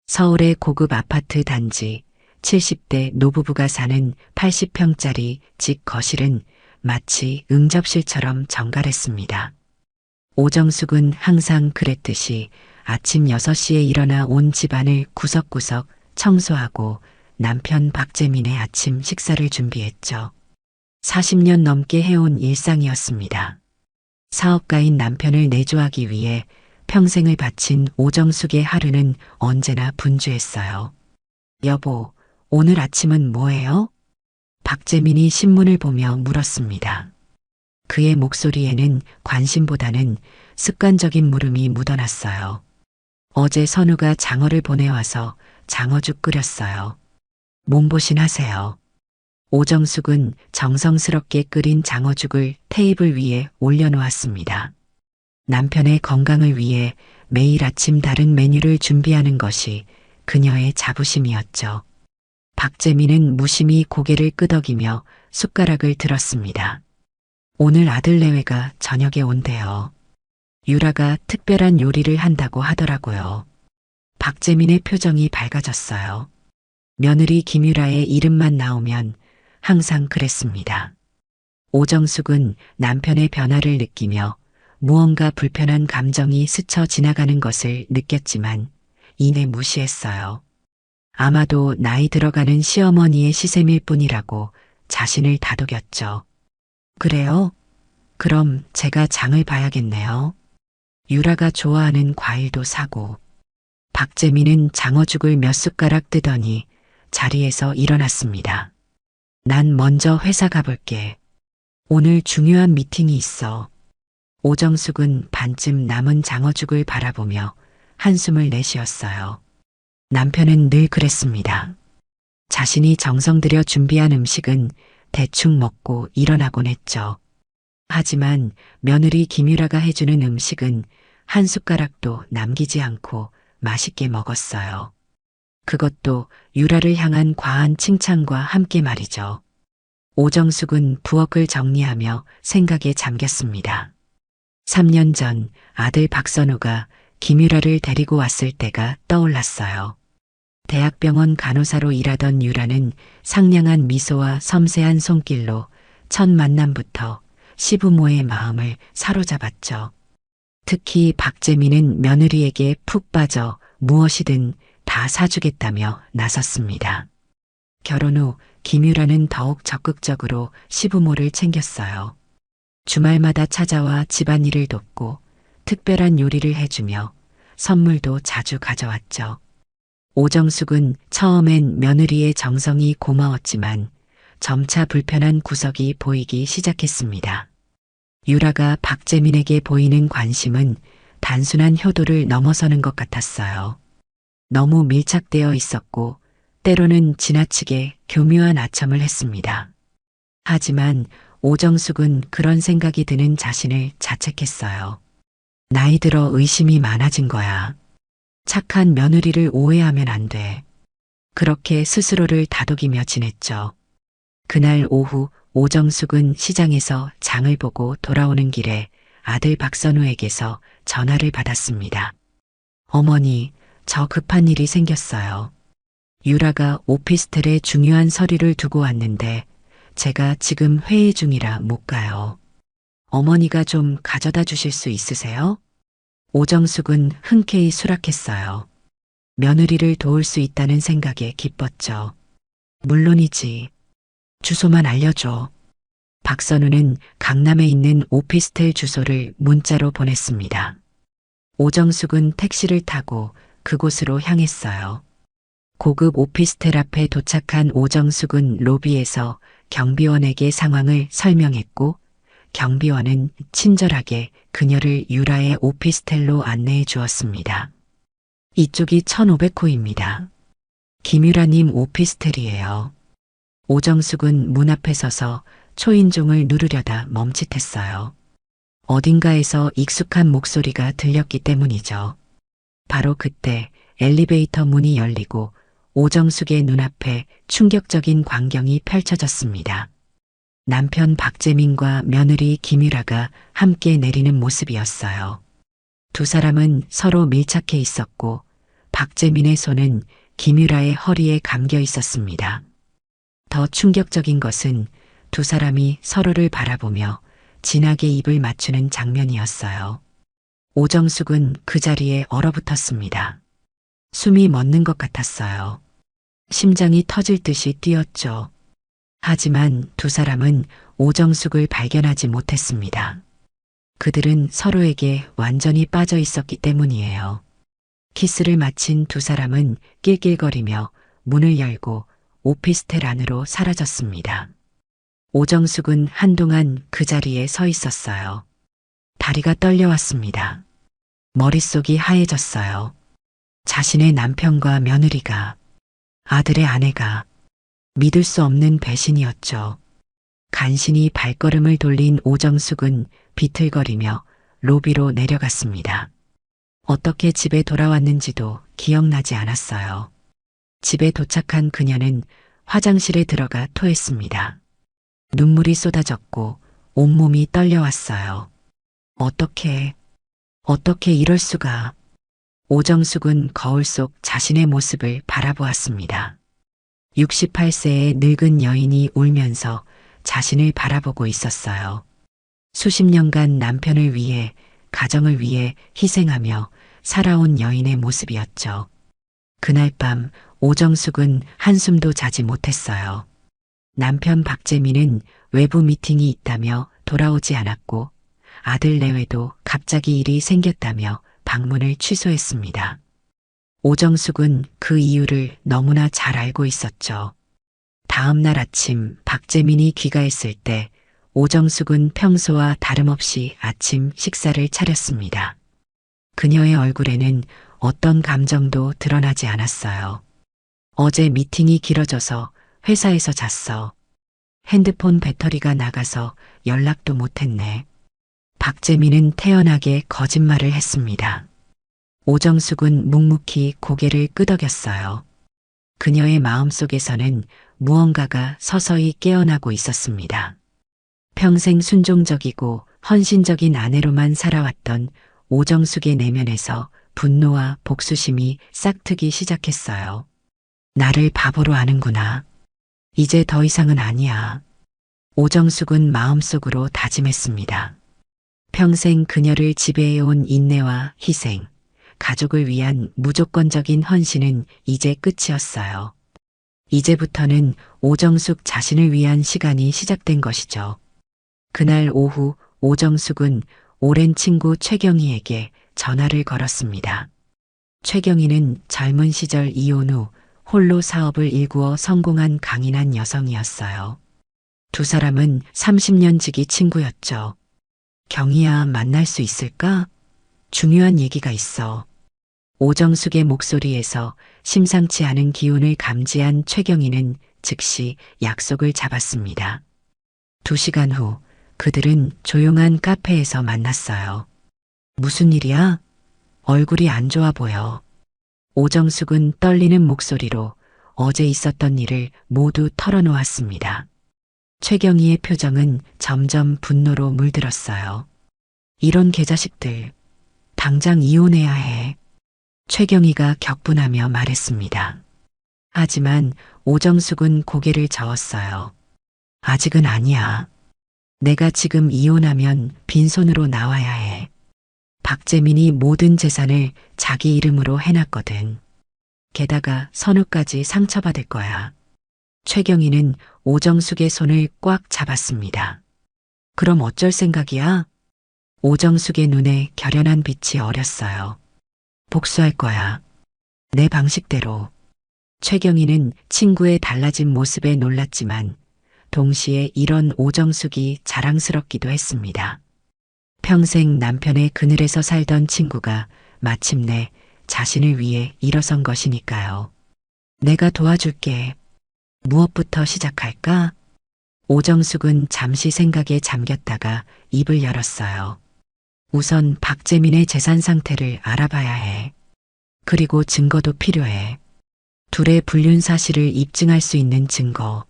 서울의 고급 아파트 단지 70대 노부부가 사는 80평짜리 집 거실은 마치 응접실처럼 정갈했습니다. 오정숙은 항상 그랬듯이 아침 6시에 일어나 온 집안을 구석구석 청소하고 남편 박재민의 아침 식사를 준비했죠. 40년 넘게 해온 일상이었습니다. 사업가인 남편을 내조하기 위해 평생을 바친 오정숙의 하루는 언제나 분주했어요. 여보, 오늘 아침은 뭐예요? 박재민이 신문을 보며 물었습니다. 그의 목소리에는 관심보다는 습관적인 물음이 묻어났어요. 어제 선우가 장어를 보내와서 장어죽 끓였어요. 몸보신 하세요. 오정숙은 정성스럽게 끓인 장어죽을 테이블 위에 올려놓았습니다. 남편의 건강을 위해 매일 아침 다른 메뉴를 준비하는 것이 그녀의 자부심이었죠. 박재민은 무심히 고개를 끄덕이며 숟가락을 들었습니다. 오늘 아들 내외가 저녁에 온대요. 유라가 특별한 요리를 한다고 하더라고요. 박재민의 표정이 밝아졌어요. 며느리 김유라의 이름만 나오면 항상 그랬습니다. 오정숙은 남편의 변화를 느끼며 무언가 불편한 감정이 스쳐 지나가는 것을 느꼈지만 이내 무시했어요. 아마도 나이 들어가는 시어머니의 시샘일 뿐이라고 자신을 다독였죠. 그래요? 그럼 제가 장을 봐야겠네요. 유라가 좋아하는 과일도 사고. 박재민은 장어죽을 몇 숟가락 뜨더니 자리에서 일어났습니다. 난 먼저 회사 가볼게. 오늘 중요한 미팅이 있어. 오정숙은 반쯤 남은 장어죽을 바라보며 한숨을 내쉬었어요. 남편은 늘 그랬습니다. 자신이 정성 들여 준비한 음식은 대충 먹고 일어나곤 했죠. 하지만 며느리 김유라가 해주는 음식은 한 숟가락도 남기지 않고 맛있게 먹었어요. 그것도 유라를 향한 과한 칭찬과 함께 말이죠. 오정숙은 부엌을 정리하며 생각에 잠겼습니다. 3년 전 아들 박선우가 김유라를 데리고 왔을 때가 떠올랐어요. 대학병원 간호사로 일하던 유라는 상냥한 미소와 섬세한 손길로 첫 만남부터 시부모의 마음을 사로잡았죠. 특히 박재민은 며느리에게 푹 빠져 무엇이든 다 사주겠다며 나섰습니다. 결혼 후 김유라는 더욱 적극적으로 시부모를 챙겼어요. 주말마다 찾아와 집안일을 돕고 특별한 요리를 해주며 선물도 자주 가져왔죠. 오정숙은 처음엔 며느리의 정성이 고마웠지만 점차 불편한 구석이 보이기 시작했습니다. 유라가 박재민에게 보이는 관심은 단순한 효도를 넘어서는 것 같았어요. 너무 밀착되어 있었고 때로는 지나치게 교묘한 아첨을 했습니다. 하지만 오정숙은 그런 생각이 드는 자신을 자책했어요. 나이 들어 의심이 많아진 거야. 착한 며느리를 오해하면 안 돼. 그렇게 스스로를 다독이며 지냈죠. 그날 오후 오정숙은 시장에서 장을 보고 돌아오는 길에 아들 박선우에게서 전화를 받았습니다. 어머니, 저 급한 일이 생겼어요. 유라가 오피스텔에 중요한 서류를 두고 왔는데 제가 지금 회의 중이라 못 가요. 어머니가 좀 가져다 주실 수 있으세요? 오정숙은 흔쾌히 수락했어요. 며느리를 도울 수 있다는 생각에 기뻤죠. 물론이지. 주소만 알려줘. 박선우는 강남에 있는 오피스텔 주소를 문자로 보냈습니다. 오정숙은 택시를 타고 그곳으로 향했어요. 고급 오피스텔 앞에 도착한 오정숙은 로비에서 경비원에게 상황을 설명했고 경비원은 친절하게 그녀를 유라의 오피스텔로 안내해 주었습니다. 이쪽이 1500호입니다. 김유라님 오피스텔이에요. 오정숙은 문 앞에 서서 초인종을 누르려다 멈칫했어요. 어딘가에서 익숙한 목소리가 들렸기 때문이죠. 바로 그때 엘리베이터 문이 열리고 오정숙의 눈앞에 충격적인 광경이 펼쳐졌습니다. 남편 박재민과 며느리 김유라가 함께 내리는 모습이었어요. 두 사람은 서로 밀착해 있었고 박재민의 손은 김유라의 허리에 감겨 있었습니다. 더 충격적인 것은 두 사람이 서로를 바라보며 진하게 입을 맞추는 장면이었어요. 오정숙은 그 자리에 얼어붙었습니다. 숨이 멎는 것 같았어요. 심장이 터질 듯이 뛰었죠. 하지만 두 사람은 오정숙을 발견하지 못했습니다. 그들은 서로에게 완전히 빠져 있었기 때문이에요. 키스를 마친 두 사람은 낄낄거리며 문을 열고 오피스텔 안으로 사라졌습니다. 오정숙은 한동안 그 자리에 서 있었어요. 다리가 떨려왔습니다. 머릿속이 하얘졌어요. 자신의 남편과 며느리가, 아들의 아내가 믿을 수 없는 배신이었죠. 간신히 발걸음을 돌린 오정숙은 비틀거리며 로비로 내려갔습니다. 어떻게 집에 돌아왔는지도 기억나지 않았어요. 집에 도착한 그녀는 화장실에 들어가 토했습니다. 눈물이 쏟아졌고 온몸이 떨려왔어요. 어떻게 이럴 수가. 오정숙은 거울 속 자신의 모습을 바라보았습니다. 68세의 늙은 여인이 울면서 자신을 바라보고 있었어요. 수십 년간 남편을 위해, 가정을 위해 희생하며 살아온 여인의 모습이었죠. 그날 밤 오정숙은 한숨도 자지 못했어요. 남편 박재민은 외부 미팅이 있다며 돌아오지 않았고 아들 내외도 갑자기 일이 생겼다며 방문을 취소했습니다. 오정숙은 그 이유를 너무나 잘 알고 있었죠. 다음 날 아침 박재민이 귀가했을 때 오정숙은 평소와 다름없이 아침 식사를 차렸습니다. 그녀의 얼굴에는 어떤 감정도 드러나지 않았어요. 어제 미팅이 길어져서 회사에서 잤어. 핸드폰 배터리가 나가서 연락도 못했네. 박재민은 태연하게 거짓말을 했습니다. 오정숙은 묵묵히 고개를 끄덕였어요. 그녀의 마음속에서는 무언가가 서서히 깨어나고 있었습니다. 평생 순종적이고 헌신적인 아내로만 살아왔던 오정숙의 내면에서 분노와 복수심이 싹트기 시작했어요. 나를 바보로 아는구나. 이제 더 이상은 아니야. 오정숙은 마음속으로 다짐했습니다. 평생 그녀를 지배해온 인내와 희생, 가족을 위한 무조건적인 헌신은 이제 끝이었어요. 이제부터는 오정숙 자신을 위한 시간이 시작된 것이죠. 그날 오후 오정숙은 오랜 친구 최경희에게 전화를 걸었습니다. 최경희는 젊은 시절 이혼 후 홀로 사업을 일구어 성공한 강인한 여성이었어요. 두 사람은 30년 지기 친구였죠. 경희야, 만날 수 있을까? 중요한 얘기가 있어. 오정숙의 목소리에서 심상치 않은 기운을 감지한 최경희는 즉시 약속을 잡았습니다. 2시간 후 그들은 조용한 카페에서 만났어요. 무슨 일이야? 얼굴이 안 좋아 보여. 오정숙은 떨리는 목소리로 어제 있었던 일을 모두 털어놓았습니다. 최경희의 표정은 점점 분노로 물들었어요. 이런 개자식들, 당장 이혼해야 해. 최경희가 격분하며 말했습니다. 하지만 오정숙은 고개를 저었어요. 아직은 아니야. 내가 지금 이혼하면 빈손으로 나와야 해. 박재민이 모든 재산을 자기 이름으로 해놨거든. 게다가 선우까지 상처받을 거야. 최경희는 오정숙의 손을 꽉 잡았습니다. 그럼 어쩔 생각이야? 오정숙의 눈에 결연한 빛이 어렸어요. 복수할 거야. 내 방식대로. 최경희는 친구의 달라진 모습에 놀랐지만 동시에 이런 오정숙이 자랑스럽기도 했습니다. 평생 남편의 그늘에서 살던 친구가 마침내 자신을 위해 일어선 것이니까요. 내가 도와줄게. 무엇부터 시작할까? 오정숙은 잠시 생각에 잠겼다가 입을 열었어요. 우선 박재민의 재산 상태를 알아봐야 해. 그리고 증거도 필요해. 둘의 불륜 사실을 입증할 수 있는 증거.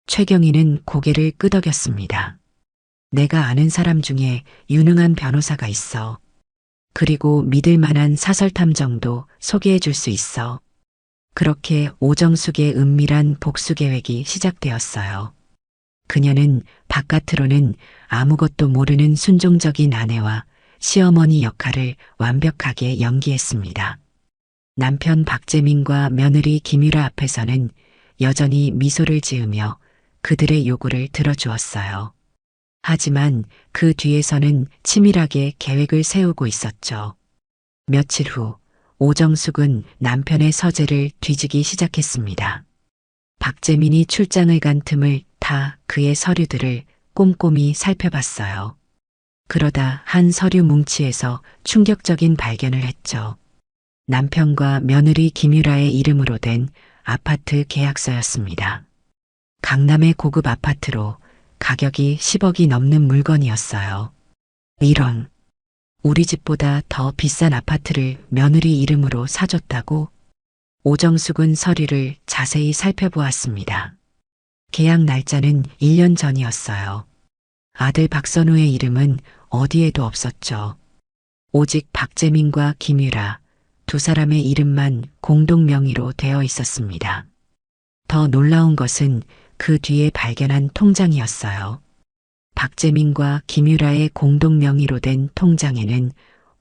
최경희는 고개를 끄덕였습니다. 내가 아는 사람 중에 유능한 변호사가 있어. 그리고 믿을 만한 사설탐 정도 소개해 줄 수 있어. 그렇게 오정숙의 은밀한 복수 계획이 시작되었어요. 그녀는 바깥으로는 아무것도 모르는 순종적인 아내와 시어머니 역할을 완벽하게 연기했습니다. 남편 박재민과 며느리 김유라 앞에서는 여전히 미소를 지으며 그들의 요구를 들어주었어요. 하지만 그 뒤에서는 치밀하게 계획을 세우고 있었죠. 며칠 후 오정숙은 남편의 서재를 뒤지기 시작했습니다. 박재민이 출장을 간 틈을 타 그의 서류들을 꼼꼼히 살펴봤어요. 그러다 한 서류 뭉치에서 충격적인 발견을 했죠. 남편과 며느리 김유라의 이름으로 된 아파트 계약서였습니다. 강남의 고급 아파트로 가격이 10억이 넘는 물건이었어요. 이런, 우리 집보다 더 비싼 아파트를 며느리 이름으로 사줬다고? 오정숙은 서류를 자세히 살펴보았습니다. 계약 날짜는 1년 전이었어요. 아들 박선우의 이름은 어디에도 없었죠. 오직 박재민과 김유라 두 사람의 이름만 공동 명의로 되어 있었습니다. 더 놀라운 것은 그 뒤에 발견한 통장이었어요. 박재민과 김유라의 공동 명의로 된 통장에는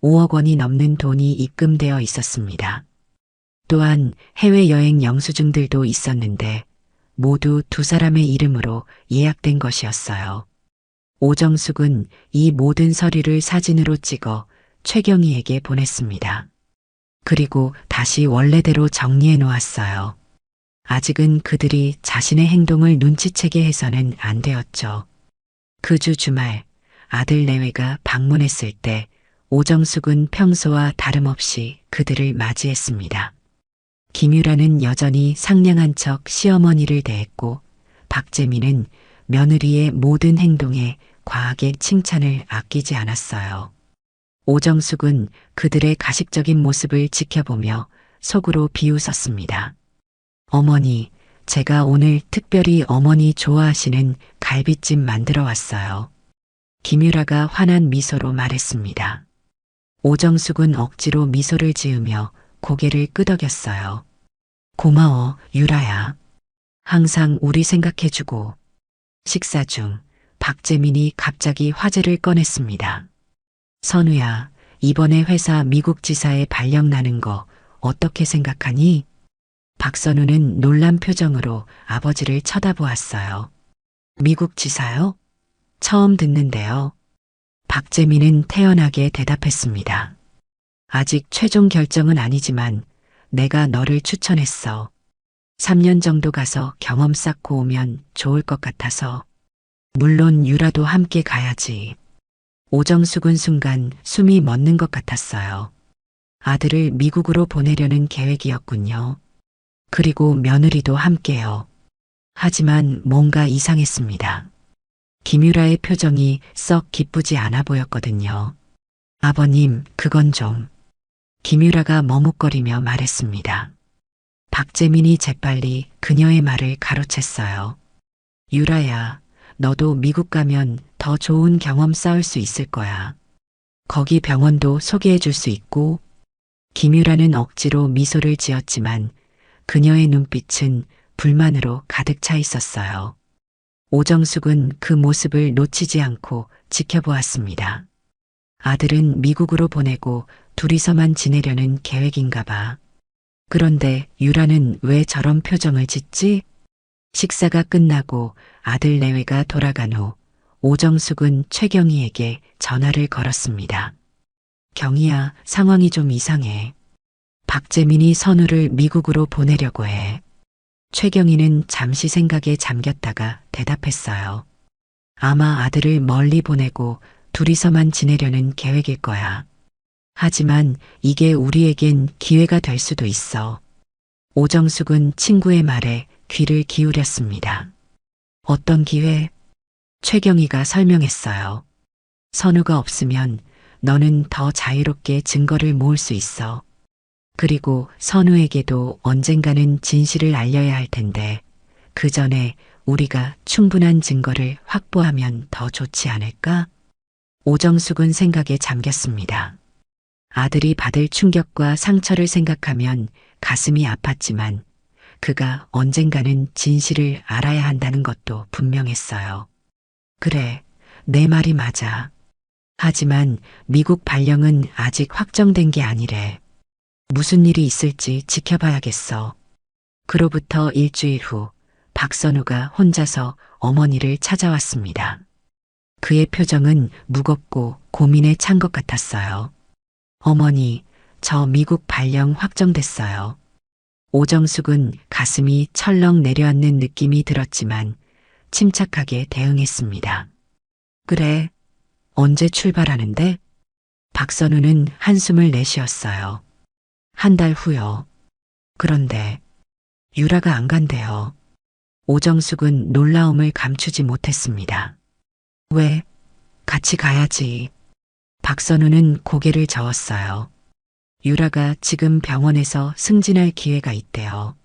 5억 원이 넘는 돈이 입금되어 있었습니다. 또한 해외여행 영수증들도 있었는데 모두 두 사람의 이름으로 예약된 것이었어요. 오정숙은 이 모든 서류를 사진으로 찍어 최경희에게 보냈습니다. 그리고 다시 원래대로 정리해 놓았어요. 아직은 그들이 자신의 행동을 눈치채게 해서는 안 되었죠. 그 주 주말 아들 내외가 방문했을 때 오정숙은 평소와 다름없이 그들을 맞이했습니다. 김유라는 여전히 상냥한 척 시어머니를 대했고 박재민은 며느리의 모든 행동에 과하게 칭찬을 아끼지 않았어요. 오정숙은 그들의 가식적인 모습을 지켜보며 속으로 비웃었습니다. 어머니, 제가 오늘 특별히 어머니 좋아하시는 갈비찜 만들어 왔어요. 김유라가 환한 미소로 말했습니다. 오정숙은 억지로 미소를 지으며 고개를 끄덕였어요. 고마워, 유라야. 항상 우리 생각해주고. 식사 중 박재민이 갑자기 화제를 꺼냈습니다. 선우야, 이번에 회사 미국 지사에 발령 나는 거 어떻게 생각하니? 박선우는 놀란 표정으로 아버지를 쳐다보았어요. 미국 지사요? 처음 듣는데요. 박재민은 태연하게 대답했습니다. 아직 최종 결정은 아니지만 내가 너를 추천했어. 3년 정도 가서 경험 쌓고 오면 좋을 것 같아서. 물론 유라도 함께 가야지. 오정숙은 순간 숨이 멎는 것 같았어요. 아들을 미국으로 보내려는 계획이었군요. 그리고 며느리도 함께요. 하지만 뭔가 이상했습니다. 김유라의 표정이 썩 기쁘지 않아 보였거든요. 아버님, 그건 좀. 김유라가 머뭇거리며 말했습니다. 박재민이 재빨리 그녀의 말을 가로챘어요. 유라야, 너도 미국 가면 더 좋은 경험 쌓을 수 있을 거야. 거기 병원도 소개해 줄 수 있고. 김유라는 억지로 미소를 지었지만 그녀의 눈빛은 불만으로 가득 차 있었어요. 오정숙은 그 모습을 놓치지 않고 지켜보았습니다. 아들은 미국으로 보내고 둘이서만 지내려는 계획인가 봐. 그런데 유라는 왜 저런 표정을 짓지? 식사가 끝나고 아들 내외가 돌아간 후 오정숙은 최경희에게 전화를 걸었습니다. 경희야, 상황이 좀 이상해. 박재민이 선우를 미국으로 보내려고 해. 최경희는 잠시 생각에 잠겼다가 대답했어요. 아마 아들을 멀리 보내고 둘이서만 지내려는 계획일 거야. 하지만 이게 우리에겐 기회가 될 수도 있어. 오정숙은 친구의 말에 귀를 기울였습니다. 어떤 기회? 최경희가 설명했어요. 선우가 없으면 너는 더 자유롭게 증거를 모을 수 있어. 그리고 선우에게도 언젠가는 진실을 알려야 할 텐데 그 전에 우리가 충분한 증거를 확보하면 더 좋지 않을까? 오정숙은 생각에 잠겼습니다. 아들이 받을 충격과 상처를 생각하면 가슴이 아팠지만 그가 언젠가는 진실을 알아야 한다는 것도 분명했어요. 그래, 내 말이 맞아. 하지만 미국 발령은 아직 확정된 게 아니래. 무슨 일이 있을지 지켜봐야겠어. 그로부터 일주일 후 박선우가 혼자서 어머니를 찾아왔습니다. 그의 표정은 무겁고 고민에 찬 것 같았어요. 어머니, 저 미국 발령 확정됐어요. 오정숙은 가슴이 철렁 내려앉는 느낌이 들었지만 침착하게 대응했습니다. 그래, 언제 출발하는데? 박선우는 한숨을 내쉬었어요. 한 달 후요. 그런데 유라가 안 간대요. 오정숙은 놀라움을 감추지 못했습니다. 왜? 같이 가야지. 박선우는 고개를 저었어요. 유라가 지금 병원에서 승진할 기회가 있대요.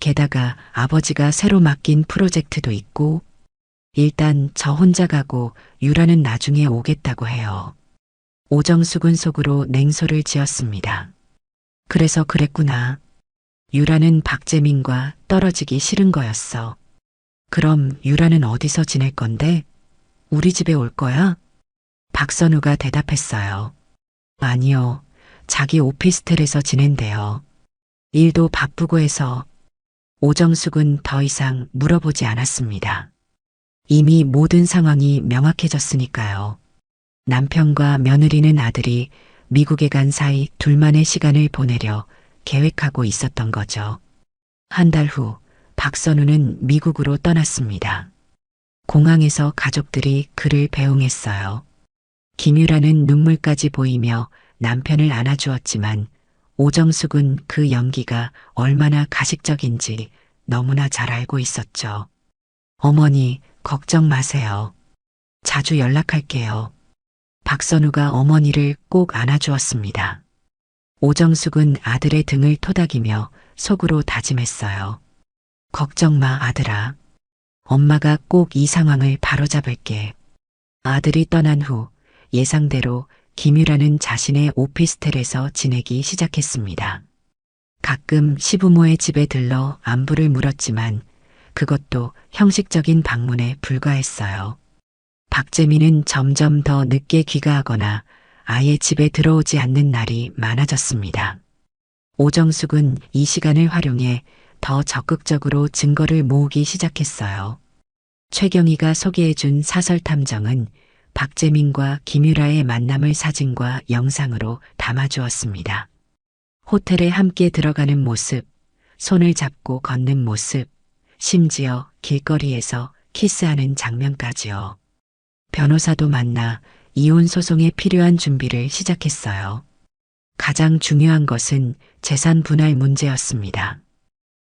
게다가 아버지가 새로 맡긴 프로젝트도 있고, 일단 저 혼자 가고 유라는 나중에 오겠다고 해요. 오정숙은 속으로 냉소를 지었습니다. 그래서 그랬구나. 유라는 박재민과 떨어지기 싫은 거였어. 그럼 유라는 어디서 지낼 건데? 우리 집에 올 거야? 박선우가 대답했어요. 아니요. 자기 오피스텔에서 지낸대요. 일도 바쁘고 해서. 오정숙은 더 이상 물어보지 않았습니다. 이미 모든 상황이 명확해졌으니까요. 남편과 며느리는 아들이 미국에 간 사이 둘만의 시간을 보내려 계획하고 있었던 거죠. 한 달 후 박선우는 미국으로 떠났습니다. 공항에서 가족들이 그를 배웅했어요. 김유라는 눈물까지 보이며 남편을 안아주었지만 오정숙은 그 연기가 얼마나 가식적인지 너무나 잘 알고 있었죠. 어머니, 걱정 마세요. 자주 연락할게요. 박선우가 어머니를 꼭 안아주었습니다. 오정숙은 아들의 등을 토닥이며 속으로 다짐했어요. 걱정 마, 아들아. 엄마가 꼭 이 상황을 바로잡을게. 아들이 떠난 후 예상대로 김유라는 자신의 오피스텔에서 지내기 시작했습니다. 가끔 시부모의 집에 들러 안부를 물었지만 그것도 형식적인 방문에 불과했어요. 박재민은 점점 더 늦게 귀가하거나 아예 집에 들어오지 않는 날이 많아졌습니다. 오정숙은 이 시간을 활용해 더 적극적으로 증거를 모으기 시작했어요. 최경희가 소개해준 사설 탐정은 박재민과 김유라의 만남을 사진과 영상으로 담아주었습니다. 호텔에 함께 들어가는 모습, 손을 잡고 걷는 모습, 심지어 길거리에서 키스하는 장면까지요. 변호사도 만나 이혼 소송에 필요한 준비를 시작했어요. 가장 중요한 것은 재산 분할 문제였습니다.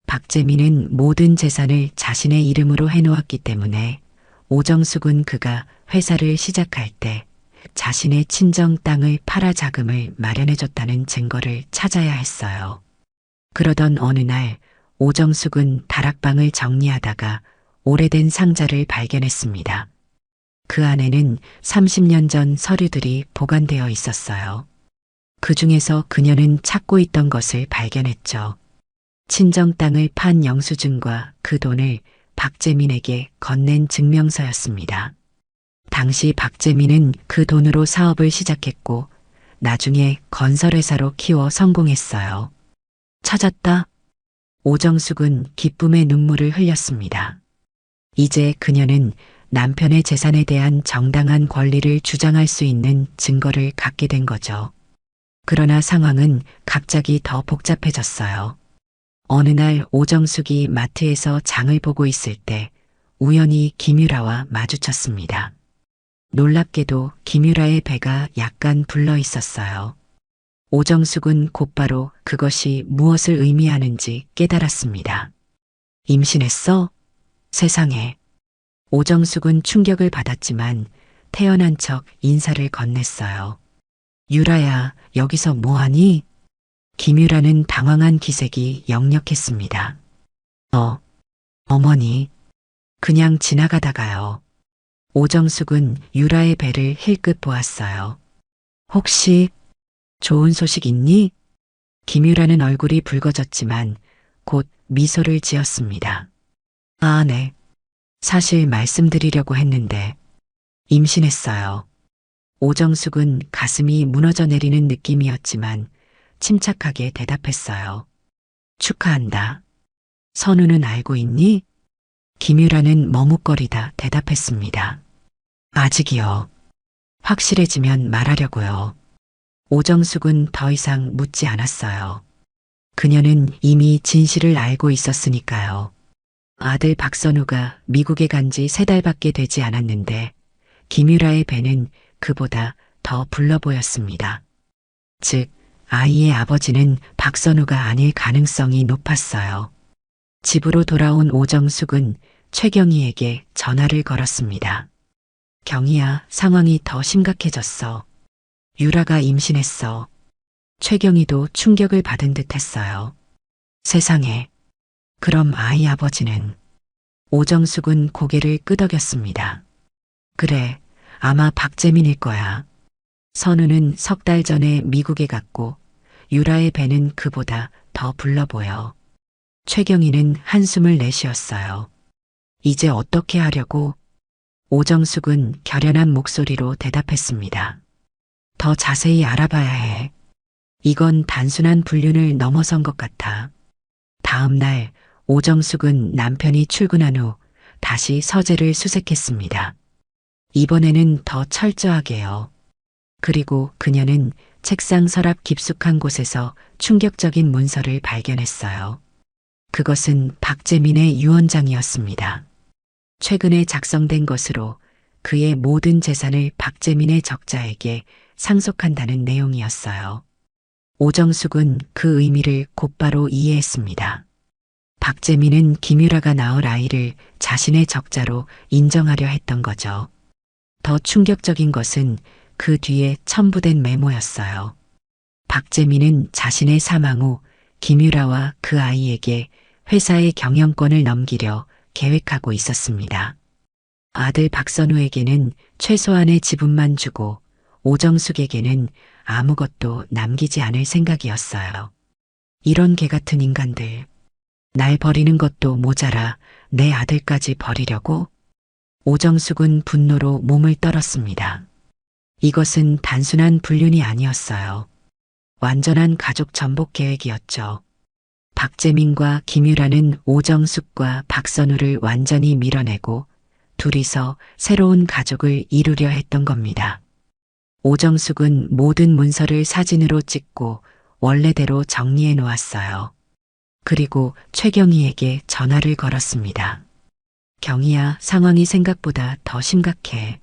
박재민은 모든 재산을 자신의 이름으로 해놓았기 때문에 오정숙은 그가 회사를 시작할 때 자신의 친정 땅을 팔아 자금을 마련해줬다는 증거를 찾아야 했어요. 그러던 어느 날 오정숙은 다락방을 정리하다가 오래된 상자를 발견했습니다. 그 안에는 30년 전 서류들이 보관되어 있었어요. 그 중에서 그녀는 찾고 있던 것을 발견했죠. 친정 땅을 판 영수증과 그 돈을 박재민에게 건넨 증명서였습니다. 당시 박재민은 그 돈으로 사업을 시작했고 나중에 건설회사로 키워 성공했어요. 찾았다. 오정숙은 기쁨의 눈물을 흘렸습니다. 이제 그녀는 남편의 재산에 대한 정당한 권리를 주장할 수 있는 증거를 갖게 된 거죠. 그러나 상황은 갑자기 더 복잡해졌어요. 어느 날 오정숙이 마트에서 장을 보고 있을 때 우연히 김유라와 마주쳤습니다. 놀랍게도 김유라의 배가 약간 불러 있었어요. 오정숙은 곧바로 그것이 무엇을 의미하는지 깨달았습니다. 임신했어? 세상에. 오정숙은 충격을 받았지만 태어난 척 인사를 건넸어요. 유라야, 여기서 뭐하니? 김유라는 당황한 기색이 역력했습니다. 어머니. 그냥 지나가다가요. 오정숙은 유라의 배를 힐끗 보았어요. 혹시 좋은 소식 있니? 김유라는 얼굴이 붉어졌지만 곧 미소를 지었습니다. 아, 네. 사실 말씀드리려고 했는데 임신했어요. 오정숙은 가슴이 무너져 내리는 느낌이었지만 침착하게 대답했어요. 축하한다. 선우는 알고 있니? 김유라는 머뭇거리다 대답했습니다. 아직이요. 확실해지면 말하려고요. 오정숙은 더 이상 묻지 않았어요. 그녀는 이미 진실을 알고 있었으니까요. 아들 박선우가 미국에 간 지 3달밖에 되지 않았는데 김유라의 배는 그보다 더 불러 보였습니다. 즉, 아이의 아버지는 박선우가 아닐 가능성이 높았어요. 집으로 돌아온 오정숙은 최경희에게 전화를 걸었습니다. 경희야, 상황이 더 심각해졌어. 유라가 임신했어. 최경희도 충격을 받은 듯 했어요. 세상에. 그럼 아이 아버지는? 오정숙은 고개를 끄덕였습니다. 그래, 아마 박재민일 거야. 선우는 3달 전에 미국에 갔고 유라의 배는 그보다 더 불러 보여. 최경희는 한숨을 내쉬었어요. 이제 어떻게 하려고? 오정숙은 결연한 목소리로 대답했습니다. 더 자세히 알아봐야 해. 이건 단순한 불륜을 넘어선 것 같아. 다음 날 오정숙은 남편이 출근한 후 다시 서재를 수색했습니다. 이번에는 더 철저하게요. 그리고 그녀는 책상 서랍 깊숙한 곳에서 충격적인 문서를 발견했어요. 그것은 박재민의 유언장이었습니다. 최근에 작성된 것으로 그의 모든 재산을 박재민의 적자에게 상속한다는 내용이었어요. 오정숙은 그 의미를 곧바로 이해했습니다. 박재민은 김유라가 낳을 아이를 자신의 적자로 인정하려 했던 거죠. 더 충격적인 것은 그 뒤에 첨부된 메모였어요. 박재민은 자신의 사망 후 김유라와 그 아이에게 회사의 경영권을 넘기려 계획하고 있었습니다. 아들 박선우에게는 최소한의 지분만 주고 오정숙에게는 아무것도 남기지 않을 생각이었어요. 이런 개 같은 인간들. 날 버리는 것도 모자라 내 아들까지 버리려고? 오정숙은 분노로 몸을 떨었습니다. 이것은 단순한 불륜이 아니었어요. 완전한 가족 전복 계획이었죠. 박재민과 김유라는 오정숙과 박선우를 완전히 밀어내고 둘이서 새로운 가족을 이루려 했던 겁니다. 오정숙은 모든 문서를 사진으로 찍고 원래대로 정리해 놓았어요. 그리고 최경희에게 전화를 걸었습니다. 경희야, 상황이 생각보다 더 심각해.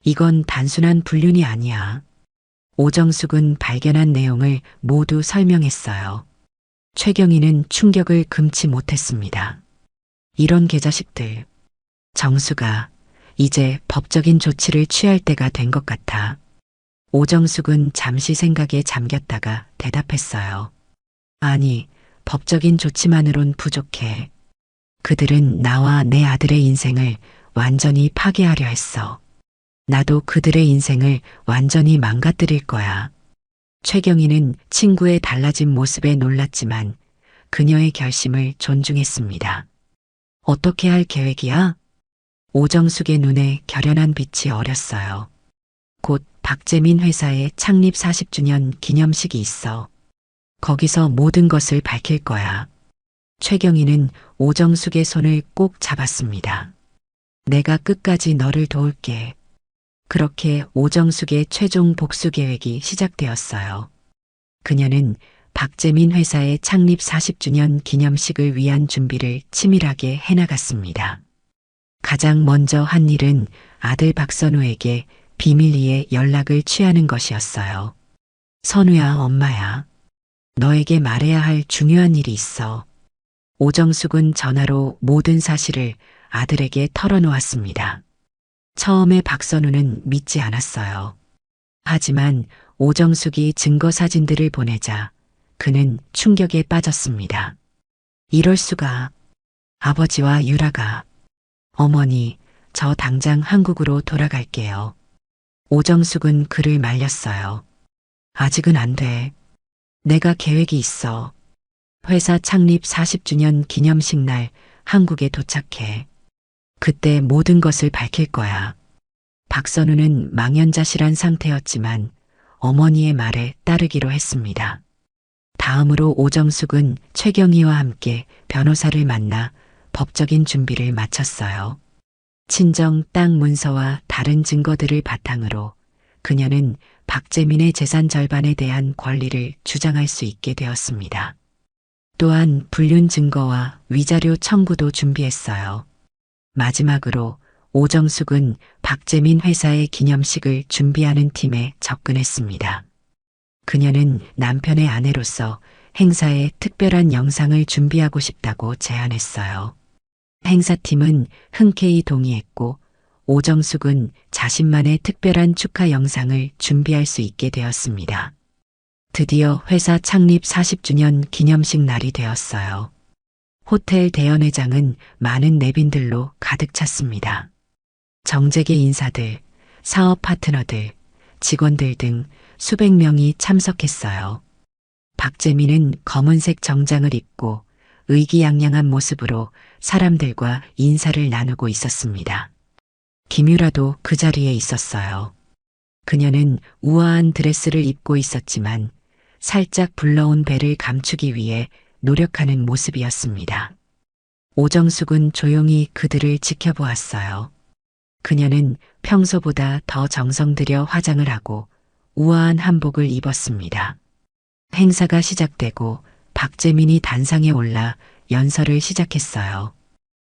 이건 단순한 불륜이 아니야. 오정숙은 발견한 내용을 모두 설명했어요. 최경희는 충격을 금치 못했습니다. 이런 개자식들. 정수가 이제 법적인 조치를 취할 때가 된 것 같아. 오정숙은 잠시 생각에 잠겼다가 대답했어요. 아니, 법적인 조치만으론 부족해. 그들은 나와 내 아들의 인생을 완전히 파괴하려 했어. 나도 그들의 인생을 완전히 망가뜨릴 거야. 최경희는 친구의 달라진 모습에 놀랐지만 그녀의 결심을 존중했습니다. 어떻게 할 계획이야? 오정숙의 눈에 결연한 빛이 어렸어요. 곧 박재민 회사의 창립 40주년 기념식이 있어. 거기서 모든 것을 밝힐 거야. 최경희는 오정숙의 손을 꼭 잡았습니다. 내가 끝까지 너를 도울게. 그렇게 오정숙의 최종 복수 계획이 시작되었어요. 그녀는 박재민 회사의 창립 40주년 기념식을 위한 준비를 치밀하게 해나갔습니다. 가장 먼저 한 일은 아들 박선우에게 비밀리에 연락을 취하는 것이었어요. 선우야, 엄마야. 너에게 말해야 할 중요한 일이 있어. 오정숙은 전화로 모든 사실을 아들에게 털어놓았습니다. 처음에 박선우는 믿지 않았어요. 하지만 오정숙이 증거 사진들을 보내자 그는 충격에 빠졌습니다. 이럴 수가. 아버지와 유라가. 어머니, 저 당장 한국으로 돌아갈게요. 오정숙은 그를 말렸어요. 아직은 안 돼. 내가 계획이 있어. 회사 창립 40주년 기념식 날 한국에 도착해. 그때 모든 것을 밝힐 거야. 박선우는 망연자실한 상태였지만 어머니의 말에 따르기로 했습니다. 다음으로 오정숙은 최경희와 함께 변호사를 만나 법적인 준비를 마쳤어요. 친정 땅 문서와 다른 증거들을 바탕으로 그녀는 박재민의 재산 절반에 대한 권리를 주장할 수 있게 되었습니다. 또한 불륜 증거와 위자료 청구도 준비했어요. 마지막으로 오정숙은 박재민 회사의 기념식을 준비하는 팀에 접근했습니다. 그녀는 남편의 아내로서 행사에 특별한 영상을 준비하고 싶다고 제안했어요. 행사팀은 흔쾌히 동의했고 오정숙은 자신만의 특별한 축하 영상을 준비할 수 있게 되었습니다. 드디어 회사 창립 40주년 기념식 날이 되었어요. 호텔 대연회장은 많은 내빈들로 가득 찼습니다. 정재계 인사들, 사업 파트너들, 직원들 등 수백 명이 참석했어요. 박재민은 검은색 정장을 입고 의기양양한 모습으로 사람들과 인사를 나누고 있었습니다. 김유라도 그 자리에 있었어요. 그녀는 우아한 드레스를 입고 있었지만 살짝 불러온 배를 감추기 위해 노력하는 모습이었습니다. 오정숙은 조용히 그들을 지켜보았어요. 그녀는 평소보다 더 정성 들여 화장을 하고 우아한 한복을 입었습니다. 행사가 시작되고 박재민이 단상에 올라 연설을 시작했어요.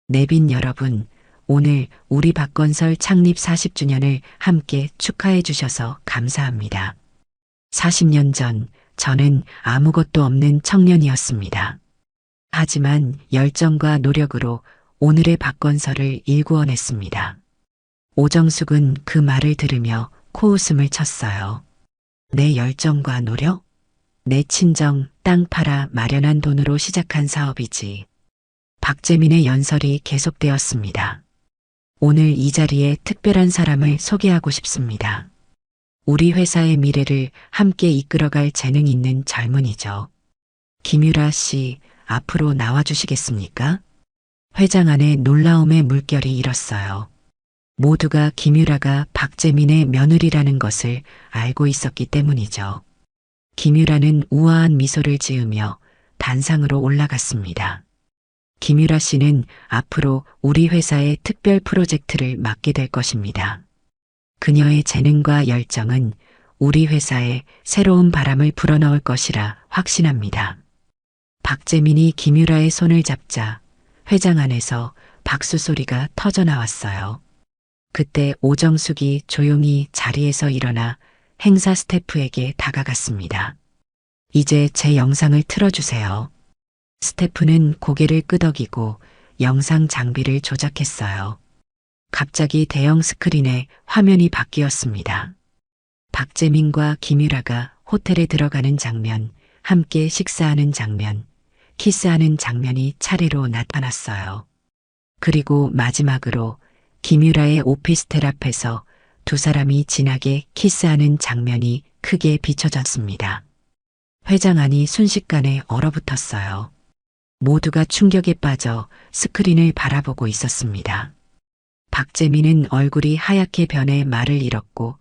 내빈 여러분, 오늘 우리 박건설 창립 40주년을 함께 축하해 주셔서 감사합니다. 40년 전 저는 아무것도 없는 청년이었습니다. 하지만 열정과 노력으로 오늘의 박건설을 일구어냈습니다. 오정숙은 그 말을 들으며 코웃음을 쳤어요. 내 열정과 노력? 내 친정 땅 팔아 마련한 돈으로 시작한 사업이지. 박재민의 연설이 계속되었습니다. 오늘 이 자리에 특별한 사람을 소개하고 싶습니다. 우리 회사의 미래를 함께 이끌어갈 재능 있는 젊은이죠. 김유라 씨, 앞으로 나와주시겠습니까? 회장 안에 놀라움의 물결이 일었어요. 모두가 김유라가 박재민의 며느리라는 것을 알고 있었기 때문이죠. 김유라는 우아한 미소를 지으며 단상으로 올라갔습니다. 김유라 씨는 앞으로 우리 회사의 특별 프로젝트를 맡게 될 것입니다. 그녀의 재능과 열정은 우리 회사에 새로운 바람을 불어넣을 것이라 확신합니다. 박재민이 김유라의 손을 잡자 회장 안에서 박수 소리가 터져 나왔어요. 그때 오정숙이 조용히 자리에서 일어나 행사 스태프에게 다가갔습니다. 이제 제 영상을 틀어주세요. 스태프는 고개를 끄덕이고 영상 장비를 조작했어요. 갑자기 대형 스크린에 화면이 바뀌었습니다. 박재민과 김유라가 호텔에 들어가는 장면, 함께 식사하는 장면, 키스하는 장면이 차례로 나타났어요. 그리고 마지막으로 김유라의 오피스텔 앞에서 두 사람이 진하게 키스하는 장면이 크게 비춰졌습니다. 회장 안이 순식간에 얼어붙었어요. 모두가 충격에 빠져 스크린을 바라보고 있었습니다. 박재민은 얼굴이 하얗게 변해 말을 잃었고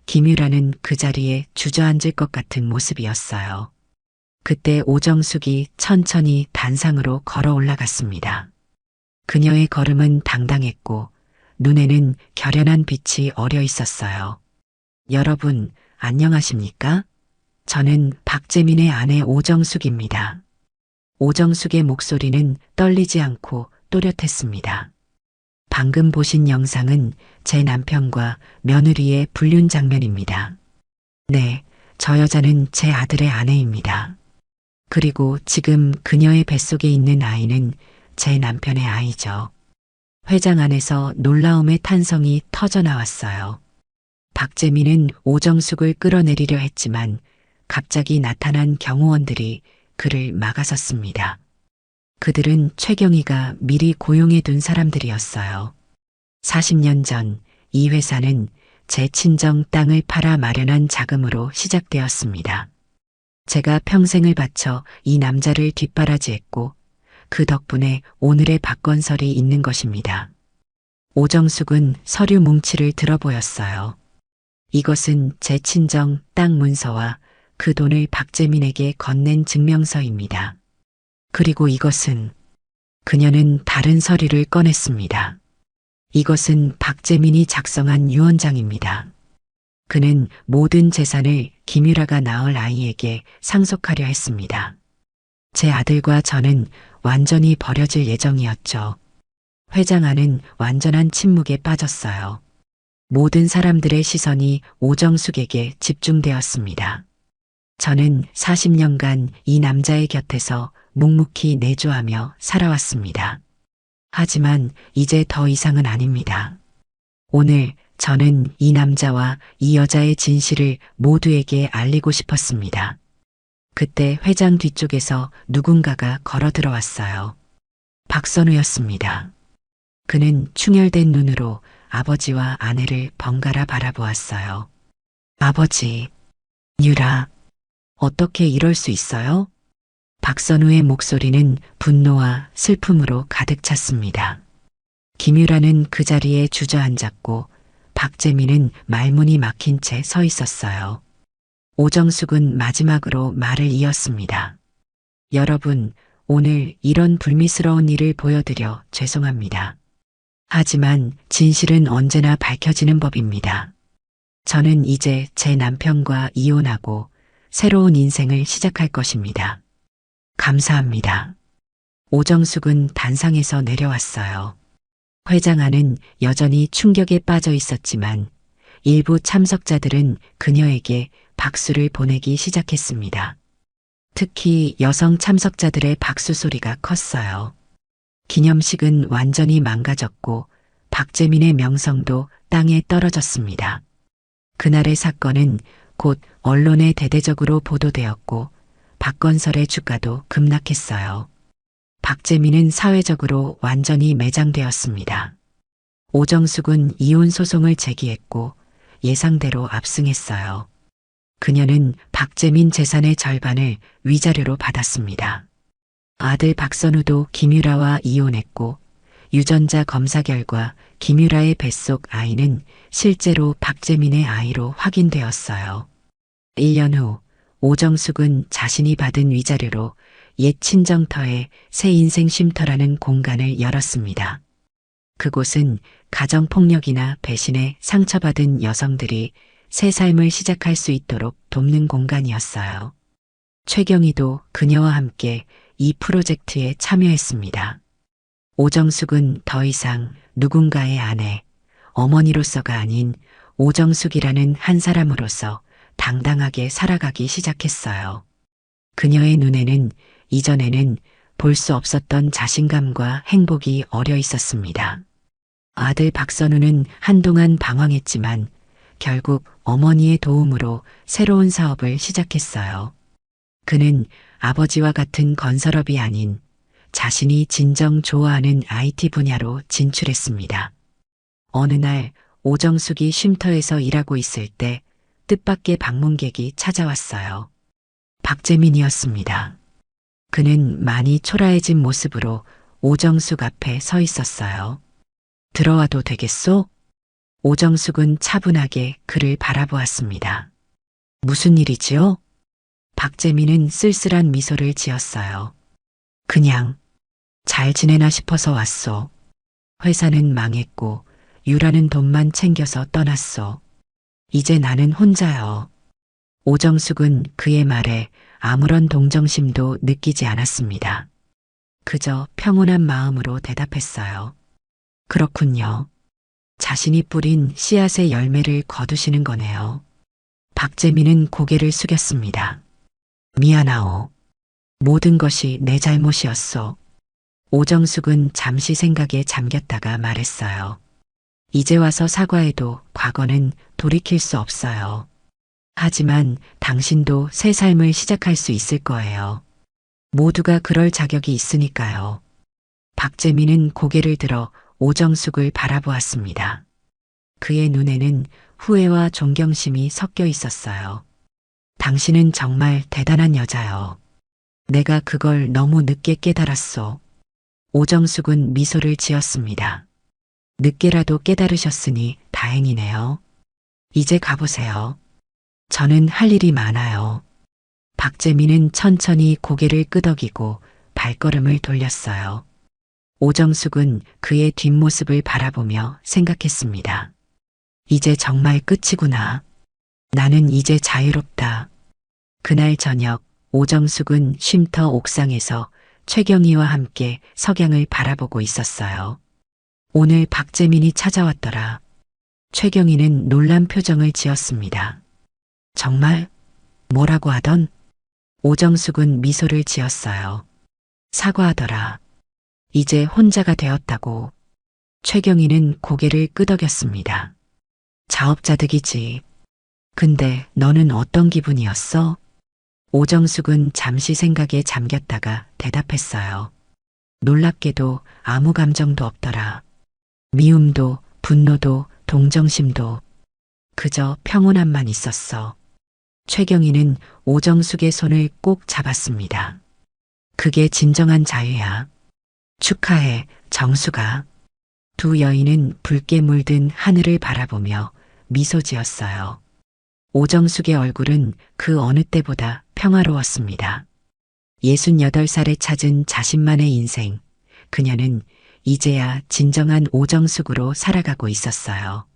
김유라는 그 자리에 주저앉을 것 같은 모습이었어요. 그때 오정숙이 천천히 단상으로 걸어 올라갔습니다. 그녀의 걸음은 당당했고 눈에는 결연한 빛이 어려 있었어요. 여러분, 안녕하십니까? 저는 박재민의 아내 오정숙입니다. 오정숙의 목소리는 떨리지 않고 또렷했습니다. 방금 보신 영상은 제 남편과 며느리의 불륜 장면입니다. 네, 저 여자는 제 아들의 아내입니다. 그리고 지금 그녀의 뱃속에 있는 아이는 제 남편의 아이죠. 회장 안에서 놀라움의 탄성이 터져 나왔어요. 박재민은 오정숙을 끌어내리려 했지만 갑자기 나타난 경호원들이 그를 막아섰습니다. 그들은 최경희가 미리 고용해 둔 사람들이었어요. 40년 전 이 회사는 제 친정 땅을 팔아 마련한 자금으로 시작되었습니다. 제가 평생을 바쳐 이 남자를 뒷바라지했고 그 덕분에 오늘의 박건설이 있는 것입니다. 오정숙은 서류 뭉치를 들어보였어요. 이것은 제 친정 땅 문서와 그 돈을 박재민에게 건넨 증명서입니다. 그리고 이것은 그녀는 다른 서류를 꺼냈습니다. 이것은 박재민이 작성한 유언장입니다. 그는 모든 재산을 김유라가 낳을 아이에게 상속하려 했습니다. 제 아들과 저는 완전히 버려질 예정이었죠. 회장 안은 완전한 침묵에 빠졌어요. 모든 사람들의 시선이 오정숙에게 집중되었습니다. 저는 40년간 이 남자의 곁에서 묵묵히 내조하며 살아왔습니다. 하지만 이제 더 이상은 아닙니다. 오늘 저는 이 남자와 이 여자의 진실을 모두에게 알리고 싶었습니다. 그때 회장 뒤쪽에서 누군가가 걸어 들어왔어요. 박선우였습니다. 그는 충혈된 눈으로 아버지와 아내를 번갈아 바라보았어요. 아버지, 유라, 어떻게 이럴 수 있어요? 박선우의 목소리는 분노와 슬픔으로 가득 찼습니다. 김유라는 그 자리에 주저앉았고 박재민은 말문이 막힌 채 서 있었어요. 오정숙은 마지막으로 말을 이었습니다. 여러분, 오늘 이런 불미스러운 일을 보여드려 죄송합니다. 하지만 진실은 언제나 밝혀지는 법입니다. 저는 이제 제 남편과 이혼하고 새로운 인생을 시작할 것입니다. 감사합니다. 오정숙은 단상에서 내려왔어요. 회장 안은 여전히 충격에 빠져 있었지만 일부 참석자들은 그녀에게 박수를 보내기 시작했습니다. 특히 여성 참석자들의 박수 소리가 컸어요. 기념식은 완전히 망가졌고 박재민의 명성도 땅에 떨어졌습니다. 그날의 사건은 곧 언론에 대대적으로 보도되었고 박건설의 주가도 급락했어요. 박재민은 사회적으로 완전히 매장되었습니다. 오정숙은 이혼 소송을 제기했고 예상대로 압승했어요. 그녀는 박재민 재산의 절반을 위자료로 받았습니다. 아들 박선우도 김유라와 이혼했고 유전자 검사 결과 김유라의 뱃속 아이는 실제로 박재민의 아이로 확인되었어요. 1년 후 오정숙은 자신이 받은 위자료로 옛 친정터에 새 인생 쉼터라는 공간을 열었습니다. 그곳은 가정폭력이나 배신에 상처받은 여성들이 새 삶을 시작할 수 있도록 돕는 공간이었어요. 최경희도 그녀와 함께 이 프로젝트에 참여했습니다. 오정숙은 더 이상 누군가의 아내, 어머니로서가 아닌 오정숙이라는 한 사람으로서 당당하게 살아가기 시작했어요. 그녀의 눈에는 이전에는 볼 수 없었던 자신감과 행복이 어려 있었습니다. 아들 박선우는 한동안 방황했지만 결국 어머니의 도움으로 새로운 사업을 시작했어요. 그는 아버지와 같은 건설업이 아닌 자신이 진정 좋아하는 IT 분야로 진출했습니다. 어느 날 오정숙이 쉼터에서 일하고 있을 때 뜻밖의 방문객이 찾아왔어요. 박재민이었습니다. 그는 많이 초라해진 모습으로 오정숙 앞에 서 있었어요. 들어와도 되겠소? 오정숙은 차분하게 그를 바라보았습니다. 무슨 일이지요? 박재민은 쓸쓸한 미소를 지었어요. 그냥 잘 지내나 싶어서 왔소. 회사는 망했고 유라는 돈만 챙겨서 떠났소. 이제 나는 혼자요. 오정숙은 그의 말에 아무런 동정심도 느끼지 않았습니다. 그저 평온한 마음으로 대답했어요. 그렇군요. 자신이 뿌린 씨앗의 열매를 거두시는 거네요. 박재민은 고개를 숙였습니다. 미안하오. 모든 것이 내 잘못이었소. 오정숙은 잠시 생각에 잠겼다가 말했어요. 이제 와서 사과해도 과거는 돌이킬 수 없어요. 하지만 당신도 새 삶을 시작할 수 있을 거예요. 모두가 그럴 자격이 있으니까요. 박재민은 고개를 들어 오정숙을 바라보았습니다. 그의 눈에는 후회와 존경심이 섞여 있었어요. 당신은 정말 대단한 여자요. 내가 그걸 너무 늦게 깨달았소. 오정숙은 미소를 지었습니다. 늦게라도 깨달으셨으니 다행이네요. 이제 가보세요. 저는 할 일이 많아요. 박재민은 천천히 고개를 끄덕이고 발걸음을 돌렸어요. 오정숙은 그의 뒷모습을 바라보며 생각했습니다. 이제 정말 끝이구나. 나는 이제 자유롭다. 그날 저녁 오정숙은 쉼터 옥상에서 최경희와 함께 석양을 바라보고 있었어요. 오늘 박재민이 찾아왔더라. 최경희는 놀란 표정을 지었습니다. 정말? 뭐라고 하던? 오정숙은 미소를 지었어요. 사과하더라. 이제 혼자가 되었다고. 최경희는 고개를 끄덕였습니다. 자업자득이지. 근데 너는 어떤 기분이었어? 오정숙은 잠시 생각에 잠겼다가 대답했어요. 놀랍게도 아무 감정도 없더라. 미움도, 분노도, 동정심도. 그저 평온함만 있었어. 최경희는 오정숙의 손을 꼭 잡았습니다. 그게 진정한 자유야. 축하해, 정숙아. 두 여인은 붉게 물든 하늘을 바라보며 미소 지었어요. 오정숙의 얼굴은 그 어느 때보다 평화로웠습니다. 68살에 찾은 자신만의 인생. 그녀는 이제야 진정한 오정숙으로 살아가고 있었어요.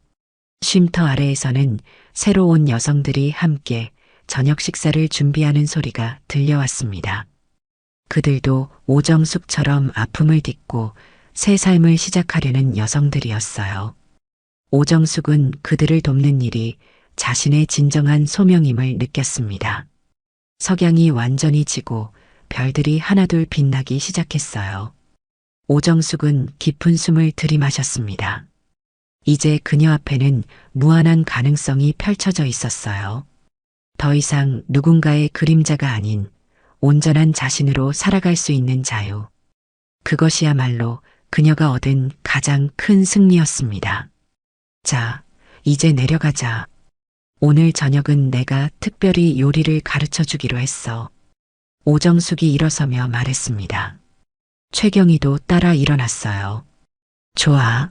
쉼터 아래에서는 새로 온 여성들이 함께 저녁 식사를 준비하는 소리가 들려왔습니다. 그들도 오정숙처럼 아픔을 딛고 새 삶을 시작하려는 여성들이었어요. 오정숙은 그들을 돕는 일이 자신의 진정한 소명임을 느꼈습니다. 석양이 완전히 지고 별들이 하나둘 빛나기 시작했어요. 오정숙은 깊은 숨을 들이마셨습니다. 이제 그녀 앞에는 무한한 가능성이 펼쳐져 있었어요. 더 이상 누군가의 그림자가 아닌 온전한 자신으로 살아갈 수 있는 자유. 그것이야말로 그녀가 얻은 가장 큰 승리였습니다. 자, 이제 내려가자. 오늘 저녁은 내가 특별히 요리를 가르쳐 주기로 했어. 오정숙이 일어서며 말했습니다. 최경희도 따라 일어났어요. 좋아.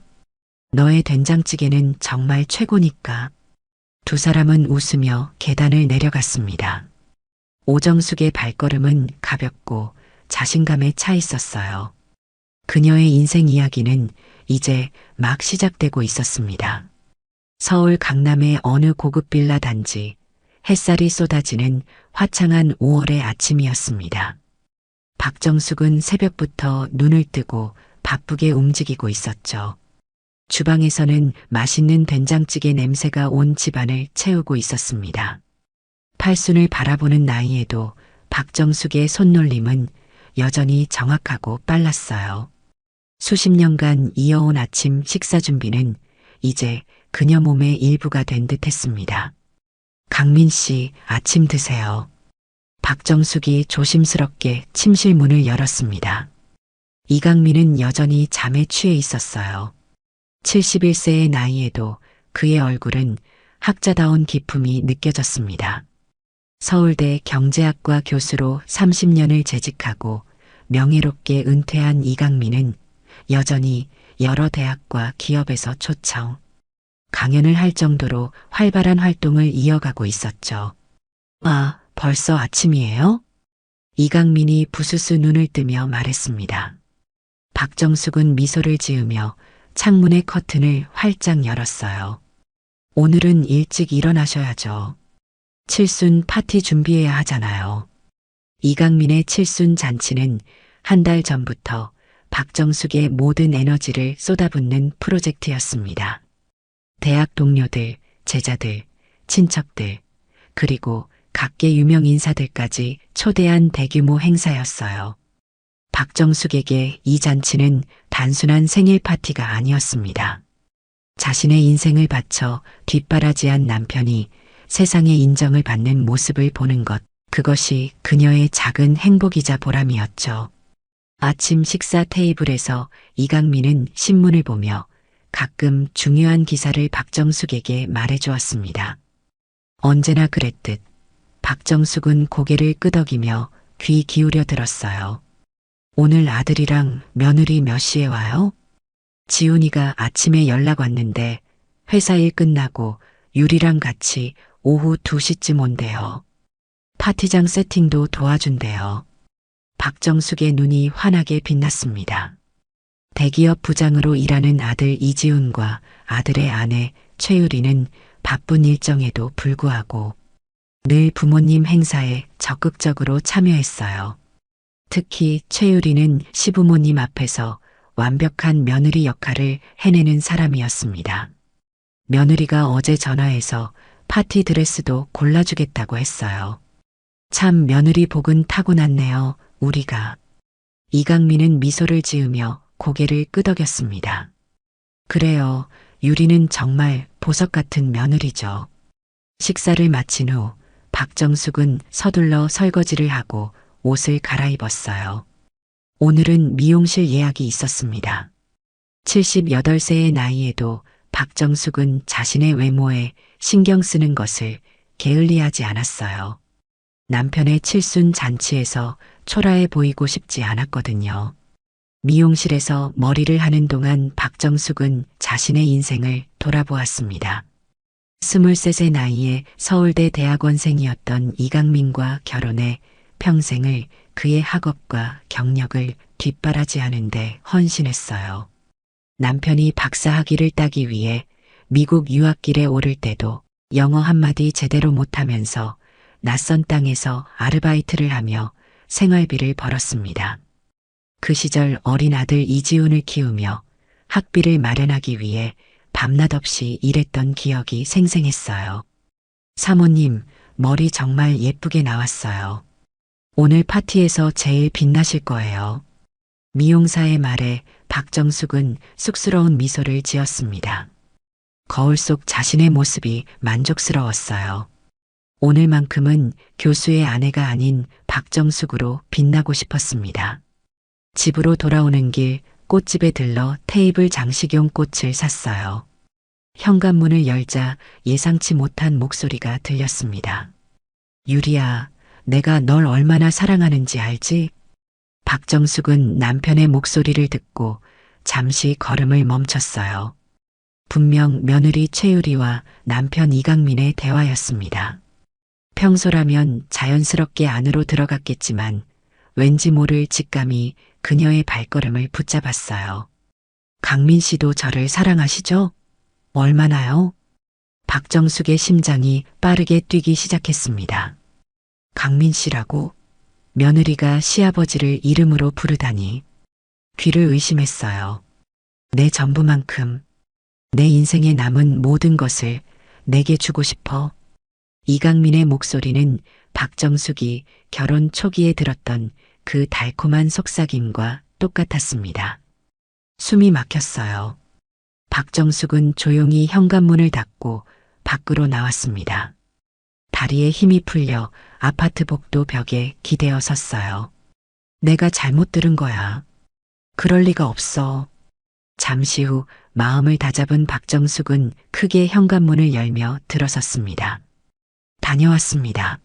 너의 된장찌개는 정말 최고니까. 두 사람은 웃으며 계단을 내려갔습니다. 오정숙의 발걸음은 가볍고 자신감에 차 있었어요. 그녀의 인생 이야기는 이제 막 시작되고 있었습니다. 서울 강남의 어느 고급 빌라 단지, 햇살이 쏟아지는 화창한 5월의 아침이었습니다. 박정숙은 새벽부터 눈을 뜨고 바쁘게 움직이고 있었죠. 주방에서는 맛있는 된장찌개 냄새가 온 집안을 채우고 있었습니다. 팔순을 바라보는 나이에도 박정숙의 손놀림은 여전히 정확하고 빨랐어요. 수십 년간 이어온 아침 식사 준비는 이제 그녀 몸의 일부가 된 듯했습니다. 강민 씨, 아침 드세요. 박정숙이 조심스럽게 침실 문을 열었습니다. 이강민은 여전히 잠에 취해 있었어요. 71세의 나이에도 그의 얼굴은 학자다운 기품이 느껴졌습니다. 서울대 경제학과 교수로 30년을 재직하고 명예롭게 은퇴한 이강민은 여전히 여러 대학과 기업에서 초청, 강연을 할 정도로 활발한 활동을 이어가고 있었죠. 아, 벌써 아침이에요? 이강민이 부스스 눈을 뜨며 말했습니다. 박정숙은 미소를 지으며 창문의 커튼을 활짝 열었어요. 오늘은 일찍 일어나셔야죠. 칠순 파티 준비해야 하잖아요. 이강민의 칠순 잔치는 한 달 전부터 박정숙의 모든 에너지를 쏟아붓는 프로젝트였습니다. 대학 동료들, 제자들, 친척들, 그리고 각계 유명 인사들까지 초대한 대규모 행사였어요. 박정숙에게 이 잔치는 단순한 생일 파티가 아니었습니다. 자신의 인생을 바쳐 뒷바라지한 남편이 세상의 인정을 받는 모습을 보는 것, 그것이 그녀의 작은 행복이자 보람이었죠. 아침 식사 테이블에서 이강민은 신문을 보며 가끔 중요한 기사를 박정숙에게 말해주었습니다. 언제나 그랬듯 박정숙은 고개를 끄덕이며 귀 기울여 들었어요. 오늘 아들이랑 며느리 몇 시에 와요? 지훈이가 아침에 연락 왔는데 회사 일 끝나고 유리랑 같이 오후 2시쯤 온대요. 파티장 세팅도 도와준대요. 박정숙의 눈이 환하게 빛났습니다. 대기업 부장으로 일하는 아들 이지훈과 아들의 아내 최유리는 바쁜 일정에도 불구하고 늘 부모님 행사에 적극적으로 참여했어요. 특히 최유리는 시부모님 앞에서 완벽한 며느리 역할을 해내는 사람이었습니다. 며느리가 어제 전화해서 파티 드레스도 골라주겠다고 했어요. 참 며느리 복은 타고났네요, 우리가. 이강민은 미소를 지으며 고개를 끄덕였습니다. 그래요, 유리는 정말 보석 같은 며느리죠. 식사를 마친 후 박정숙은 서둘러 설거지를 하고 옷을 갈아입었어요. 오늘은 미용실 예약이 있었습니다. 78세의 나이에도 박정숙은 자신의 외모에 신경 쓰는 것을 게을리하지 않았어요. 남편의 칠순 잔치에서 초라해 보이고 싶지 않았거든요. 미용실에서 머리를 하는 동안 박정숙은 자신의 인생을 돌아보았습니다. 23세 나이에 서울대 대학원생이었던 이강민과 결혼해 평생을 그의 학업과 경력을 뒷바라지하는데 헌신했어요. 남편이 박사학위를 따기 위해 미국 유학길에 오를 때도 영어 한마디 제대로 못하면서 낯선 땅에서 아르바이트를 하며 생활비를 벌었습니다. 그 시절 어린 아들 이지훈을 키우며 학비를 마련하기 위해 밤낮 없이 일했던 기억이 생생했어요. 사모님, 머리 정말 예쁘게 나왔어요. 오늘 파티에서 제일 빛나실 거예요. 미용사의 말에 박정숙은 쑥스러운 미소를 지었습니다. 거울 속 자신의 모습이 만족스러웠어요. 오늘만큼은 교수의 아내가 아닌 박정숙으로 빛나고 싶었습니다. 집으로 돌아오는 길 꽃집에 들러 테이블 장식용 꽃을 샀어요. 현관문을 열자 예상치 못한 목소리가 들렸습니다. 유리야, 내가 널 얼마나 사랑하는지 알지? 박정숙은 남편의 목소리를 듣고 잠시 걸음을 멈췄어요. 분명 며느리 최유리와 남편 이강민의 대화였습니다. 평소라면 자연스럽게 안으로 들어갔겠지만 왠지 모를 직감이 그녀의 발걸음을 붙잡았어요. 강민 씨도 저를 사랑하시죠? 얼마나요? 박정숙의 심장이 빠르게 뛰기 시작했습니다. 강민 씨라고? 며느리가 시아버지를 이름으로 부르다니 귀를 의심했어요. 내 전부만큼, 내 인생에 남은 모든 것을 내게 주고 싶어. 이강민의 목소리는 박정숙이 결혼 초기에 들었던 그 달콤한 속삭임과 똑같았습니다. 숨이 막혔어요. 박정숙은 조용히 현관문을 닫고 밖으로 나왔습니다. 다리에 힘이 풀려 아파트 복도 벽에 기대어 섰어요. 내가 잘못 들은 거야. 그럴 리가 없어. 잠시 후 마음을 다잡은 박정숙은 크게 현관문을 열며 들어섰습니다. 다녀왔습니다.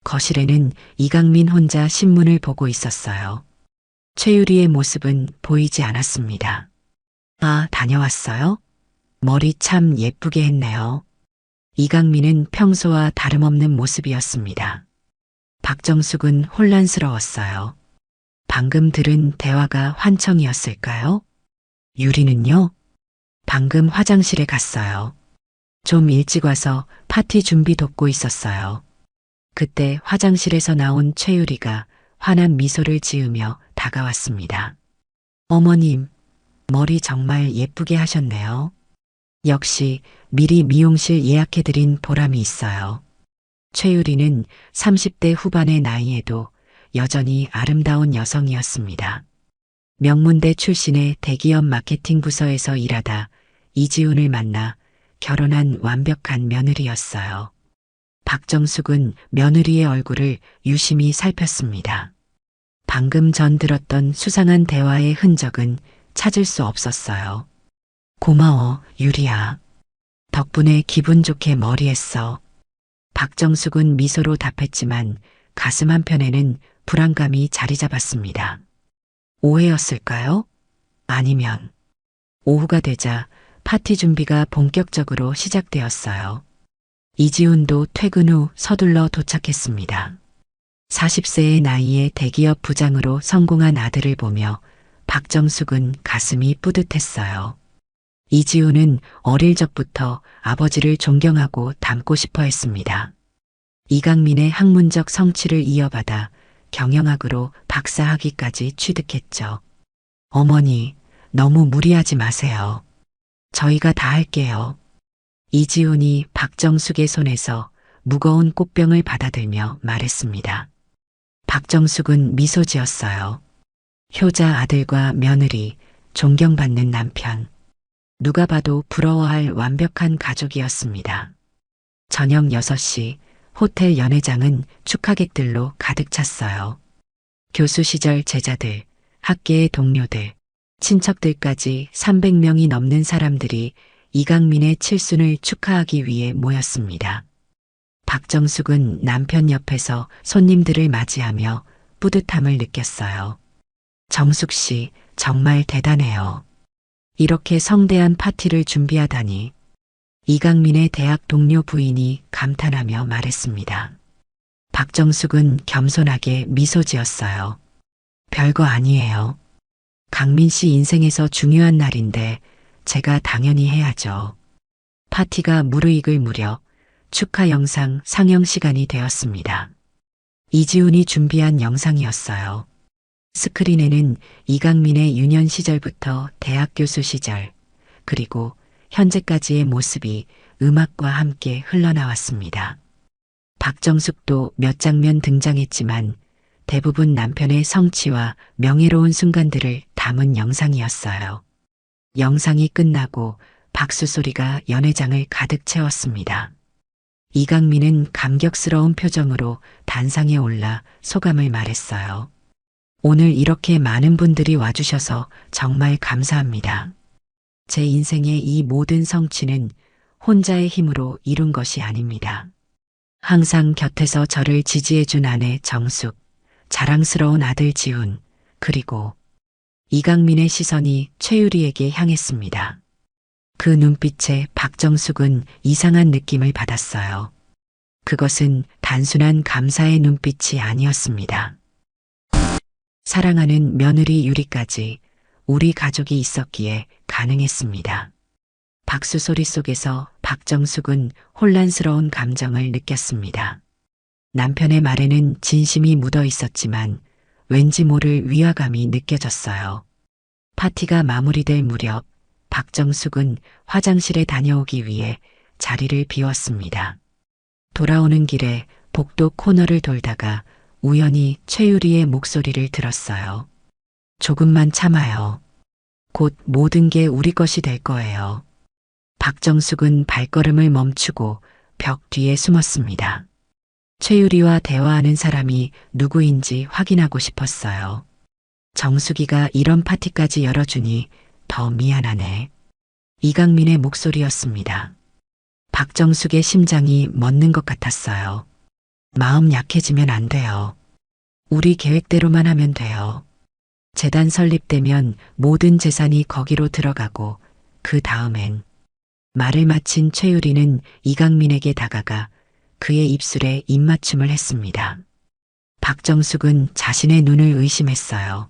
거실에는 이강민 혼자 신문을 보고 있었어요. 최유리의 모습은 보이지 않았습니다. 아, 다녀왔어요? 머리 참 예쁘게 했네요. 이강민은 평소와 다름없는 모습이었습니다. 박정숙은 혼란스러웠어요. 방금 들은 대화가 환청이었을까요? 유리는요? 방금 화장실에 갔어요. 좀 일찍 와서 파티 준비 돕고 있었어요. 그때 화장실에서 나온 최유리가 환한 미소를 지으며 다가왔습니다. 어머님, 머리 정말 예쁘게 하셨네요. 역시 미리 미용실 예약해드린 보람이 있어요. 최유리는 30대 후반의 나이에도 여전히 아름다운 여성이었습니다. 명문대 출신의 대기업 마케팅 부서에서 일하다 이지훈을 만나 결혼한 완벽한 며느리였어요. 박정숙은 며느리의 얼굴을 유심히 살폈습니다. 방금 전 들었던 수상한 대화의 흔적은 찾을 수 없었어요. 고마워, 유리야. 덕분에 기분 좋게 머리했어. 박정숙은 미소로 답했지만 가슴 한편에는 불안감이 자리 잡았습니다. 오해였을까요? 아니면 오후가 되자 파티 준비가 본격적으로 시작되었어요. 이지훈도 퇴근 후 서둘러 도착했습니다. 40세의 나이에 대기업 부장으로 성공한 아들을 보며 박정숙은 가슴이 뿌듯했어요. 이지훈은 어릴 적부터 아버지를 존경하고 닮고 싶어 했습니다. 이강민의 학문적 성취를 이어받아 경영학으로 박사학위까지 취득했죠. 어머니, 너무 무리하지 마세요. 저희가 다 할게요. 이지훈이 박정숙의 손에서 무거운 꽃병을 받아들며 말했습니다. 박정숙은 미소 지었어요. 효자 아들과 며느리, 존경받는 남편. 누가 봐도 부러워할 완벽한 가족이었습니다. 저녁 6시 호텔 연회장은 축하객들로 가득 찼어요. 교수 시절 제자들, 학계의 동료들, 친척들까지 300명이 넘는 사람들이 이강민의 칠순을 축하하기 위해 모였습니다. 박정숙은 남편 옆에서 손님들을 맞이하며 뿌듯함을 느꼈어요. 정숙 씨, 정말 대단해요. 이렇게 성대한 파티를 준비하다니. 이강민의 대학 동료 부인이 감탄하며 말했습니다. 박정숙은 겸손하게 미소 지었어요. 별거 아니에요. 강민 씨 인생에서 중요한 날인데 제가 당연히 해야죠. 파티가 무르익을 무렵 축하 영상 상영 시간이 되었습니다. 이지훈이 준비한 영상이었어요. 스크린에는 이강민의 유년 시절부터 대학 교수 시절, 그리고 현재까지의 모습이 음악과 함께 흘러나왔습니다. 박정숙도 몇 장면 등장했지만 대부분 남편의 성취와 명예로운 순간들을 담은 영상이었어요. 영상이 끝나고 박수 소리가 연회장을 가득 채웠습니다. 이강민은 감격스러운 표정으로 단상에 올라 소감을 말했어요. 오늘 이렇게 많은 분들이 와주셔서 정말 감사합니다. 제 인생의 이 모든 성취는 혼자의 힘으로 이룬 것이 아닙니다. 항상 곁에서 저를 지지해준 아내 정숙, 자랑스러운 아들 지훈, 그리고 이강민의 시선이 최유리에게 향했습니다. 그 눈빛에 박정숙은 이상한 느낌을 받았어요. 그것은 단순한 감사의 눈빛이 아니었습니다. 사랑하는 며느리 유리까지 우리 가족이 있었기에 가능했습니다. 박수 소리 속에서 박정숙은 혼란스러운 감정을 느꼈습니다. 남편의 말에는 진심이 묻어 있었지만 왠지 모를 위화감이 느껴졌어요. 파티가 마무리될 무렵 박정숙은 화장실에 다녀오기 위해 자리를 비웠습니다. 돌아오는 길에 복도 코너를 돌다가 우연히 최유리의 목소리를 들었어요. 조금만 참아요. 곧 모든 게 우리 것이 될 거예요. 박정숙은 발걸음을 멈추고 벽 뒤에 숨었습니다. 최유리와 대화하는 사람이 누구인지 확인하고 싶었어요. 정숙이가 이런 파티까지 열어주니 더 미안하네. 이강민의 목소리였습니다. 박정숙의 심장이 멎는 것 같았어요. 마음 약해지면 안 돼요. 우리 계획대로만 하면 돼요. 재단 설립되면 모든 재산이 거기로 들어가고 그 다음엔. 말을 마친 최유리는 이강민에게 다가가 그의 입술에 입맞춤을 했습니다. 박정숙은 자신의 눈을 의심했어요.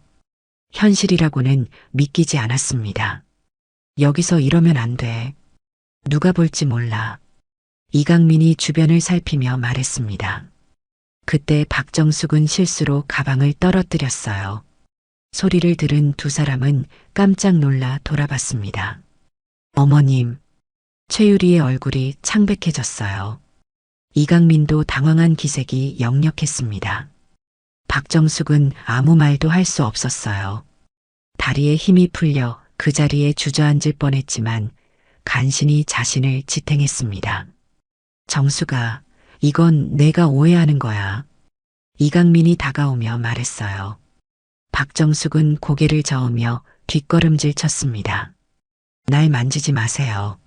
현실이라고는 믿기지 않았습니다. 여기서 이러면 안 돼. 누가 볼지 몰라. 이강민이 주변을 살피며 말했습니다. 그때 박정숙은 실수로 가방을 떨어뜨렸어요. 소리를 들은 두 사람은 깜짝 놀라 돌아봤습니다. 어머님, 최유리의 얼굴이 창백해졌어요. 이강민도 당황한 기색이 역력했습니다. 박정숙은 아무 말도 할 수 없었어요. 다리에 힘이 풀려 그 자리에 주저앉을 뻔했지만 간신히 자신을 지탱했습니다. 정숙아, 이건 내가 오해하는 거야. 이강민이 다가오며 말했어요. 박정숙은 고개를 저으며 뒷걸음질 쳤습니다. 날 만지지 마세요.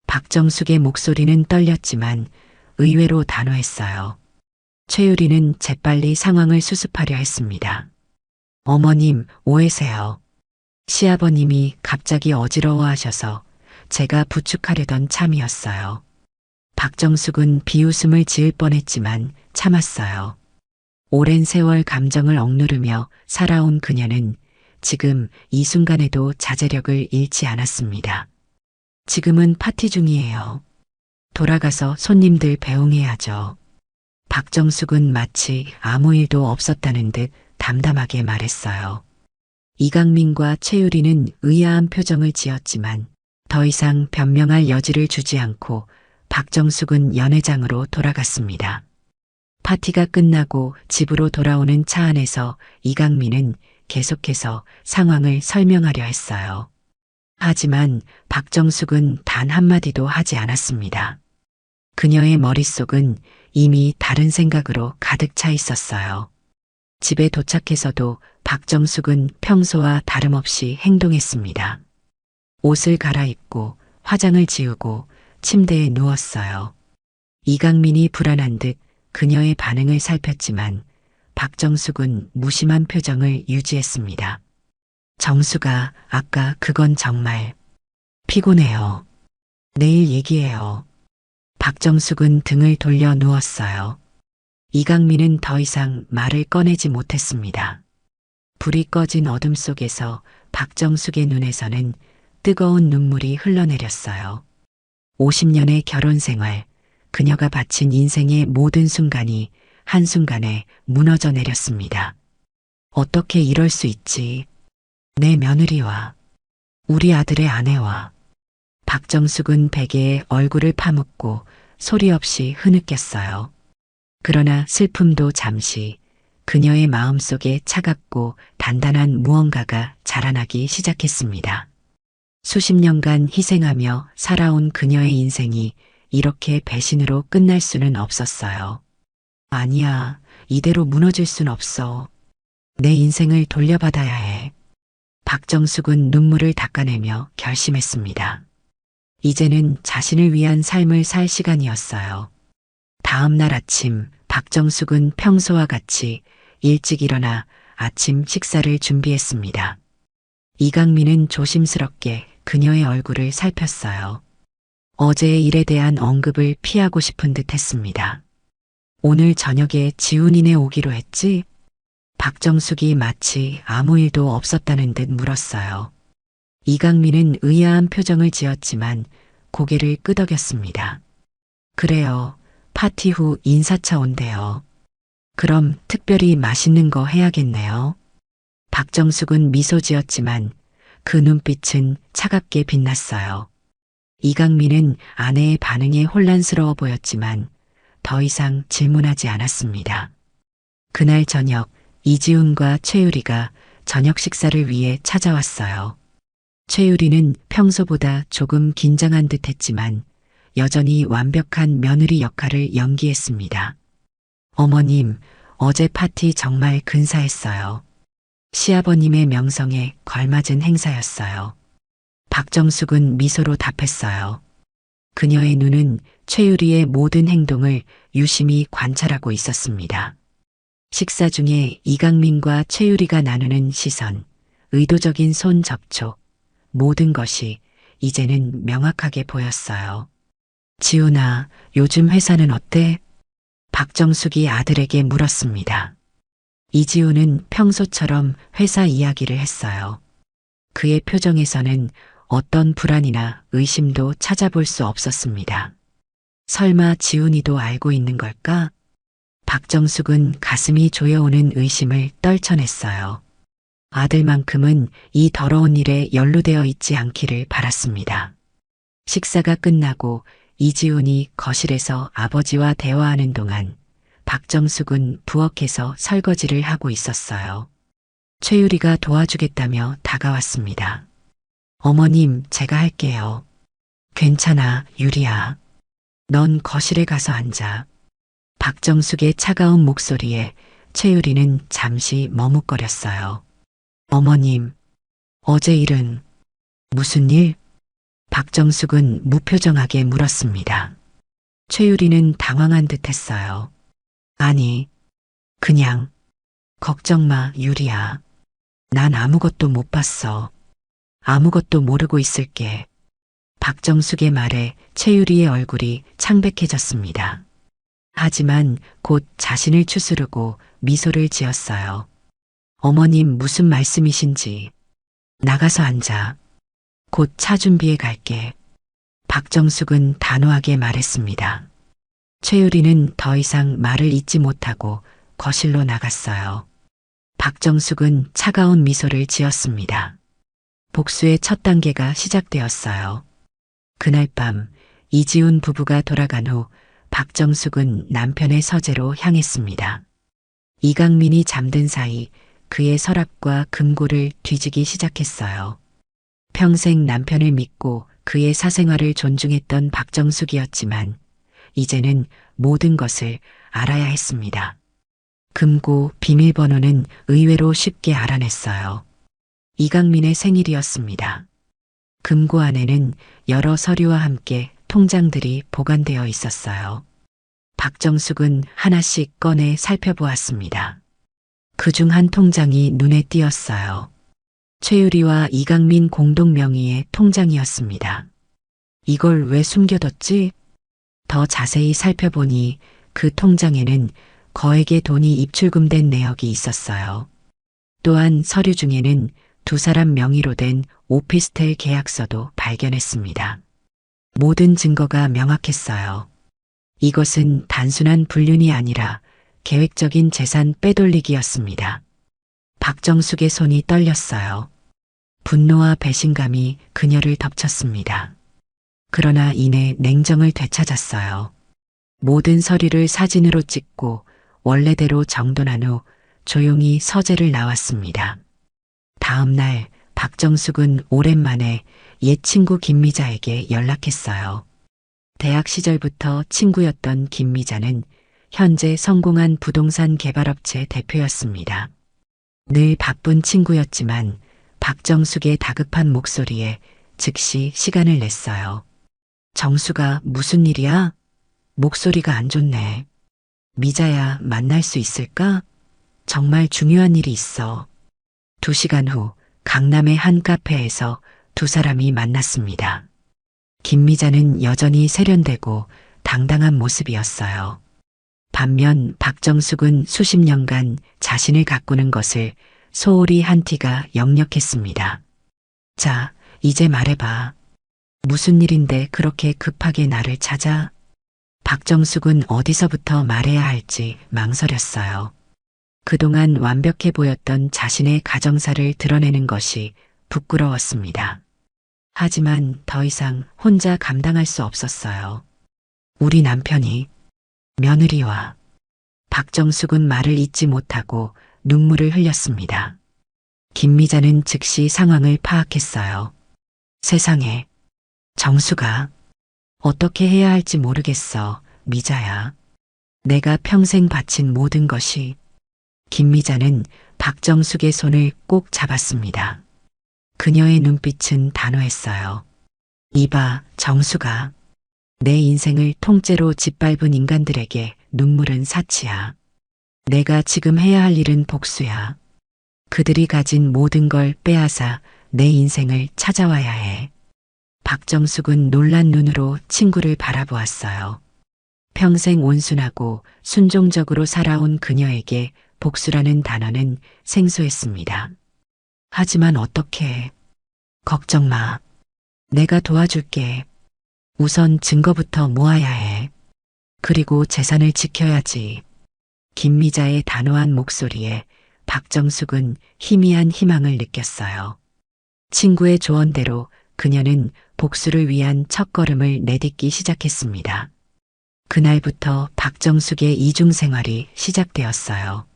박정숙의 목소리는 떨렸지만 의외로 단호했어요. 최유리는 재빨리 상황을 수습하려 했습니다. 어머님, 오해세요. 시아버님이 갑자기 어지러워하셔서 제가 부축하려던 참이었어요. 박정숙은 비웃음을 지을 뻔했지만 참았어요. 오랜 세월 감정을 억누르며 살아온 그녀는 지금 이 순간에도 자제력을 잃지 않았습니다. 지금은 파티 중이에요. 돌아가서 손님들 배웅해야죠. 박정숙은 마치 아무 일도 없었다는 듯 담담하게 말했어요. 이강민과 최유리는 의아한 표정을 지었지만 더 이상 변명할 여지를 주지 않고 박정숙은 연회장으로 돌아갔습니다. 파티가 끝나고 집으로 돌아오는 차 안에서 이강민은 계속해서 상황을 설명하려 했어요. 하지만 박정숙은 단 한마디도 하지 않았습니다. 그녀의 머릿속은 이미 다른 생각으로 가득 차 있었어요. 집에 도착해서도 박정숙은 평소와 다름없이 행동했습니다. 옷을 갈아입고 화장을 지우고 침대에 누웠어요. 이강민이 불안한 듯 그녀의 반응을 살폈지만 박정숙은 무심한 표정을 유지했습니다. 정수가 아까 그건 정말 피곤해요. 내일 얘기해요. 박정숙은 등을 돌려 누웠어요. 이강민은 더 이상 말을 꺼내지 못했습니다. 불이 꺼진 어둠 속에서 박정숙의 눈에서는 뜨거운 눈물이 흘러내렸어요. 50년의 결혼 생활, 그녀가 바친 인생의 모든 순간이 한순간에 무너져 내렸습니다. 어떻게 이럴 수 있지? 내 며느리와 우리 아들의 아내와. 박정숙은 베개에 얼굴을 파묻고 소리 없이 흐느꼈어요. 그러나 슬픔도 잠시 그녀의 마음속에 차갑고 단단한 무언가가 자라나기 시작했습니다. 수십 년간 희생하며 살아온 그녀의 인생이 이렇게 배신으로 끝날 수는 없었어요. 아니야, 이대로 무너질 순 없어. 내 인생을 돌려받아야 해. 박정숙은 눈물을 닦아내며 결심했습니다. 이제는 자신을 위한 삶을 살 시간이었어요. 다음 날 아침, 박정숙은 평소와 같이 일찍 일어나 아침 식사를 준비했습니다. 이강민은 조심스럽게 그녀의 얼굴을 살폈어요. 어제의 일에 대한 언급을 피하고 싶은 듯 했습니다. 오늘 저녁에 지훈이네 오기로 했지? 박정숙이 마치 아무 일도 없었다는 듯 물었어요. 이강민은 의아한 표정을 지었지만 고개를 끄덕였습니다. 그래요. 파티 후 인사차 온대요. 그럼 특별히 맛있는 거 해야겠네요. 박정숙은 미소 지었지만 그 눈빛은 차갑게 빛났어요. 이강민은 아내의 반응에 혼란스러워 보였지만 더 이상 질문하지 않았습니다. 그날 저녁 이지훈과 최유리가 저녁 식사를 위해 찾아왔어요. 최유리는 평소보다 조금 긴장한 듯 했지만 여전히 완벽한 며느리 역할을 연기했습니다. 어머님, 어제 파티 정말 근사했어요. 시아버님의 명성에 걸맞은 행사였어요. 박정숙은 미소로 답했어요. 그녀의 눈은 최유리의 모든 행동을 유심히 관찰하고 있었습니다. 식사 중에 이강민과 최유리가 나누는 시선, 의도적인 손 접촉, 모든 것이 이제는 명확하게 보였어요. 지훈아, 요즘 회사는 어때? 박정숙이 아들에게 물었습니다. 이지훈은 평소처럼 회사 이야기를 했어요. 그의 표정에서는 어떤 불안이나 의심도 찾아볼 수 없었습니다. 설마 지훈이도 알고 있는 걸까? 박정숙은 가슴이 조여오는 의심을 떨쳐냈어요. 아들만큼은 이 더러운 일에 연루되어 있지 않기를 바랐습니다. 식사가 끝나고 이지훈이 거실에서 아버지와 대화하는 동안 박정숙은 부엌에서 설거지를 하고 있었어요. 최유리가 도와주겠다며 다가왔습니다. 어머님, 제가 할게요. 괜찮아, 유리야. 넌 거실에 가서 앉아. 박정숙의 차가운 목소리에 최유리는 잠시 머뭇거렸어요. 어머님, 어제 일은 무슨 일? 박정숙은 무표정하게 물었습니다. 최유리는 당황한 듯 했어요. 아니, 그냥, 걱정 마, 유리야. 난 아무것도 못 봤어. 아무것도 모르고 있을게. 박정숙의 말에 최유리의 얼굴이 창백해졌습니다. 하지만 곧 자신을 추스르고 미소를 지었어요. 어머님 무슨 말씀이신지. 나가서 앉아. 곧 차 준비해 갈게. 박정숙은 단호하게 말했습니다. 최유리는 더 이상 말을 잇지 못하고 거실로 나갔어요. 박정숙은 차가운 미소를 지었습니다. 복수의 첫 단계가 시작되었어요. 그날 밤 이지훈 부부가 돌아간 후 박정숙은 남편의 서재로 향했습니다. 이강민이 잠든 사이 그의 서랍과 금고를 뒤지기 시작했어요. 평생 남편을 믿고 그의 사생활을 존중했던 박정숙이었지만 이제는 모든 것을 알아야 했습니다. 금고 비밀번호는 의외로 쉽게 알아냈어요. 이강민의 생일이었습니다. 금고 안에는 여러 서류와 함께 통장들이 보관되어 있었어요. 박정숙은 하나씩 꺼내 살펴보았습니다. 그중 한 통장이 눈에 띄었어요. 최유리와 이강민 공동 명의의 통장이었습니다. 이걸 왜 숨겨뒀지? 더 자세히 살펴보니 그 통장에는 거액의 돈이 입출금된 내역이 있었어요. 또한 서류 중에는 두 사람 명의로 된 오피스텔 계약서도 발견했습니다. 모든 증거가 명확했어요. 이것은 단순한 불륜이 아니라 계획적인 재산 빼돌리기였습니다. 박정숙의 손이 떨렸어요. 분노와 배신감이 그녀를 덮쳤습니다. 그러나 이내 냉정을 되찾았어요. 모든 서류를 사진으로 찍고 원래대로 정돈한 후 조용히 서재를 나왔습니다. 다음 날 박정숙은 오랜만에 옛 친구 김미자에게 연락했어요. 대학 시절부터 친구였던 김미자는 현재 성공한 부동산 개발업체 대표였습니다. 늘 바쁜 친구였지만 박정숙의 다급한 목소리에 즉시 시간을 냈어요. 정수가 무슨 일이야? 목소리가 안 좋네. 미자야, 만날 수 있을까? 정말 중요한 일이 있어. 2시간 후 강남의 한 카페에서 두 사람이 만났습니다. 김미자는 여전히 세련되고 당당한 모습이었어요. 반면 박정숙은 수십 년간 자신을 가꾸는 것을 소홀히 한 티가 역력했습니다. 자, 이제 말해봐. 무슨 일인데 그렇게 급하게 나를 찾아? 박정숙은 어디서부터 말해야 할지 망설였어요. 그동안 완벽해 보였던 자신의 가정사를 드러내는 것이 부끄러웠습니다. 하지만 더 이상 혼자 감당할 수 없었어요. 우리 남편이 며느리와 박정숙은 말을 잇지 못하고 눈물을 흘렸습니다. 김미자는 즉시 상황을 파악했어요. 세상에, 정수가 어떻게 해야 할지 모르겠어, 미자야. 내가 평생 바친 모든 것이. 김미자는 박정숙의 손을 꼭 잡았습니다. 그녀의 눈빛은 단호했어요. 이봐, 정수가. 내 인생을 통째로 짓밟은 인간들에게 눈물은 사치야. 내가 지금 해야 할 일은 복수야. 그들이 가진 모든 걸 빼앗아 내 인생을 찾아와야 해. 박정숙은 놀란 눈으로 친구를 바라보았어요. 평생 온순하고 순종적으로 살아온 그녀에게 복수라는 단어는 생소했습니다. 하지만 어떻게? 걱정 마. 내가 도와줄게. 우선 증거부터 모아야 해. 그리고 재산을 지켜야지. 김미자의 단호한 목소리에 박정숙은 희미한 희망을 느꼈어요. 친구의 조언대로 그녀는 복수를 위한 첫걸음을 내딛기 시작했습니다. 그날부터 박정숙의 이중 생활이 시작되었어요.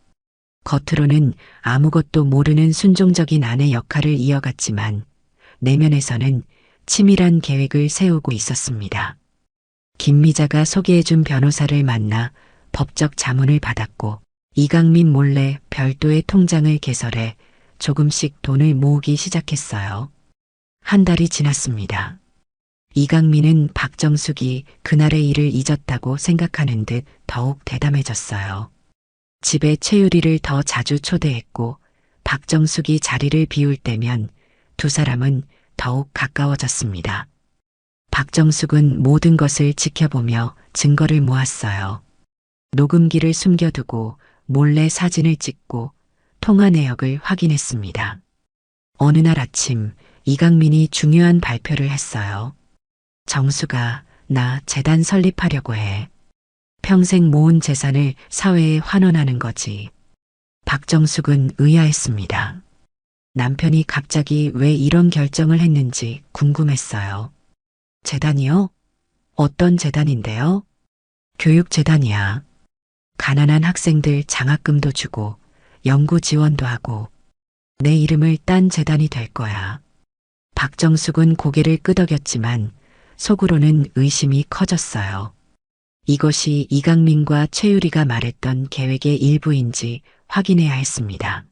겉으로는 아무것도 모르는 순종적인 아내 역할을 이어갔지만 내면에서는 치밀한 계획을 세우고 있었습니다. 김미자가 소개해준 변호사를 만나 법적 자문을 받았고 이강민 몰래 별도의 통장을 개설해 조금씩 돈을 모으기 시작했어요. 한 달이 지났습니다. 이강민은 박정숙이 그날의 일을 잊었다고 생각하는 듯 더욱 대담해졌어요. 집에 최유리를 더 자주 초대했고 박정숙이 자리를 비울 때면 두 사람은 더욱 가까워졌습니다. 박정숙은 모든 것을 지켜보며 증거를 모았어요. 녹음기를 숨겨두고 몰래 사진을 찍고 통화 내역을 확인했습니다. 어느 날 아침 이강민이 중요한 발표를 했어요. 정수가 나 재단 설립하려고 해. 평생 모은 재산을 사회에 환원하는 거지. 박정숙은 의아했습니다. 남편이 갑자기 왜 이런 결정을 했는지 궁금했어요. 재단이요? 어떤 재단인데요? 교육재단이야. 가난한 학생들 장학금도 주고 연구 지원도 하고 내 이름을 딴 재단이 될 거야. 박정숙은 고개를 끄덕였지만 속으로는 의심이 커졌어요. 이것이 이강민과 최유리가 말했던 계획의 일부인지 확인해야 했습니다.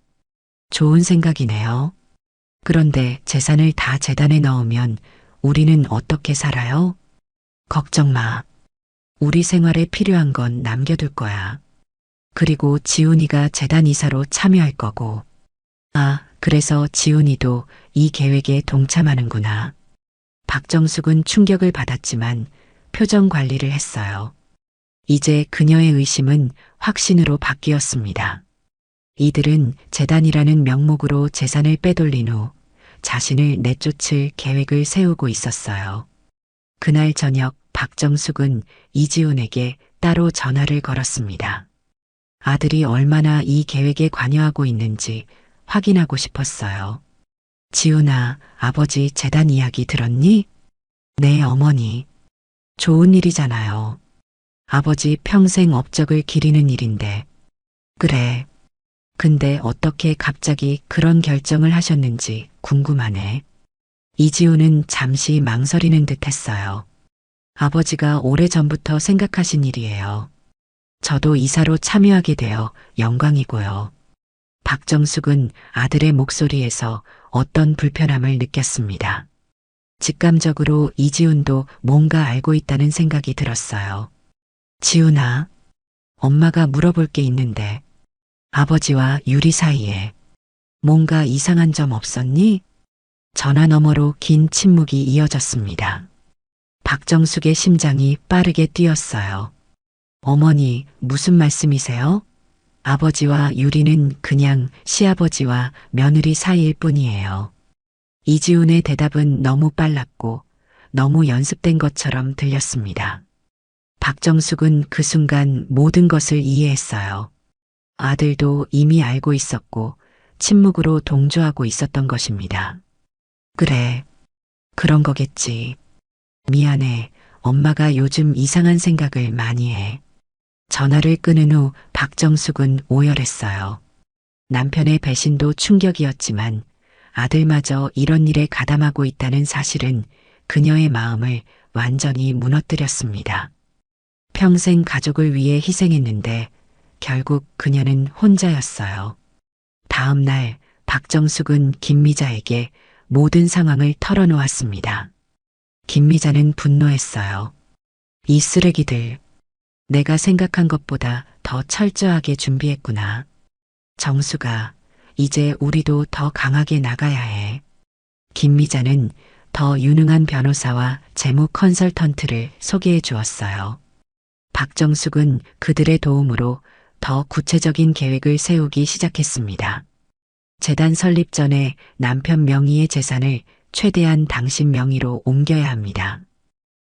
좋은 생각이네요. 그런데 재산을 다 재단에 넣으면 우리는 어떻게 살아요? 걱정 마. 우리 생활에 필요한 건 남겨둘 거야. 그리고 지훈이가 재단 이사로 참여할 거고. 아, 그래서 지훈이도 이 계획에 동참하는구나. 박정숙은 충격을 받았지만 표정 관리를 했어요. 이제 그녀의 의심은 확신으로 바뀌었습니다. 이들은 재단이라는 명목으로 재산을 빼돌린 후 자신을 내쫓을 계획을 세우고 있었어요. 그날 저녁 박정숙은 이지훈에게 따로 전화를 걸었습니다. 아들이 얼마나 이 계획에 관여하고 있는지 확인하고 싶었어요. 지훈아, 아버지 재단 이야기 들었니? 네, 어머니. 좋은 일이잖아요. 아버지 평생 업적을 기리는 일인데. 그래. 근데 어떻게 갑자기 그런 결정을 하셨는지 궁금하네. 이지훈은 잠시 망설이는 듯 했어요. 아버지가 오래전부터 생각하신 일이에요. 저도 이사로 참여하게 되어 영광이고요. 박정숙은 아들의 목소리에서 어떤 불편함을 느꼈습니다. 직감적으로 이지훈도 뭔가 알고 있다는 생각이 들었어요. 지훈아, 엄마가 물어볼 게 있는데 아버지와 유리 사이에 뭔가 이상한 점 없었니? 전화 너머로 긴 침묵이 이어졌습니다. 박정숙의 심장이 빠르게 뛰었어요. 어머니, 무슨 말씀이세요? 아버지와 유리는 그냥 시아버지와 며느리 사이일 뿐이에요. 이지훈의 대답은 너무 빨랐고 너무 연습된 것처럼 들렸습니다. 박정숙은 그 순간 모든 것을 이해했어요. 아들도 이미 알고 있었고 침묵으로 동조하고 있었던 것입니다. 그래, 그런 거겠지. 미안해, 엄마가 요즘 이상한 생각을 많이 해. 전화를 끊은 후 박정숙은 오열했어요. 남편의 배신도 충격이었지만 아들마저 이런 일에 가담하고 있다는 사실은 그녀의 마음을 완전히 무너뜨렸습니다. 평생 가족을 위해 희생했는데 결국 그녀는 혼자였어요. 다음 날 박정숙은 김미자에게 모든 상황을 털어놓았습니다. 김미자는 분노했어요. 이 쓰레기들, 내가 생각한 것보다 더 철저하게 준비했구나. 정수가, 이제 우리도 더 강하게 나가야 해. 김미자는 더 유능한 변호사와 재무 컨설턴트를 소개해 주었어요. 박정숙은 그들의 도움으로 더 구체적인 계획을 세우기 시작했습니다. 재단 설립 전에 남편 명의의 재산을 최대한 당신 명의로 옮겨야 합니다.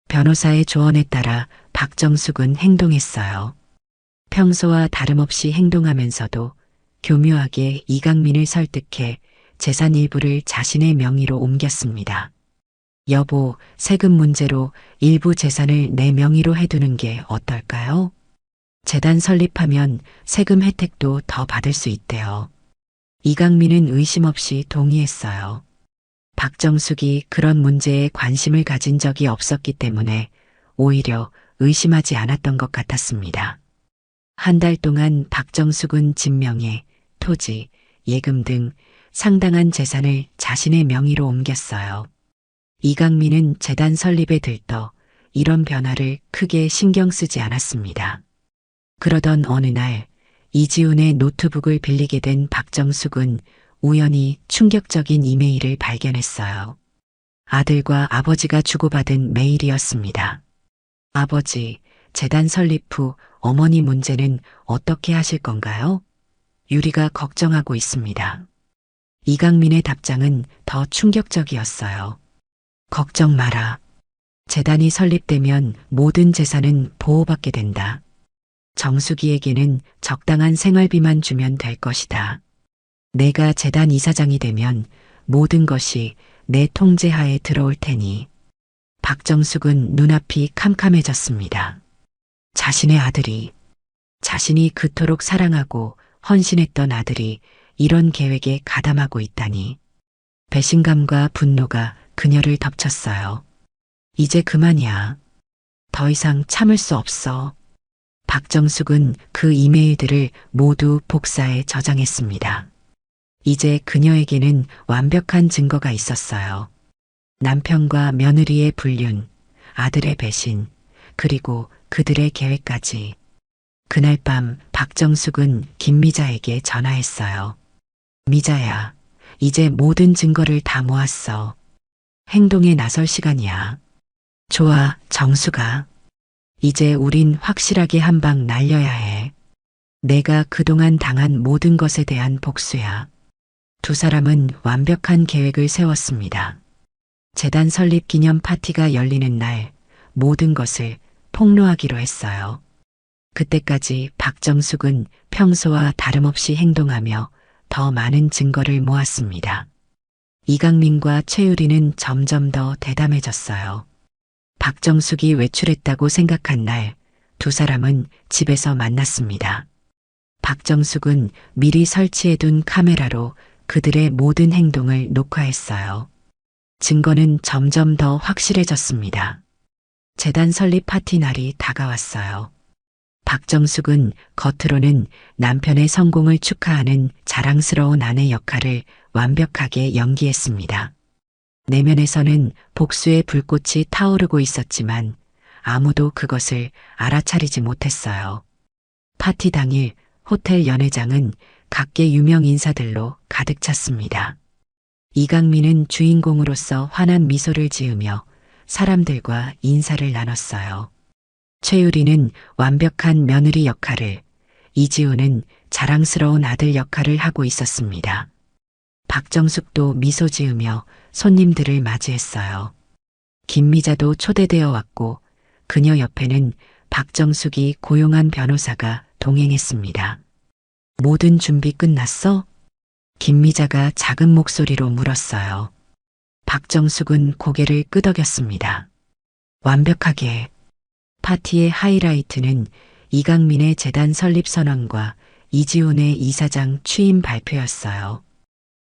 변호사의 조언에 따라 박정숙은 행동했어요. 평소와 다름없이 행동하면서도 교묘하게 이강민을 설득해 재산 일부를 자신의 명의로 옮겼습니다. 여보, 세금 문제로 일부 재산을 내 명의로 해두는 게 어떨까요? 재단 설립하면 세금 혜택도 더 받을 수 있대요. 이강민은 의심 없이 동의했어요. 박정숙이 그런 문제에 관심을 가진 적이 없었기 때문에 오히려 의심하지 않았던 것 같았습니다. 한 달 동안 박정숙은 진명에 토지, 예금 등 상당한 재산을 자신의 명의로 옮겼어요. 이강민은 재단 설립에 들떠 이런 변화를 크게 신경 쓰지 않았습니다. 그러던 어느 날 이지훈의 노트북을 빌리게 된 박정숙은 우연히 충격적인 이메일을 발견했어요. 아들과 아버지가 주고받은 메일이었습니다. 아버지, 재단 설립 후 어머니 문제는 어떻게 하실 건가요? 유리가 걱정하고 있습니다. 이강민의 답장은 더 충격적이었어요. 걱정 마라. 재단이 설립되면 모든 재산은 보호받게 된다. 정수기에게는 적당한 생활비만 주면 될 것이다. 내가 재단 이사장이 되면 모든 것이 내 통제하에 들어올 테니. 박정숙은 눈앞이 캄캄해졌습니다. 자신의 아들이, 자신이 그토록 사랑하고 헌신했던 아들이 이런 계획에 가담하고 있다니. 배신감과 분노가 그녀를 덮쳤어요. 이제 그만이야. 더 이상 참을 수 없어. 박정숙은 그 이메일들을 모두 복사해 저장했습니다. 이제 그녀에게는 완벽한 증거가 있었어요. 남편과 며느리의 불륜, 아들의 배신, 그리고 그들의 계획까지. 그날 밤 박정숙은 김미자에게 전화했어요. 미자야, 이제 모든 증거를 다 모았어. 행동에 나설 시간이야. 좋아, 정수가. 이제 우린 확실하게 한 방 날려야 해. 내가 그동안 당한 모든 것에 대한 복수야. 두 사람은 완벽한 계획을 세웠습니다. 재단 설립 기념 파티가 열리는 날 모든 것을 폭로하기로 했어요. 그때까지 박정숙은 평소와 다름없이 행동하며 더 많은 증거를 모았습니다. 이강민과 최유리는 점점 더 대담해졌어요. 박정숙이 외출했다고 생각한 날 두 사람은 집에서 만났습니다. 박정숙은 미리 설치해둔 카메라로 그들의 모든 행동을 녹화했어요. 증거는 점점 더 확실해졌습니다. 재단 설립 파티 날이 다가왔어요. 박정숙은 겉으로는 남편의 성공을 축하하는 자랑스러운 아내 역할을 완벽하게 연기했습니다. 내면에서는 복수의 불꽃이 타오르고 있었지만 아무도 그것을 알아차리지 못했어요. 파티 당일 호텔 연회장은 각계 유명 인사들로 가득 찼습니다. 이강민은 주인공으로서 환한 미소를 지으며 사람들과 인사를 나눴어요. 최유리는 완벽한 며느리 역할을, 이지훈은 자랑스러운 아들 역할을 하고 있었습니다. 박정숙도 미소 지으며 손님들을 맞이했어요. 김미자도 초대되어 왔고 그녀 옆에는 박정숙이 고용한 변호사가 동행했습니다. 모든 준비 끝났어? 김미자가 작은 목소리로 물었어요. 박정숙은 고개를 끄덕였습니다. 완벽하게. 파티의 하이라이트는 이강민의 재단 설립 선언과 이지훈의 이사장 취임 발표였어요.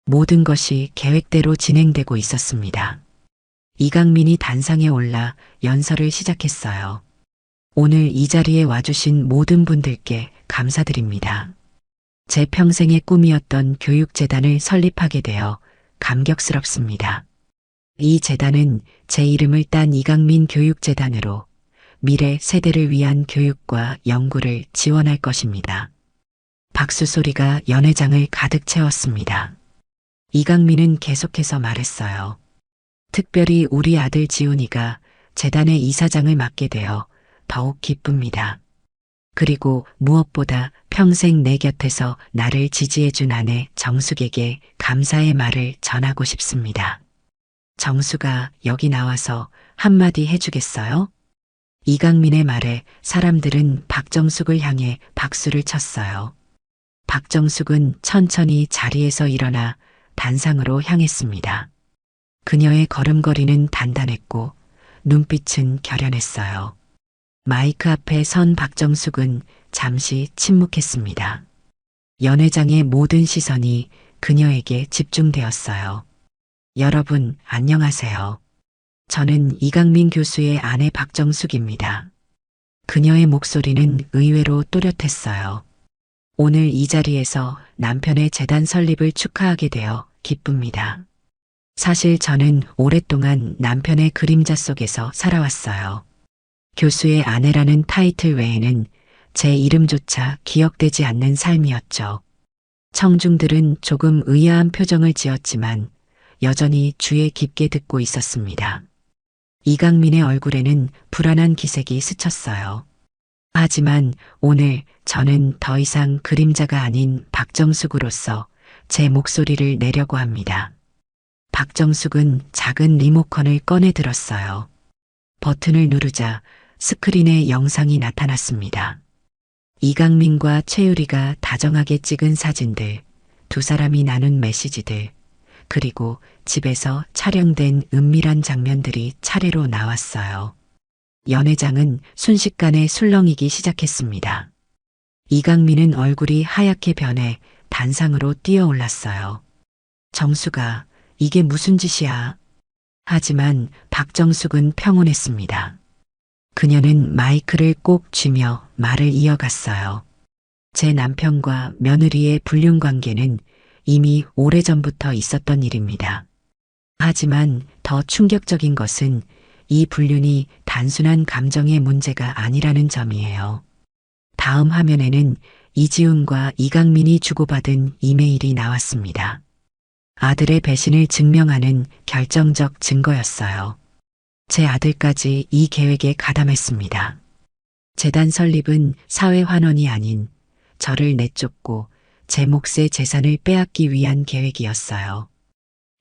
모든 것이 계획대로 진행되고 있었습니다. 이강민이 단상에 올라 연설을 시작했어요. 오늘 이 자리에 와주신 모든 분들께 감사드립니다. 제 평생의 꿈이었던 교육재단을 설립하게 되어 감격스럽습니다. 이 재단은 제 이름을 딴 이강민 교육재단으로 미래 세대를 위한 교육과 연구를 지원할 것입니다. 박수 소리가 연회장을 가득 채웠습니다. 이강민은 계속해서 말했어요. 특별히 우리 아들 지훈이가 재단의 이사장을 맡게 되어 더욱 기쁩니다. 그리고 무엇보다 평생 내 곁에서 나를 지지해준 아내 정숙에게 감사의 말을 전하고 싶습니다. 정수가 여기 나와서 한마디 해주겠어요? 이강민의 말에 사람들은 박정숙을 향해 박수를 쳤어요. 박정숙은 천천히 자리에서 일어나 단상으로 향했습니다. 그녀의 걸음걸이는 단단했고 눈빛은 결연했어요. 마이크 앞에 선 박정숙은 잠시 침묵했습니다. 연회장의 모든 시선이 그녀에게 집중되었어요. 여러분, 안녕하세요. 저는 이강민 교수의 아내 박정숙입니다. 그녀의 목소리는 의외로 또렷했어요. 오늘 이 자리에서 남편의 재단 설립을 축하하게 되어 기쁩니다. 사실 저는 오랫동안 남편의 그림자 속에서 살아왔어요. 교수의 아내라는 타이틀 외에는 제 이름조차 기억되지 않는 삶이었죠. 청중들은 조금 의아한 표정을 지었지만 여전히 귀에 깊게 듣고 있었습니다. 이강민의 얼굴에는 불안한 기색이 스쳤어요. 하지만 오늘 저는 더 이상 그림자가 아닌 박정숙으로서 제 목소리를 내려고 합니다. 박정숙은 작은 리모컨을 꺼내 들었어요. 버튼을 누르자 스크린에 영상이 나타났습니다. 이강민과 최유리가 다정하게 찍은 사진들, 두 사람이 나눈 메시지들, 그리고 집에서 촬영된 은밀한 장면들이 차례로 나왔어요. 연회장은 순식간에 술렁이기 시작했습니다. 이강민은 얼굴이 하얗게 변해 단상으로 뛰어올랐어요. 정수가, 이게 무슨 짓이야? 하지만 박정숙은 평온했습니다. 그녀는 마이크를 꼭 쥐며 말을 이어갔어요. 제 남편과 며느리의 불륜 관계는 이미 오래전부터 있었던 일입니다. 하지만 더 충격적인 것은 이 불륜이 단순한 감정의 문제가 아니라는 점이에요. 다음 화면에는 이지훈과 이강민이 주고받은 이메일이 나왔습니다. 아들의 배신을 증명하는 결정적 증거였어요. 제 아들까지 이 계획에 가담했습니다. 재단 설립은 사회 환원이 아닌 저를 내쫓고 제 몫의 재산을 빼앗기 위한 계획이었어요.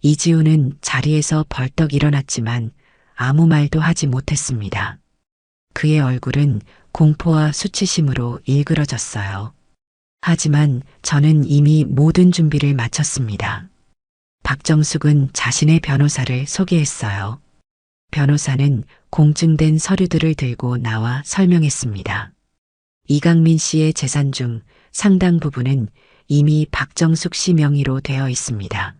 이지훈은 자리에서 벌떡 일어났지만 아무 말도 하지 못했습니다. 그의 얼굴은 공포와 수치심으로 일그러졌어요. 하지만 저는 이미 모든 준비를 마쳤습니다. 박정숙은 자신의 변호사를 소개했어요. 변호사는 공증된 서류들을 들고 나와 설명했습니다. 이강민 씨의 재산 중 상당 부분은 이미 박정숙 씨 명의로 되어 있습니다.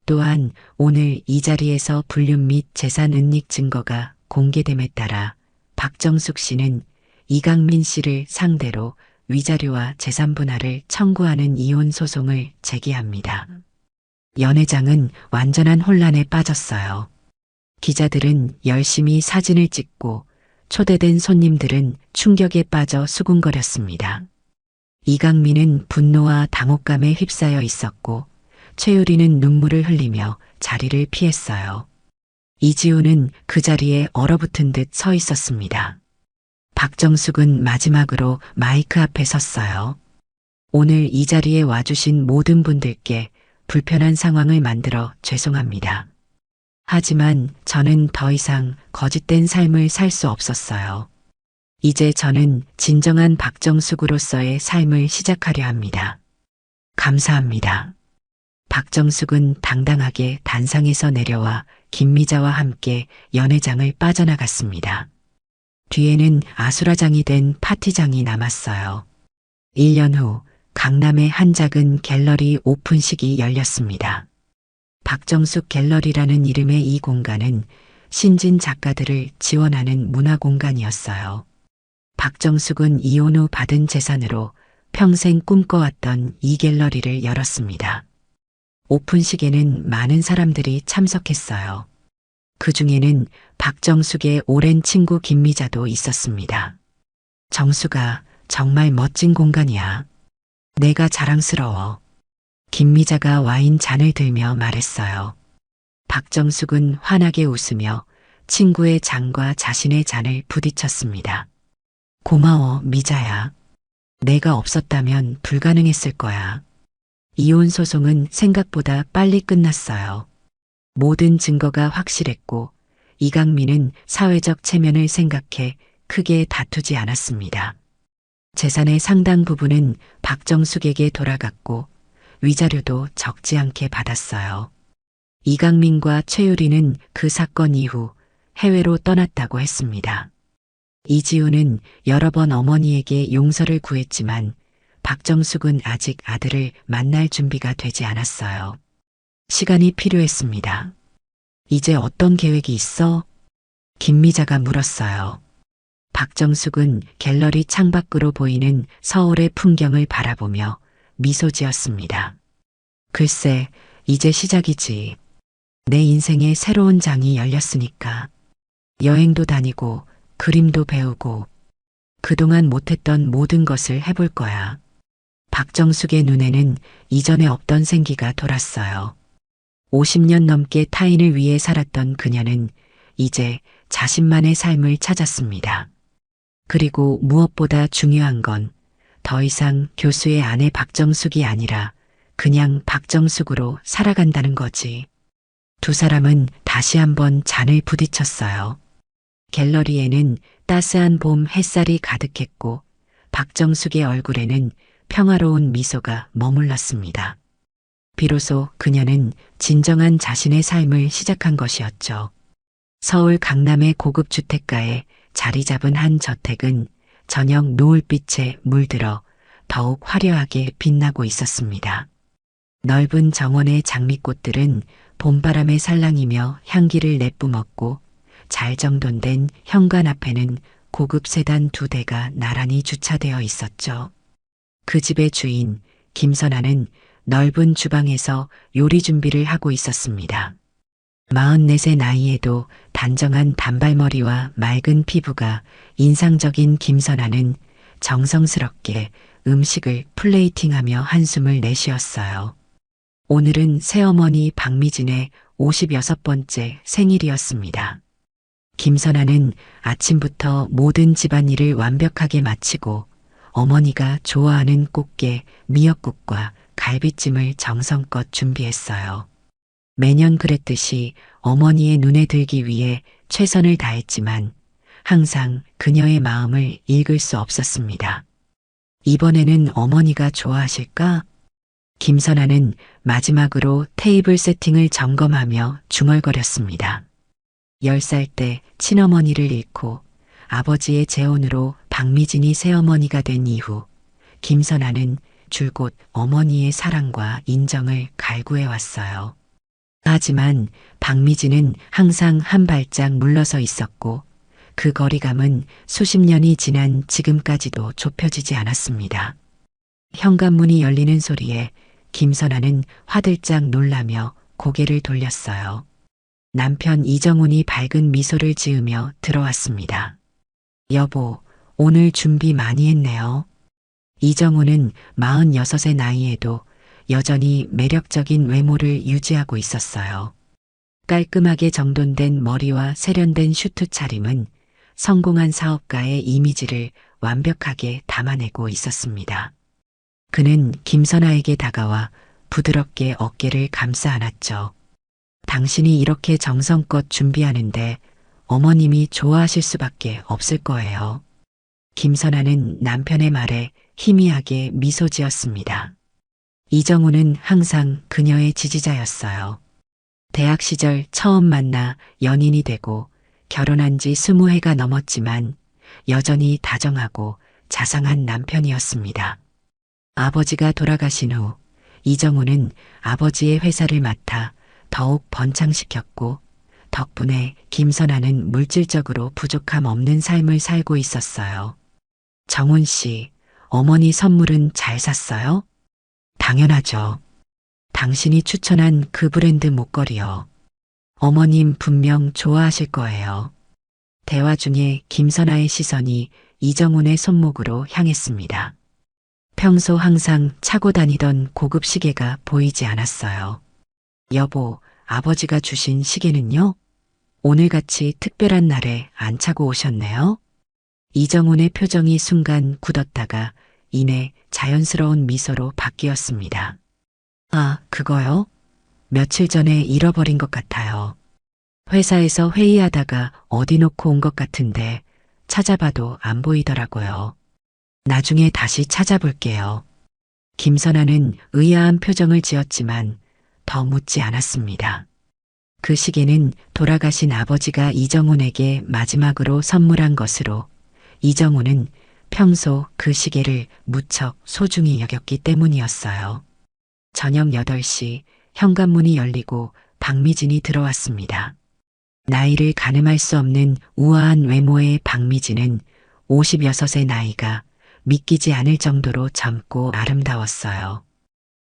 또한 오늘 이 자리에서 불륜 및 재산 은닉 증거가 공개됨에 따라 박정숙 씨는 이강민 씨를 상대로 위자료와 재산 분할을 청구하는 이혼 소송을 제기합니다. 연회장은 완전한 혼란에 빠졌어요. 기자들은 열심히 사진을 찍고 초대된 손님들은 충격에 빠져 수군거렸습니다. 이강민은 분노와 당혹감에 휩싸여 있었고 최유리는 눈물을 흘리며 자리를 피했어요. 이지훈은 그 자리에 얼어붙은 듯 서 있었습니다. 박정숙은 마지막으로 마이크 앞에 섰어요. 오늘 이 자리에 와주신 모든 분들께 불편한 상황을 만들어 죄송합니다. 하지만 저는 더 이상 거짓된 삶을 살 수 없었어요. 이제 저는 진정한 박정숙으로서의 삶을 시작하려 합니다. 감사합니다. 박정숙은 당당하게 단상에서 내려와 김미자와 함께 연회장을 빠져나갔습니다. 뒤에는 아수라장이 된 파티장이 남았어요. 1년 후 강남의 한 작은 갤러리 오픈식이 열렸습니다. 박정숙 갤러리라는 이름의 이 공간은 신진 작가들을 지원하는 문화 공간이었어요. 박정숙은 이혼 후 받은 재산으로 평생 꿈꿔왔던 이 갤러리를 열었습니다. 오픈식에는 많은 사람들이 참석했어요. 그 중에는 박정숙의 오랜 친구 김미자도 있었습니다. 정숙아, 정말 멋진 공간이야. 내가 자랑스러워. 김미자가 와인 잔을 들며 말했어요. 박정숙은 환하게 웃으며 친구의 잔과 자신의 잔을 부딪혔습니다. 고마워, 미자야. 내가 없었다면 불가능했을 거야. 이혼 소송은 생각보다 빨리 끝났어요. 모든 증거가 확실했고 이강민은 사회적 체면을 생각해 크게 다투지 않았습니다. 재산의 상당 부분은 박정숙에게 돌아갔고 위자료도 적지 않게 받았어요. 이강민과 최유리는 그 사건 이후 해외로 떠났다고 했습니다. 이지훈은 여러 번 어머니에게 용서를 구했지만 박정숙은 아직 아들을 만날 준비가 되지 않았어요. 시간이 필요했습니다. 이제 어떤 계획이 있어? 김미자가 물었어요. 박정숙은 갤러리 창밖으로 보이는 서울의 풍경을 바라보며 미소 지었습니다. 글쎄, 이제 시작이지. 내 인생의 새로운 장이 열렸으니까. 여행도 다니고, 그림도 배우고, 그동안 못했던 모든 것을 해볼 거야. 박정숙의 눈에는 이전에 없던 생기가 돌았어요. 50년 넘게 타인을 위해 살았던 그녀는 이제 자신만의 삶을 찾았습니다. 그리고 무엇보다 중요한 건 더 이상 교수의 아내 박정숙이 아니라 그냥 박정숙으로 살아간다는 거지. 두 사람은 다시 한번 잔을 부딪혔어요. 갤러리에는 따스한 봄 햇살이 가득했고 박정숙의 얼굴에는 평화로운 미소가 머물렀습니다. 비로소 그녀는 진정한 자신의 삶을 시작한 것이었죠. 서울 강남의 고급 주택가에 자리 잡은 한 저택은 저녁 노을빛에 물들어 더욱 화려하게 빛나고 있었습니다. 넓은 정원의 장미꽃들은 봄바람에 살랑이며 향기를 내뿜었고 잘 정돈된 현관 앞에는 고급 세단 2대가 나란히 주차되어 있었죠. 그 집의 주인 김선아는 넓은 주방에서 요리 준비를 하고 있었습니다. 44세 나이에도 단정한 단발머리와 맑은 피부가 인상적인 김선아는 정성스럽게 음식을 플레이팅하며 한숨을 내쉬었어요. 오늘은 새어머니 박미진의 56번째 생일이었습니다. 김선아는 아침부터 모든 집안일을 완벽하게 마치고 어머니가 좋아하는 꽃게, 미역국과 갈비찜을 정성껏 준비했어요. 매년 그랬듯이 어머니의 눈에 들기 위해 최선을 다했지만 항상 그녀의 마음을 읽을 수 없었습니다. 이번에는 어머니가 좋아하실까? 김선아는 마지막으로 테이블 세팅을 점검하며 중얼거렸습니다. 10살 때 친어머니를 잃고 아버지의 재혼으로 박미진이 새어머니가 된 이후 김선아는 줄곧 어머니의 사랑과 인정을 갈구해 왔어요. 하지만 박미진은 항상 한 발짝 물러서 있었고 그 거리감은 수십 년이 지난 지금까지도 좁혀지지 않았습니다. 현관문이 열리는 소리에 김선아는 화들짝 놀라며 고개를 돌렸어요. 남편 이정훈이 밝은 미소를 지으며 들어왔습니다. 여보, 오늘 준비 많이 했네요. 이정훈은 46의 나이에도 여전히 매력적인 외모를 유지하고 있었어요. 깔끔하게 정돈된 머리와 세련된 슈트 차림은 성공한 사업가의 이미지를 완벽하게 담아내고 있었습니다. 그는 김선아에게 다가와 부드럽게 어깨를 감싸 안았죠. 당신이 이렇게 정성껏 준비하는데 어머님이 좋아하실 수밖에 없을 거예요. 김선아는 남편의 말에 희미하게 미소 지었습니다. 이정훈은 항상 그녀의 지지자였어요. 대학 시절 처음 만나 연인이 되고 결혼한 지 20해가 넘었지만 여전히 다정하고 자상한 남편이었습니다. 아버지가 돌아가신 후 이정훈은 아버지의 회사를 맡아 더욱 번창시켰고 덕분에 김선아는 물질적으로 부족함 없는 삶을 살고 있었어요. 정훈 씨, 어머니 선물은 잘 샀어요? 당연하죠. 당신이 추천한 그 브랜드 목걸이요. 어머님 분명 좋아하실 거예요. 대화 중에 김선아의 시선이 이정훈의 손목으로 향했습니다. 평소 항상 차고 다니던 고급 시계가 보이지 않았어요. 여보, 아버지가 주신 시계는요? 오늘같이 특별한 날에 안 차고 오셨네요? 이정훈의 표정이 순간 굳었다가 이내 자연스러운 미소로 바뀌었습니다. 아, 그거요? 며칠 전에 잃어버린 것 같아요. 회사에서 회의하다가 어디 놓고 온 것 같은데 찾아봐도 안 보이더라고요. 나중에 다시 찾아볼게요. 김선아는 의아한 표정을 지었지만 더 묻지 않았습니다. 그 시계는 돌아가신 아버지가 이정훈에게 마지막으로 선물한 것으로 이정훈은 평소 그 시계를 무척 소중히 여겼기 때문이었어요. 저녁 8시 현관문이 열리고 박미진이 들어왔습니다. 나이를 가늠할 수 없는 우아한 외모의 박미진은 56의 나이가 믿기지 않을 정도로 젊고 아름다웠어요.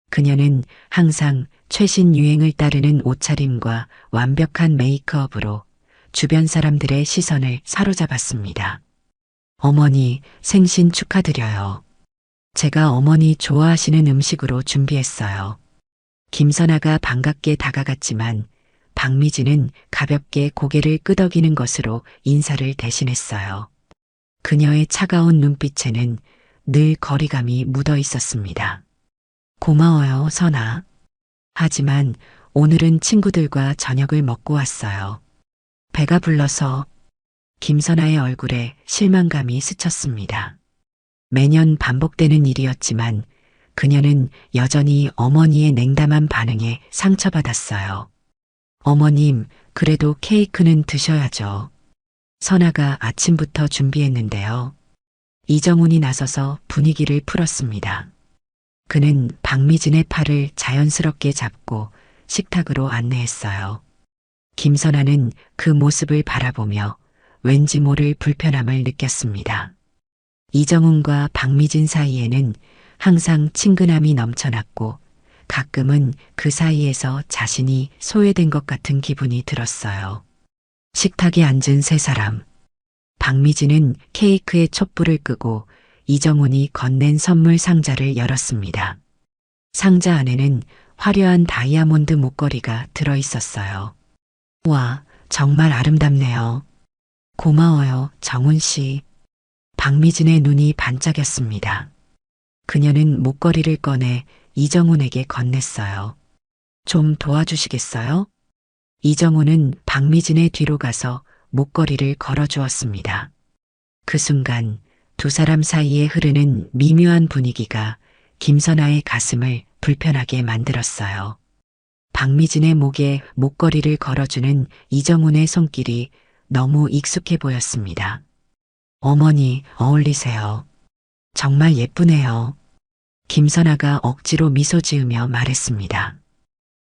그녀는 항상 최신 유행을 따르는 옷차림과 완벽한 메이크업으로 주변 사람들의 시선을 사로잡았습니다. 어머니, 생신 축하드려요. 제가 어머니 좋아하시는 음식으로 준비했어요. 김선아가 반갑게 다가갔지만 박미진은 가볍게 고개를 끄덕이는 것으로 인사를 대신했어요. 그녀의 차가운 눈빛에는 늘 거리감이 묻어 있었습니다. 고마워요, 선아. 하지만 오늘은 친구들과 저녁을 먹고 왔어요. 배가 불러서. 김선아의 얼굴에 실망감이 스쳤습니다. 매년 반복되는 일이었지만 그녀는 여전히 어머니의 냉담한 반응에 상처받았어요. 어머님, 그래도 케이크는 드셔야죠. 선아가 아침부터 준비했는데요. 이정훈이 나서서 분위기를 풀었습니다. 그는 박미진의 팔을 자연스럽게 잡고 식탁으로 안내했어요. 김선아는 그 모습을 바라보며 왠지 모를 불편함을 느꼈습니다. 이정훈과 박미진 사이에는 항상 친근함이 넘쳐났고 가끔은 그 사이에서 자신이 소외된 것 같은 기분이 들었어요. 식탁에 앉은 세 사람. 박미진은 케이크에 촛불을 끄고 이정훈이 건넨 선물 상자를 열었습니다. 상자 안에는 화려한 다이아몬드 목걸이가 들어 있었어요. 와, 정말 아름답네요. 고마워요, 정훈 씨. 박미진의 눈이 반짝였습니다. 그녀는 목걸이를 꺼내 이정훈에게 건넸어요. 좀 도와주시겠어요? 이정훈은 박미진의 뒤로 가서 목걸이를 걸어주었습니다. 그 순간 두 사람 사이에 흐르는 미묘한 분위기가 김선아의 가슴을 불편하게 만들었어요. 박미진의 목에 목걸이를 걸어주는 이정훈의 손길이 너무 익숙해 보였습니다. 어머니, 어울리세요. 정말 예쁘네요. 김선아가 억지로 미소 지으며 말했습니다.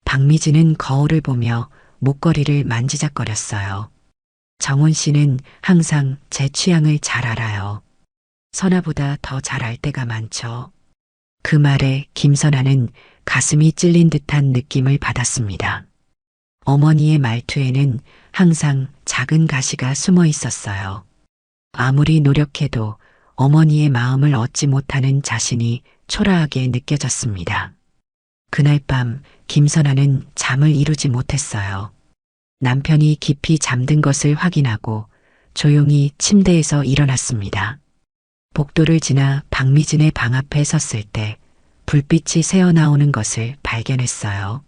박미진은 거울을 보며 목걸이를 만지작거렸어요. 정훈 씨는 항상 제 취향을 잘 알아요. 선아보다 더 잘 알 때가 많죠. 그 말에 김선아는 가슴이 찔린 듯한 느낌을 받았습니다. 어머니의 말투에는 항상 작은 가시가 숨어 있었어요. 아무리 노력해도 어머니의 마음을 얻지 못하는 자신이 초라하게 느껴졌습니다. 그날 밤 김선아는 잠을 이루지 못했어요. 남편이 깊이 잠든 것을 확인하고 조용히 침대에서 일어났습니다. 복도를 지나 박미진의 방 앞에 섰을 때 불빛이 새어나오는 것을 발견했어요.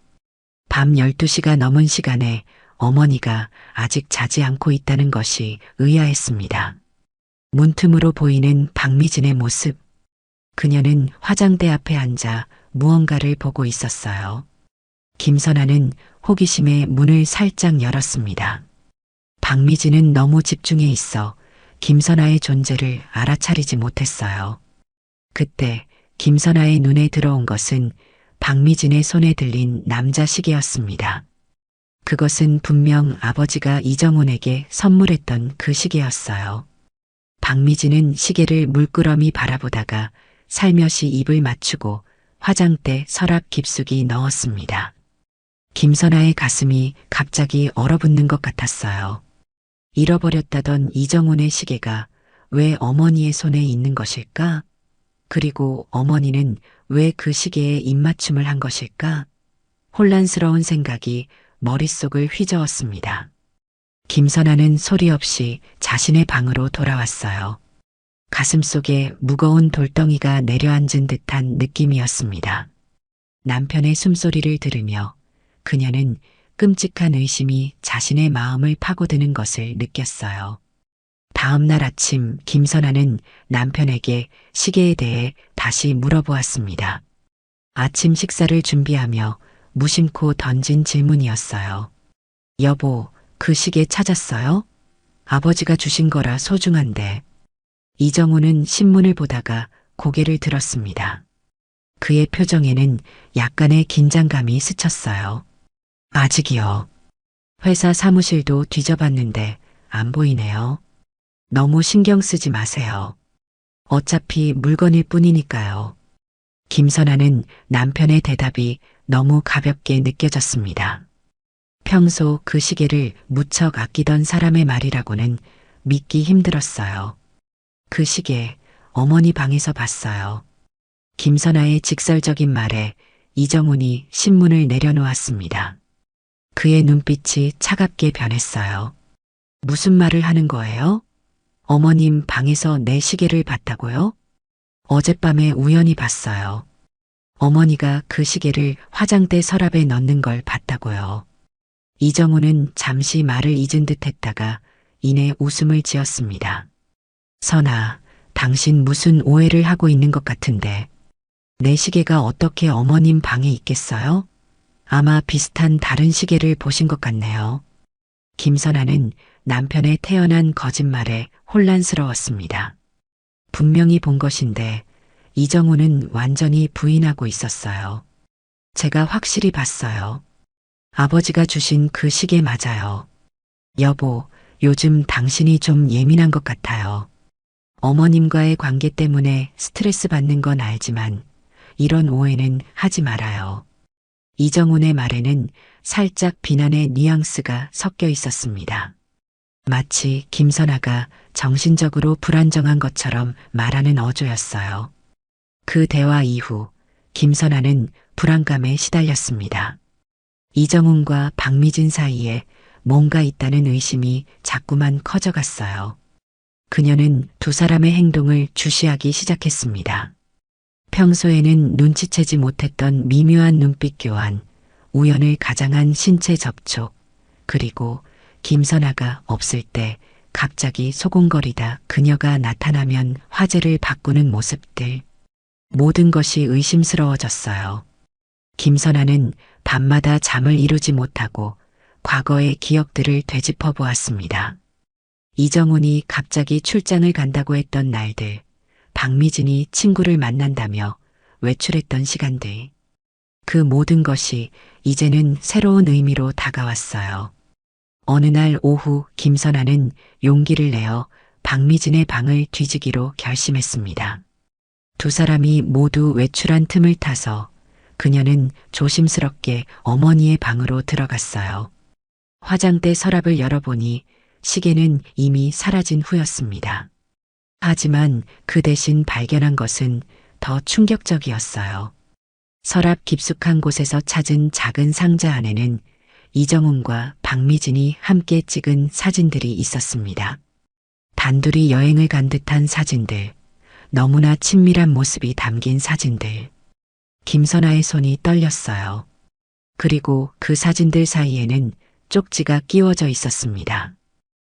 밤 12시가 넘은 시간에 어머니가 아직 자지 않고 있다는 것이 의아했습니다. 문틈으로 보이는 박미진의 모습. 그녀는 화장대 앞에 앉아 무언가를 보고 있었어요. 김선아는 호기심에 문을 살짝 열었습니다. 박미진은 너무 집중해 있어 김선아의 존재를 알아차리지 못했어요. 그때 김선아의 눈에 들어온 것은 박미진의 손에 들린 남자 시계였습니다. 그것은 분명 아버지가 이정훈에게 선물했던 그 시계였어요. 박미진은 시계를 물끄러미 바라보다가 살며시 입을 맞추고 화장대 서랍 깊숙이 넣었습니다. 김선아의 가슴이 갑자기 얼어붙는 것 같았어요. 잃어버렸다던 이정훈의 시계가 왜 어머니의 손에 있는 것일까? 그리고 어머니는 왜 그 시계에 입맞춤을 한 것일까? 혼란스러운 생각이 머릿속을 휘저었습니다. 김선아는 소리 없이 자신의 방으로 돌아왔어요. 가슴속에 무거운 돌덩이가 내려앉은 듯한 느낌이었습니다. 남편의 숨소리를 들으며 그녀는 끔찍한 의심이 자신의 마음을 파고드는 것을 느꼈어요. 다음 날 아침 김선아는 남편에게 시계에 대해 다시 물어보았습니다. 아침 식사를 준비하며 무심코 던진 질문이었어요. 여보, 그 시계 찾았어요? 아버지가 주신 거라 소중한데. 이정훈은 신문을 보다가 고개를 들었습니다. 그의 표정에는 약간의 긴장감이 스쳤어요. 아직이요. 회사 사무실도 뒤져봤는데 안 보이네요. 너무 신경 쓰지 마세요. 어차피 물건일 뿐이니까요. 김선아는 남편의 대답이 너무 가볍게 느껴졌습니다. 평소 그 시계를 무척 아끼던 사람의 말이라고는 믿기 힘들었어요. 그 시계 어머니 방에서 봤어요. 김선아의 직설적인 말에 이정훈이 신문을 내려놓았습니다. 그의 눈빛이 차갑게 변했어요. 무슨 말을 하는 거예요? 어머님 방에서 내 시계를 봤다고요? 어젯밤에 우연히 봤어요. 어머니가 그 시계를 화장대 서랍에 넣는 걸 봤다고요. 이정훈은 잠시 말을 잊은 듯 했다가 이내 웃음을 지었습니다. 선아, 당신 무슨 오해를 하고 있는 것 같은데 내 시계가 어떻게 어머님 방에 있겠어요? 아마 비슷한 다른 시계를 보신 것 같네요. 김선아는 남편의 태연한 거짓말에 혼란스러웠습니다. 분명히 본 것인데 이정훈은 완전히 부인하고 있었어요. 제가 확실히 봤어요. 아버지가 주신 그 시계 맞아요. 여보, 요즘 당신이 좀 예민한 것 같아요. 어머님과의 관계 때문에 스트레스 받는 건 알지만 이런 오해는 하지 말아요. 이정훈의 말에는 살짝 비난의 뉘앙스가 섞여 있었습니다. 마치 김선아가 정신적으로 불안정한 것처럼 말하는 어조였어요. 그 대화 이후 김선아는 불안감에 시달렸습니다. 이정훈과 박미진 사이에 뭔가 있다는 의심이 자꾸만 커져갔어요. 그녀는 두 사람의 행동을 주시하기 시작했습니다. 평소에는 눈치채지 못했던 미묘한 눈빛 교환, 우연을 가장한 신체 접촉, 그리고 김선아가 없을 때 갑자기 소곤거리다 그녀가 나타나면 화제를 바꾸는 모습들. 모든 것이 의심스러워졌어요. 김선아는 밤마다 잠을 이루지 못하고 과거의 기억들을 되짚어 보았습니다. 이정훈이 갑자기 출장을 간다고 했던 날들, 박미진이 친구를 만난다며 외출했던 시간들. 그 모든 것이 이제는 새로운 의미로 다가왔어요. 어느 날 오후 김선아는 용기를 내어 박미진의 방을 뒤지기로 결심했습니다. 두 사람이 모두 외출한 틈을 타서 그녀는 조심스럽게 어머니의 방으로 들어갔어요. 화장대 서랍을 열어보니 시계는 이미 사라진 후였습니다. 하지만 그 대신 발견한 것은 더 충격적이었어요. 서랍 깊숙한 곳에서 찾은 작은 상자 안에는 이정훈과 박미진이 함께 찍은 사진들이 있었습니다. 단둘이 여행을 간 듯한 사진들, 너무나 친밀한 모습이 담긴 사진들. 김선아의 손이 떨렸어요. 그리고 그 사진들 사이에는 쪽지가 끼워져 있었습니다.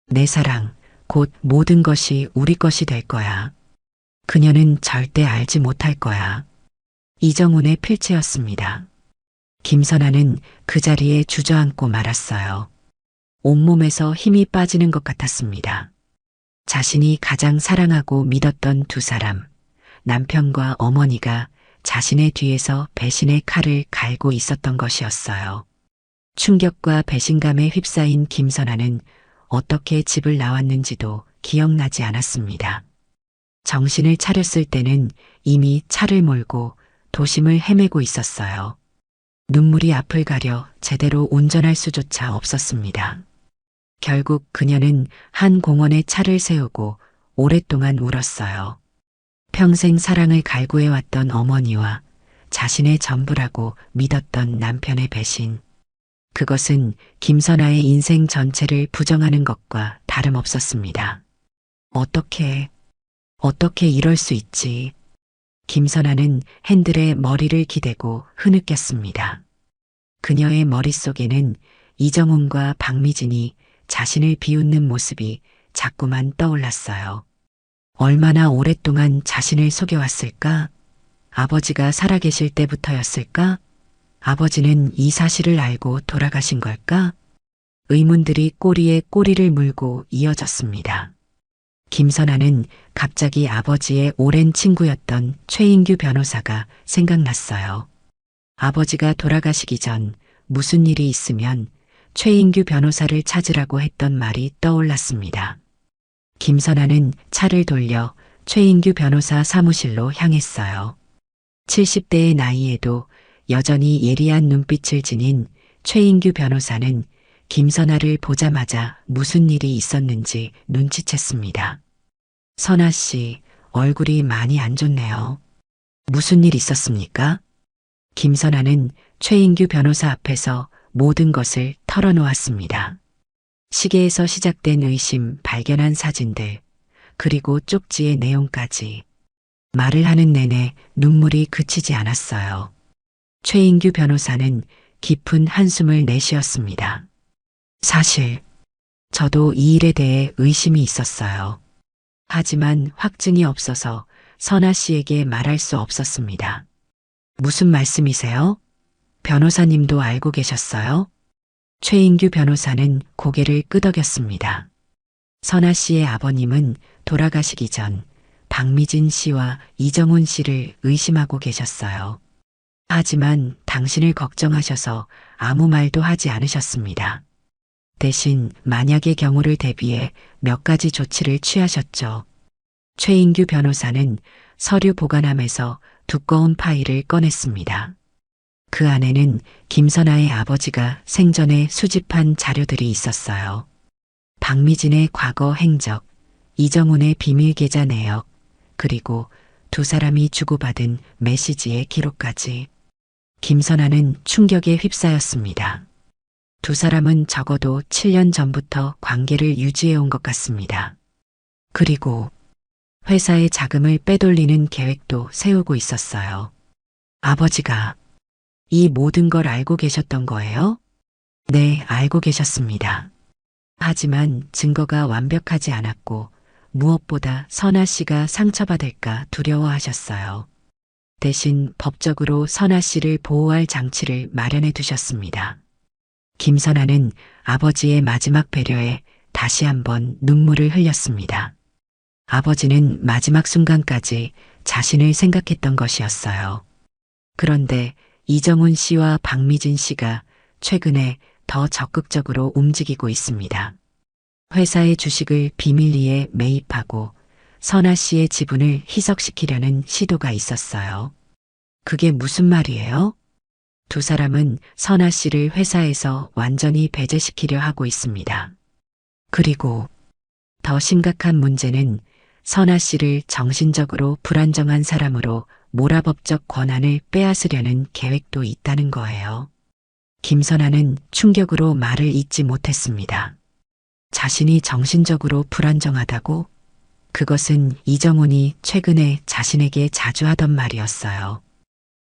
내 사랑, 곧 모든 것이 우리 것이 될 거야. 그녀는 절대 알지 못할 거야. 이정훈의 필체였습니다. 김선아는 그 자리에 주저앉고 말았어요. 온몸에서 힘이 빠지는 것 같았습니다. 자신이 가장 사랑하고 믿었던 두 사람, 남편과 어머니가 자신의 뒤에서 배신의 칼을 갈고 있었던 것이었어요. 충격과 배신감에 휩싸인 김선아는 어떻게 집을 나왔는지도 기억나지 않았습니다. 정신을 차렸을 때는 이미 차를 몰고 도심을 헤매고 있었어요. 눈물이 앞을 가려 제대로 운전할 수조차 없었습니다. 결국 그녀는 한 공원에 차를 세우고 오랫동안 울었어요. 평생 사랑을 갈구해왔던 어머니와 자신의 전부라고 믿었던 남편의 배신. 그것은 김선아의 인생 전체를 부정하는 것과 다름없었습니다. 어떻게 이럴 수 있지? 김선아는 핸들에 머리를 기대고 흐느꼈습니다. 그녀의 머릿속에는 이정훈과 박미진이 자신을 비웃는 모습이 자꾸만 떠올랐어요. 얼마나 오랫동안 자신을 속여왔을까? 아버지가 살아계실 때부터였을까? 아버지는 이 사실을 알고 돌아가신 걸까? 의문들이 꼬리에 꼬리를 물고 이어졌습니다. 김선아는 갑자기 아버지의 오랜 친구였던 최인규 변호사가 생각났어요. 아버지가 돌아가시기 전 무슨 일이 있으면 최인규 변호사를 찾으라고 했던 말이 떠올랐습니다. 김선아는 차를 돌려 최인규 변호사 사무실로 향했어요. 70대의 나이에도 여전히 예리한 눈빛을 지닌 최인규 변호사는 김선아를 보자마자 무슨 일이 있었는지 눈치챘습니다. 선아 씨, 얼굴이 많이 안 좋네요. 무슨 일 있었습니까? 김선아는 최인규 변호사 앞에서 모든 것을 털어놓았습니다. 시계에서 시작된 의심, 발견한 사진들, 그리고 쪽지의 내용까지. 말을 하는 내내 눈물이 그치지 않았어요. 최인규 변호사는 깊은 한숨을 내쉬었습니다. 사실, 저도 이 일에 대해 의심이 있었어요. 하지만 확증이 없어서 선아 씨에게 말할 수 없었습니다. 무슨 말씀이세요? 변호사님도 알고 계셨어요? 최인규 변호사는 고개를 끄덕였습니다. 선아 씨의 아버님은 돌아가시기 전 박미진 씨와 이정훈 씨를 의심하고 계셨어요. 하지만 당신을 걱정하셔서 아무 말도 하지 않으셨습니다. 대신 만약의 경우를 대비해 몇 가지 조치를 취하셨죠. 최인규 변호사는 서류 보관함에서 두꺼운 파일을 꺼냈습니다. 그 안에는 김선아의 아버지가 생전에 수집한 자료들이 있었어요. 박미진의 과거 행적, 이정훈의 비밀 계좌 내역, 그리고 두 사람이 주고받은 메시지의 기록까지. 김선아는 충격에 휩싸였습니다. 두 사람은 적어도 7년 전부터 관계를 유지해온 것 같습니다. 그리고 회사의 자금을 빼돌리는 계획도 세우고 있었어요. 아버지가 이 모든 걸 알고 계셨던 거예요? 네, 알고 계셨습니다. 하지만 증거가 완벽하지 않았고 무엇보다 선아 씨가 상처받을까 두려워하셨어요. 대신 법적으로 선아 씨를 보호할 장치를 마련해 두셨습니다. 김선아는 아버지의 마지막 배려에 다시 한번 눈물을 흘렸습니다. 아버지는 마지막 순간까지 자신을 생각했던 것이었어요. 그런데 이정훈 씨와 박미진 씨가 최근에 더 적극적으로 움직이고 있습니다. 회사의 주식을 비밀리에 매입하고 선아 씨의 지분을 희석시키려는 시도가 있었어요. 그게 무슨 말이에요? 두 사람은 선아 씨를 회사에서 완전히 배제시키려 하고 있습니다. 그리고 더 심각한 문제는 선아 씨를 정신적으로 불안정한 사람으로 몰아법적 권한을 빼앗으려는 계획도 있다는 거예요. 김선아는 충격으로 말을 잇지 못했습니다. 자신이 정신적으로 불안정하다고? 그것은 이정훈이 최근에 자신에게 자주 하던 말이었어요.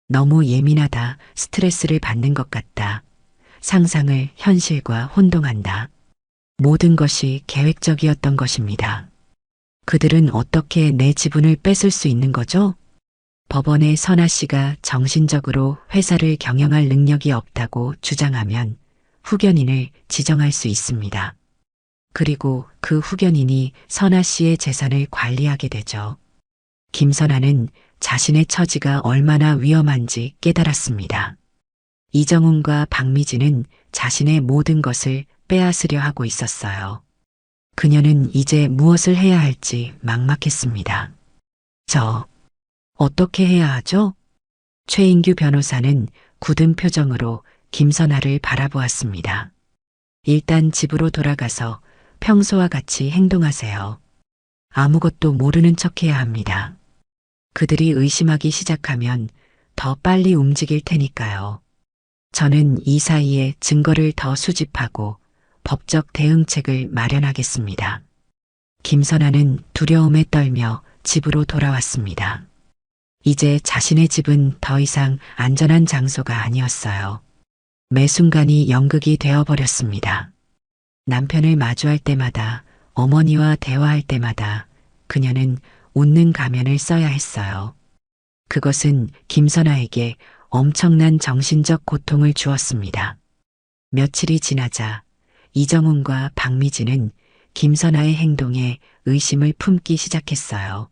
너무 예민하다, 스트레스를 받는 것 같다. 상상을 현실과 혼동한다. 모든 것이 계획적이었던 것입니다. 그들은 어떻게 내 지분을 뺏을 수 있는 거죠? 법원에 선아 씨가 정신적으로 회사를 경영할 능력이 없다고 주장하면 후견인을 지정할 수 있습니다. 그리고 그 후견인이 선아 씨의 재산을 관리하게 되죠. 김선아는 자신의 처지가 얼마나 위험한지 깨달았습니다. 이정훈과 박미진은 자신의 모든 것을 빼앗으려 하고 있었어요. 그녀는 이제 무엇을 해야 할지 막막했습니다. 어떻게 해야 하죠? 최인규 변호사는 굳은 표정으로 김선아를 바라보았습니다. 일단 집으로 돌아가서 평소와 같이 행동하세요. 아무것도 모르는 척해야 합니다. 그들이 의심하기 시작하면 더 빨리 움직일 테니까요. 저는 이 사이에 증거를 더 수집하고 법적 대응책을 마련하겠습니다. 김선아는 두려움에 떨며 집으로 돌아왔습니다. 이제 자신의 집은 더 이상 안전한 장소가 아니었어요. 매 순간이 연극이 되어버렸습니다. 남편을 마주할 때마다, 어머니와 대화할 때마다 그녀는 웃는 가면을 써야 했어요. 그것은 김선아에게 엄청난 정신적 고통을 주었습니다. 며칠이 지나자 이정훈과 박미진은 김선아의 행동에 의심을 품기 시작했어요.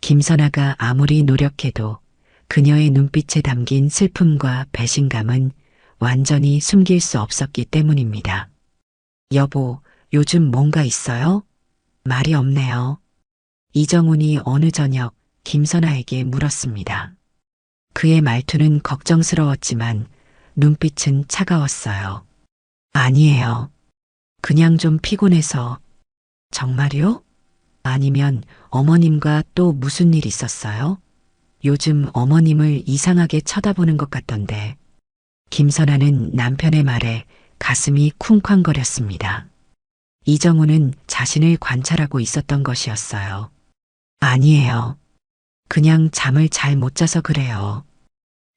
김선아가 아무리 노력해도 그녀의 눈빛에 담긴 슬픔과 배신감은 완전히 숨길 수 없었기 때문입니다. 여보, 요즘 뭔가 있어요? 말이 없네요. 이정훈이 어느 저녁 김선아에게 물었습니다. 그의 말투는 걱정스러웠지만 눈빛은 차가웠어요. 아니에요. 그냥 좀 피곤해서. 정말요? 아니면 어머님과 또 무슨 일 있었어요? 요즘 어머님을 이상하게 쳐다보는 것 같던데. 김선아는 남편의 말에 가슴이 쿵쾅거렸습니다. 이정우는 자신을 관찰하고 있었던 것이었어요. 아니에요. 그냥 잠을 잘 못 자서 그래요.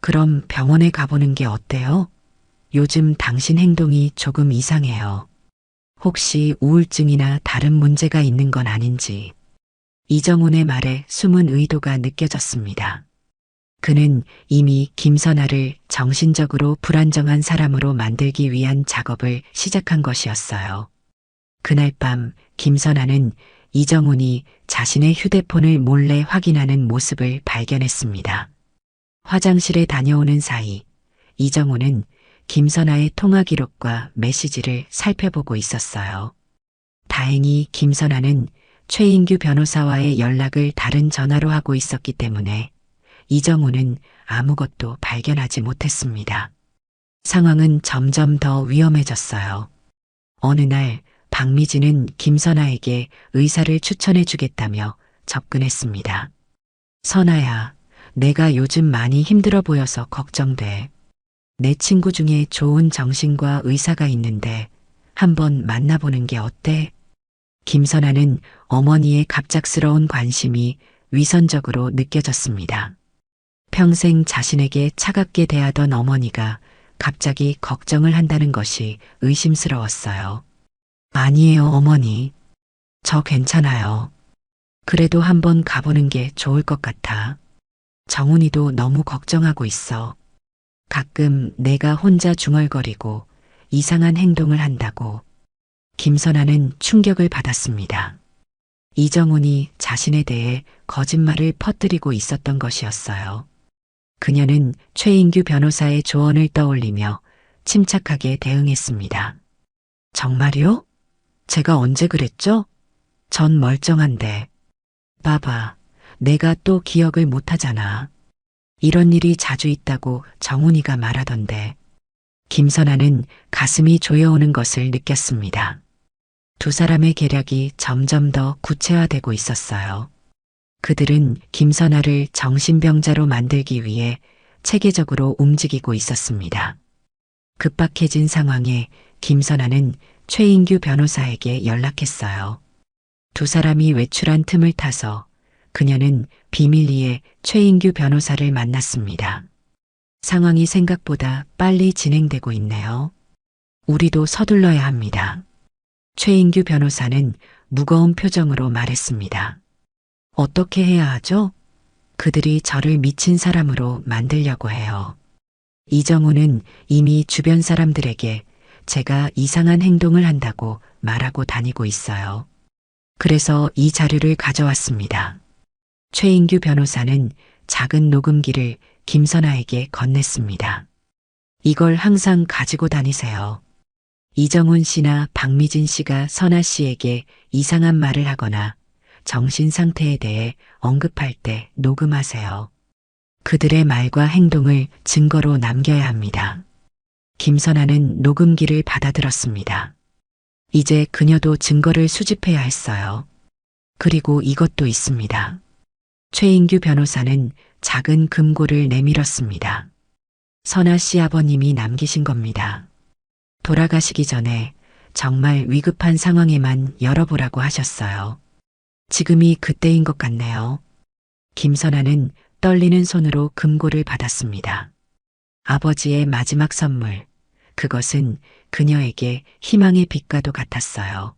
그럼 병원에 가보는 게 어때요? 요즘 당신 행동이 조금 이상해요. 혹시 우울증이나 다른 문제가 있는 건 아닌지. 이정훈의 말에 숨은 의도가 느껴졌습니다. 그는 이미 김선아를 정신적으로 불안정한 사람으로 만들기 위한 작업을 시작한 것이었어요. 그날 밤 김선아는 이정훈이 자신의 휴대폰을 몰래 확인하는 모습을 발견했습니다. 화장실에 다녀오는 사이 이정훈은 김선아의 통화 기록과 메시지를 살펴보고 있었어요. 다행히 김선아는 최인규 변호사와의 연락을 다른 전화로 하고 있었기 때문에 이정훈은 아무것도 발견하지 못했습니다. 상황은 점점 더 위험해졌어요. 어느 날 박미진은 김선아에게 의사를 추천해 주겠다며 접근했습니다. 선아야, 내가 요즘 많이 힘들어 보여서 걱정돼. 내 친구 중에 좋은 정신과 의사가 있는데 한번 만나보는 게 어때? 김선아는 어머니의 갑작스러운 관심이 위선적으로 느껴졌습니다. 평생 자신에게 차갑게 대하던 어머니가 갑자기 걱정을 한다는 것이 의심스러웠어요. 아니에요, 어머니. 저 괜찮아요. 그래도 한번 가보는 게 좋을 것 같아. 정훈이도 너무 걱정하고 있어. 가끔 내가 혼자 중얼거리고 이상한 행동을 한다고. 김선아는 충격을 받았습니다. 이정훈이 자신에 대해 거짓말을 퍼뜨리고 있었던 것이었어요. 그녀는 최인규 변호사의 조언을 떠올리며 침착하게 대응했습니다. 정말요? 제가 언제 그랬죠? 전 멀쩡한데. 봐봐, 내가 또 기억을 못하잖아. 이런 일이 자주 있다고 정훈이가 말하던데. 김선아는 가슴이 조여오는 것을 느꼈습니다. 두 사람의 계략이 점점 더 구체화되고 있었어요. 그들은 김선아를 정신병자로 만들기 위해 체계적으로 움직이고 있었습니다. 급박해진 상황에 김선아는 최인규 변호사에게 연락했어요. 두 사람이 외출한 틈을 타서 그녀는 비밀리에 최인규 변호사를 만났습니다. 상황이 생각보다 빨리 진행되고 있네요. 우리도 서둘러야 합니다. 최인규 변호사는 무거운 표정으로 말했습니다. 어떻게 해야 하죠? 그들이 저를 미친 사람으로 만들려고 해요. 이정우는 이미 주변 사람들에게 제가 이상한 행동을 한다고 말하고 다니고 있어요. 그래서 이 자료를 가져왔습니다. 최인규 변호사는 작은 녹음기를 김선아에게 건넸습니다. 이걸 항상 가지고 다니세요. 이정훈 씨나 박미진 씨가 선아 씨에게 이상한 말을 하거나 정신 상태에 대해 언급할 때 녹음하세요. 그들의 말과 행동을 증거로 남겨야 합니다. 김선아는 녹음기를 받아들었습니다. 이제 그녀도 증거를 수집해야 했어요. 그리고 이것도 있습니다. 최인규 변호사는 작은 금고를 내밀었습니다. 선아 씨 아버님이 남기신 겁니다. 돌아가시기 전에 정말 위급한 상황에만 열어보라고 하셨어요. 지금이 그때인 것 같네요. 김선아는 떨리는 손으로 금고를 받았습니다. 아버지의 마지막 선물. 그것은 그녀에게 희망의 빛과도 같았어요.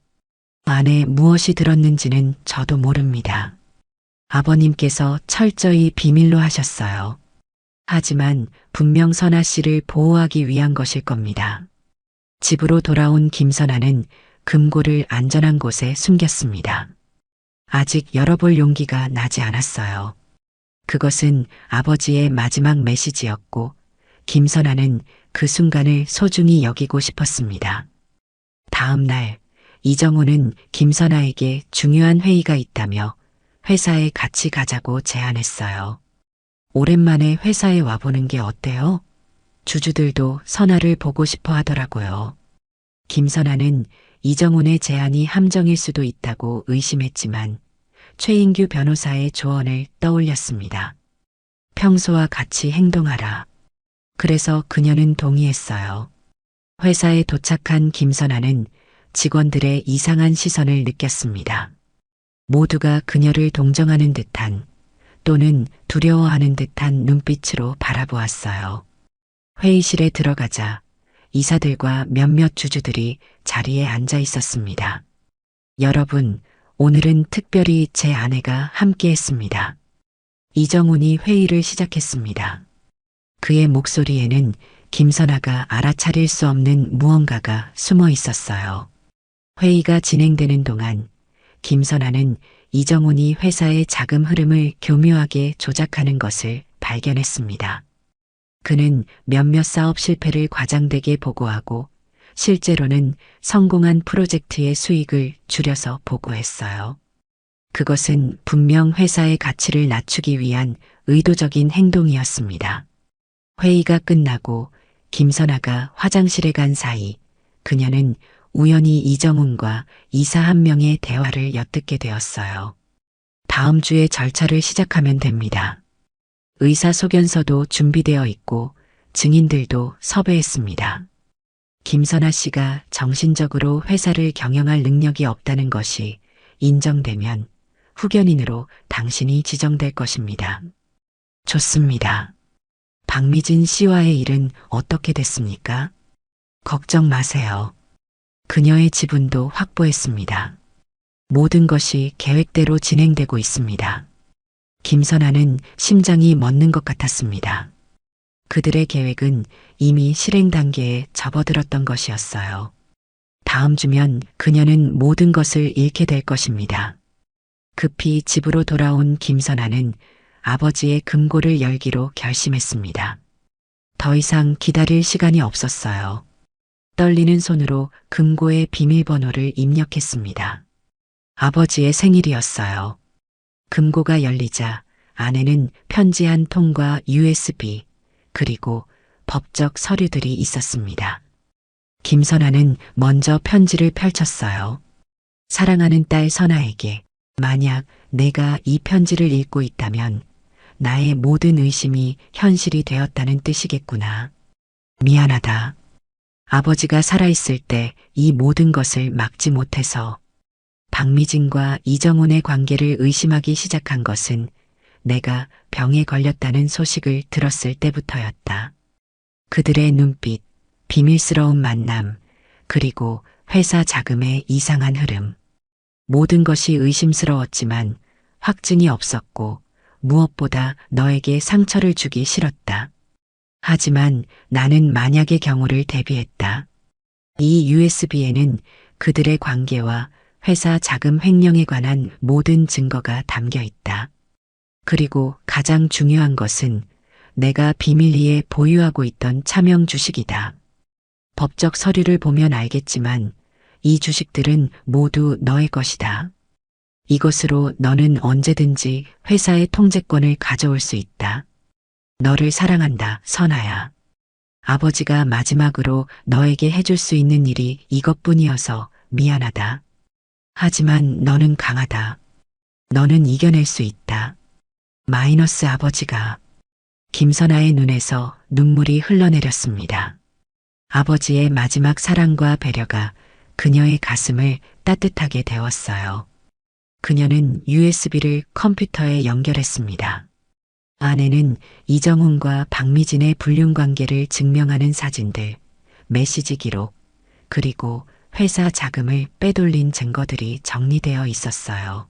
안에 무엇이 들었는지는 저도 모릅니다. 아버님께서 철저히 비밀로 하셨어요. 하지만 분명 선아 씨를 보호하기 위한 것일 겁니다. 집으로 돌아온 김선아는 금고를 안전한 곳에 숨겼습니다. 아직 열어볼 용기가 나지 않았어요. 그것은 아버지의 마지막 메시지였고 김선아는 그 순간을 소중히 여기고 싶었습니다. 다음 날 이정우는 김선아에게 중요한 회의가 있다며 회사에 같이 가자고 제안했어요. 오랜만에 회사에 와보는 게 어때요? 주주들도 선아를 보고 싶어 하더라고요. 김선아는 이정훈의 제안이 함정일 수도 있다고 의심했지만 최인규 변호사의 조언을 떠올렸습니다. 평소와 같이 행동하라. 그래서 그녀는 동의했어요. 회사에 도착한 김선아는 직원들의 이상한 시선을 느꼈습니다. 모두가 그녀를 동정하는 듯한 또는 두려워하는 듯한 눈빛으로 바라보았어요. 회의실에 들어가자 이사들과 몇몇 주주들이 자리에 앉아 있었습니다. 여러분, 오늘은 특별히 제 아내가 함께했습니다. 이정훈이 회의를 시작했습니다. 그의 목소리에는 김선아가 알아차릴 수 없는 무언가가 숨어 있었어요. 회의가 진행되는 동안 김선아는 이정훈이 회사의 자금 흐름을 교묘하게 조작하는 것을 발견했습니다. 그는 몇몇 사업 실패를 과장되게 보고하고 실제로는 성공한 프로젝트의 수익을 줄여서 보고했어요. 그것은 분명 회사의 가치를 낮추기 위한 의도적인 행동이었습니다. 회의가 끝나고 김선아가 화장실에 간 사이 그녀는 우연히 이정훈과 이사 한 명의 대화를 엿듣게 되었어요. 다음 주에 절차를 시작하면 됩니다. 의사소견서도 준비되어 있고 증인들도 섭외했습니다. 김선아 씨가 정신적으로 회사를 경영할 능력이 없다는 것이 인정되면 후견인으로 당신이 지정될 것입니다. 좋습니다. 박미진 씨와의 일은 어떻게 됐습니까? 걱정 마세요. 그녀의 지분도 확보했습니다. 모든 것이 계획대로 진행되고 있습니다. 김선아는 심장이 멎는 것 같았습니다. 그들의 계획은 이미 실행 단계에 접어들었던 것이었어요. 다음 주면 그녀는 모든 것을 잃게 될 것입니다. 급히 집으로 돌아온 김선아는 아버지의 금고를 열기로 결심했습니다. 더 이상 기다릴 시간이 없었어요. 떨리는 손으로 금고의 비밀번호를 입력했습니다. 아버지의 생일이었어요. 금고가 열리자 안에는 편지 한 통과 USB 그리고 법적 서류들이 있었습니다. 김선아는 먼저 편지를 펼쳤어요. 사랑하는 딸 선아에게 만약 내가 이 편지를 읽고 있다면 나의 모든 의심이 현실이 되었다는 뜻이겠구나. 미안하다. 아버지가 살아있을 때 이 모든 것을 막지 못해서 박미진과 이정훈의 관계를 의심하기 시작한 것은 내가 병에 걸렸다는 소식을 들었을 때부터였다. 그들의 눈빛, 비밀스러운 만남, 그리고 회사 자금의 이상한 흐름. 모든 것이 의심스러웠지만 확증이 없었고 무엇보다 너에게 상처를 주기 싫었다. 하지만 나는 만약의 경우를 대비했다. 이 USB에는 그들의 관계와 회사 자금 횡령에 관한 모든 증거가 담겨 있다. 그리고 가장 중요한 것은 내가 비밀리에 보유하고 있던 차명 주식이다. 법적 서류를 보면 알겠지만 이 주식들은 모두 너의 것이다. 이것으로 너는 언제든지 회사의 통제권을 가져올 수 있다. 너를 사랑한다, 선아야. 아버지가 마지막으로 너에게 해줄 수 있는 일이 이것뿐이어서 미안하다. 하지만 너는 강하다. 너는 이겨낼 수 있다. 마이너스 아버지가. 김선아의 눈에서 눈물이 흘러내렸습니다. 아버지의 마지막 사랑과 배려가 그녀의 가슴을 따뜻하게 데웠어요. 그녀는 USB를 컴퓨터에 연결했습니다. 안에는 이정훈과 박미진의 불륜 관계를 증명하는 사진들, 메시지 기록, 그리고 회사 자금을 빼돌린 증거들이 정리되어 있었어요.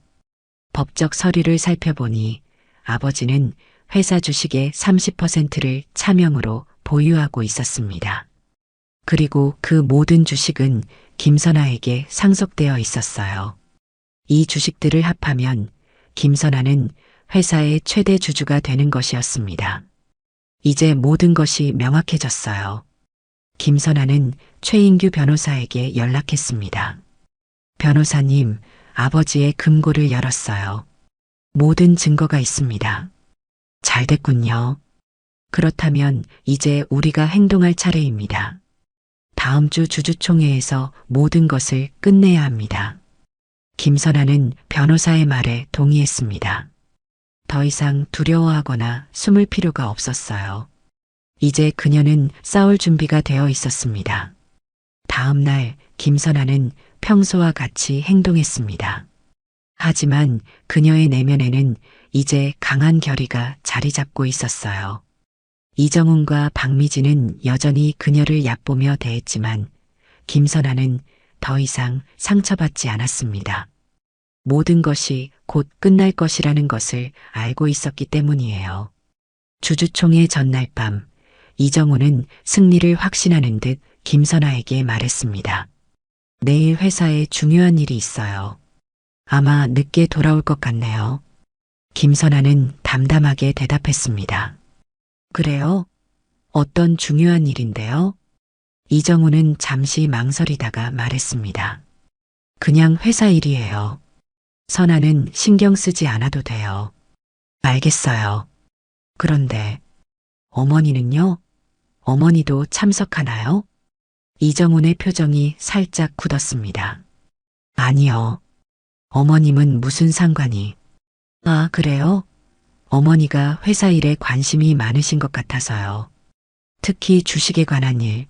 법적 서류를 살펴보니 아버지는 회사 주식의 30%를 차명으로 보유하고 있었습니다. 그리고 그 모든 주식은 김선아에게 상속되어 있었어요. 이 주식들을 합하면 김선아는 회사의 최대 주주가 되는 것이었습니다. 이제 모든 것이 명확해졌어요. 김선아는 최인규 변호사에게 연락했습니다. 변호사님, 아버지의 금고를 열었어요. 모든 증거가 있습니다. 잘 됐군요. 그렇다면 이제 우리가 행동할 차례입니다. 다음 주 주주총회에서 모든 것을 끝내야 합니다. 김선아는 변호사의 말에 동의했습니다. 더 이상 두려워하거나 숨을 필요가 없었어요. 이제 그녀는 싸울 준비가 되어 있었습니다. 다음 날 김선아는 평소와 같이 행동했습니다. 하지만 그녀의 내면에는 이제 강한 결의가 자리 잡고 있었어요. 이정훈과 박미진은 여전히 그녀를 얕보며 대했지만 김선아는 더 이상 상처받지 않았습니다. 모든 것이 곧 끝날 것이라는 것을 알고 있었기 때문이에요. 주주총회 전날 밤 이정훈은 승리를 확신하는 듯 김선아에게 말했습니다. 내일 회사에 중요한 일이 있어요. 아마 늦게 돌아올 것 같네요. 김선아는 담담하게 대답했습니다. 그래요? 어떤 중요한 일인데요? 이정훈은 잠시 망설이다가 말했습니다. 그냥 회사 일이에요. 선아는 신경 쓰지 않아도 돼요. 알겠어요. 그런데 어머니는요? 어머니도 참석하나요? 이정훈의 표정이 살짝 굳었습니다. 아니요. 어머님은 무슨 상관이. 아, 그래요? 어머니가 회사 일에 관심이 많으신 것 같아서요. 특히 주식에 관한 일.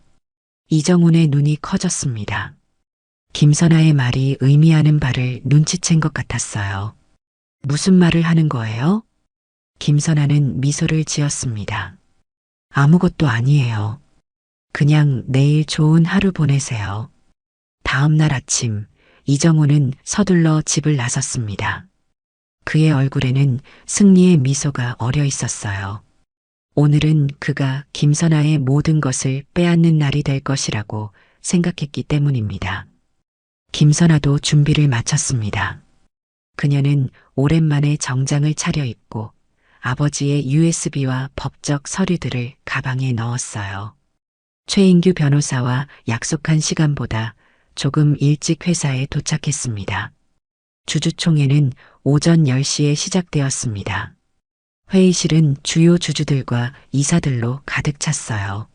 이정훈의 눈이 커졌습니다. 김선아의 말이 의미하는 바를 눈치챈 것 같았어요. 무슨 말을 하는 거예요? 김선아는 미소를 지었습니다. 아무것도 아니에요. 그냥 내일 좋은 하루 보내세요. 다음 날 아침 이정훈은 서둘러 집을 나섰습니다. 그의 얼굴에는 승리의 미소가 어려 있었어요. 오늘은 그가 김선아의 모든 것을 빼앗는 날이 될 것이라고 생각했기 때문입니다. 김선아도 준비를 마쳤습니다. 그녀는 오랜만에 정장을 차려입고 아버지의 USB와 법적 서류들을 가방에 넣었어요. 최인규 변호사와 약속한 시간보다 조금 일찍 회사에 도착했습니다. 주주총회는 오전 10시에 시작되었습니다. 회의실은 주요 주주들과 이사들로 가득 찼어요.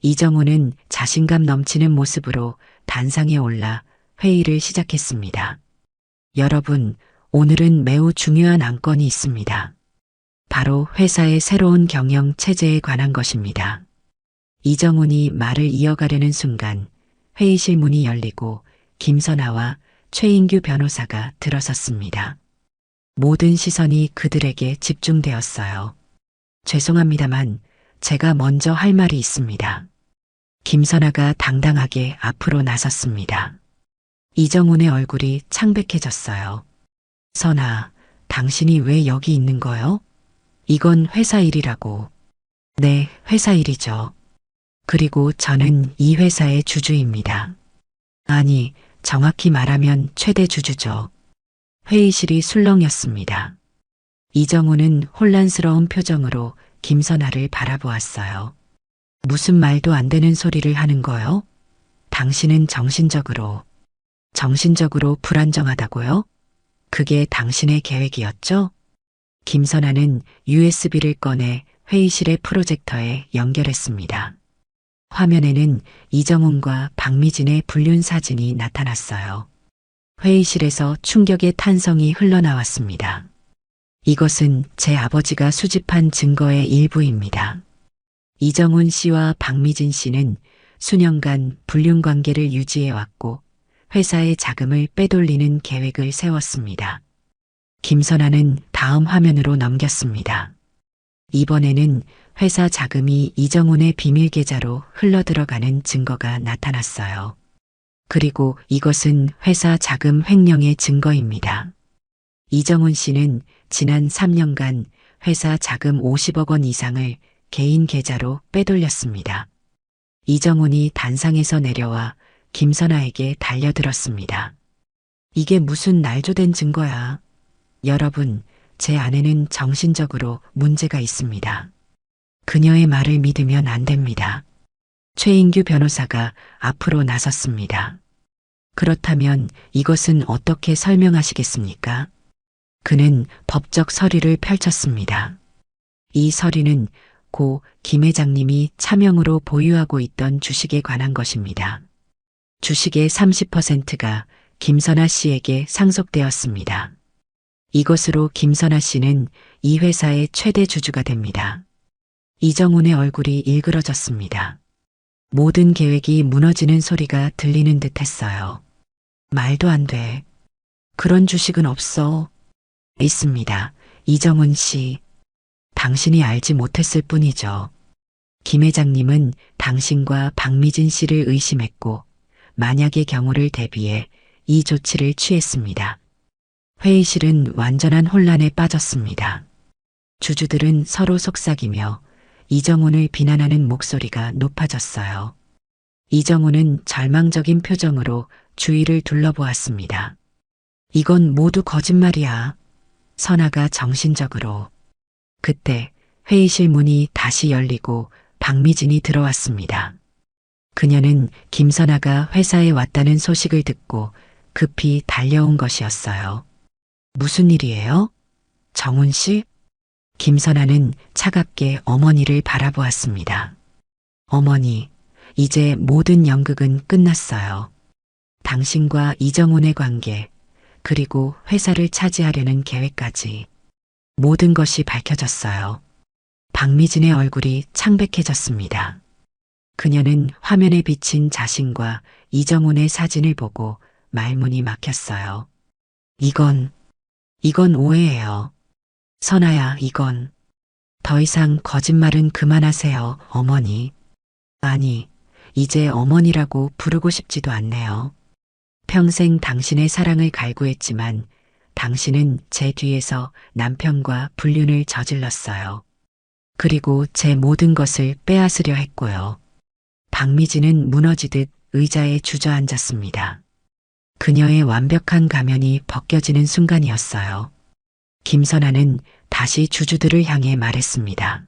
이정훈은 자신감 넘치는 모습으로 단상에 올라 회의를 시작했습니다. 여러분, 오늘은 매우 중요한 안건이 있습니다. 바로 회사의 새로운 경영 체제에 관한 것입니다. 이정훈이 말을 이어가려는 순간 회의실 문이 열리고 김선아와 최인규 변호사가 들어섰습니다. 모든 시선이 그들에게 집중되었어요. 죄송합니다만 제가 먼저 할 말이 있습니다. 김선아가 당당하게 앞으로 나섰습니다. 이정훈의 얼굴이 창백해졌어요. 선아, 당신이 왜 여기 있는 거요? 이건 회사 일이라고. 네, 회사 일이죠. 그리고 저는 이 회사의 주주입니다. 아니, 정확히 말하면 최대 주주죠. 회의실이 술렁였습니다. 이정훈은 혼란스러운 표정으로 김선아를 바라보았어요. 무슨 말도 안 되는 소리를 하는 거요? 당신은 정신적으로 불안정하다고요? 그게 당신의 계획이었죠? 김선아는 USB를 꺼내 회의실의 프로젝터에 연결했습니다. 화면에는 이정훈과 박미진의 불륜 사진이 나타났어요. 회의실에서 충격의 탄성이 흘러나왔습니다. 이것은 제 아버지가 수집한 증거의 일부입니다. 이정훈 씨와 박미진 씨는 수년간 불륜 관계를 유지해왔고 회사의 자금을 빼돌리는 계획을 세웠습니다. 김선아는 다음 화면으로 넘겼습니다. 이번에는 회사 자금이 이정훈의 비밀 계좌로 흘러들어가는 증거가 나타났어요. 그리고 이것은 회사 자금 횡령의 증거입니다. 이정훈 씨는 지난 3년간 회사 자금 50억 원 이상을 개인 계좌로 빼돌렸습니다. 이정훈이 단상에서 내려와 김선아에게 달려들었습니다. 이게 무슨 날조된 증거야. 여러분, 제 아내는 정신적으로 문제가 있습니다. 그녀의 말을 믿으면 안 됩니다. 최인규 변호사가 앞으로 나섰습니다. 그렇다면 이것은 어떻게 설명하시겠습니까? 그는 법적 서류를 펼쳤습니다. 이 서류는 고 김 회장님이 차명으로 보유하고 있던 주식에 관한 것입니다. 주식의 30%가 김선아 씨에게 상속되었습니다. 이것으로 김선아 씨는 이 회사의 최대 주주가 됩니다. 이정훈의 얼굴이 일그러졌습니다. 모든 계획이 무너지는 소리가 들리는 듯 했어요. 말도 안 돼. 그런 주식은 없어. 있습니다. 이정훈 씨. 당신이 알지 못했을 뿐이죠. 김 회장님은 당신과 박미진 씨를 의심했고 만약의 경우를 대비해 이 조치를 취했습니다. 회의실은 완전한 혼란에 빠졌습니다. 주주들은 서로 속삭이며 이정훈을 비난하는 목소리가 높아졌어요. 이정훈은 절망적인 표정으로 주위를 둘러보았습니다. 이건 모두 거짓말이야. 선아가 정신적으로. 그때 회의실 문이 다시 열리고 박미진이 들어왔습니다. 그녀는 김선아가 회사에 왔다는 소식을 듣고 급히 달려온 것이었어요. 무슨 일이에요? 정훈 씨? 김선아는 차갑게 어머니를 바라보았습니다. 어머니, 이제 모든 연극은 끝났어요. 당신과 이정훈의 관계, 그리고 회사를 차지하려는 계획까지 모든 것이 밝혀졌어요. 박미진의 얼굴이 창백해졌습니다. 그녀는 화면에 비친 자신과 이정훈의 사진을 보고 말문이 막혔어요. 이건 오해예요. 선아야, 이건. 더 이상 거짓말은 그만하세요, 어머니. 아니, 이제 어머니라고 부르고 싶지도 않네요. 평생 당신의 사랑을 갈구했지만 당신은 제 뒤에서 남편과 불륜을 저질렀어요. 그리고 제 모든 것을 빼앗으려 했고요. 박미진은 무너지듯 의자에 주저앉았습니다. 그녀의 완벽한 가면이 벗겨지는 순간이었어요. 김선아는 다시 주주들을 향해 말했습니다.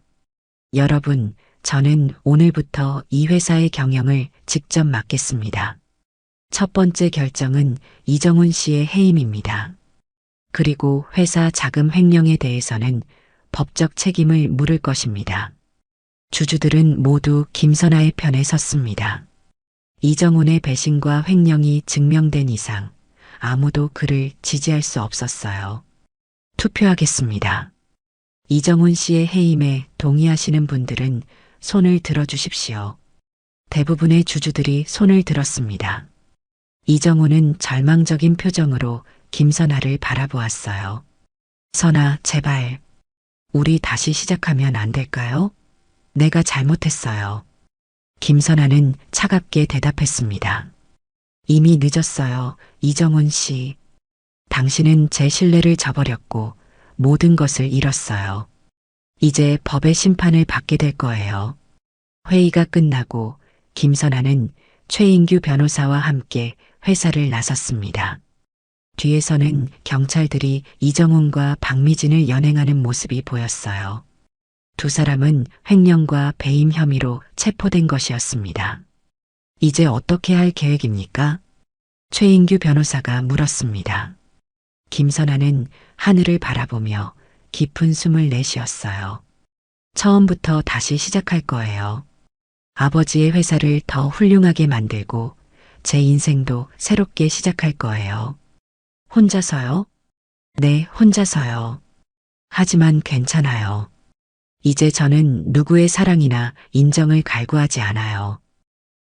여러분, 저는 오늘부터 이 회사의 경영을 직접 맡겠습니다. 첫 번째 결정은 이정훈 씨의 해임입니다. 그리고 회사 자금 횡령에 대해서는 법적 책임을 물을 것입니다. 주주들은 모두 김선아의 편에 섰습니다. 이정훈의 배신과 횡령이 증명된 이상 아무도 그를 지지할 수 없었어요. 투표하겠습니다. 이정훈 씨의 해임에 동의하시는 분들은 손을 들어주십시오. 대부분의 주주들이 손을 들었습니다. 이정훈은 절망적인 표정으로 김선아를 바라보았어요. 선아, 제발. 우리 다시 시작하면 안 될까요? 내가 잘못했어요. 김선아는 차갑게 대답했습니다. 이미 늦었어요, 이정훈 씨. 당신은 제 신뢰를 저버렸고 모든 것을 잃었어요. 이제 법의 심판을 받게 될 거예요. 회의가 끝나고 김선아는 최인규 변호사와 함께 회사를 나섰습니다. 뒤에서는 경찰들이 이정훈과 박미진을 연행하는 모습이 보였어요. 두 사람은 횡령과 배임 혐의로 체포된 것이었습니다. 이제 어떻게 할 계획입니까? 최인규 변호사가 물었습니다. 김선아는 하늘을 바라보며 깊은 숨을 내쉬었어요. 처음부터 다시 시작할 거예요. 아버지의 회사를 더 훌륭하게 만들고 제 인생도 새롭게 시작할 거예요. 혼자서요? 네, 혼자서요. 하지만 괜찮아요. 이제 저는 누구의 사랑이나 인정을 갈구하지 않아요.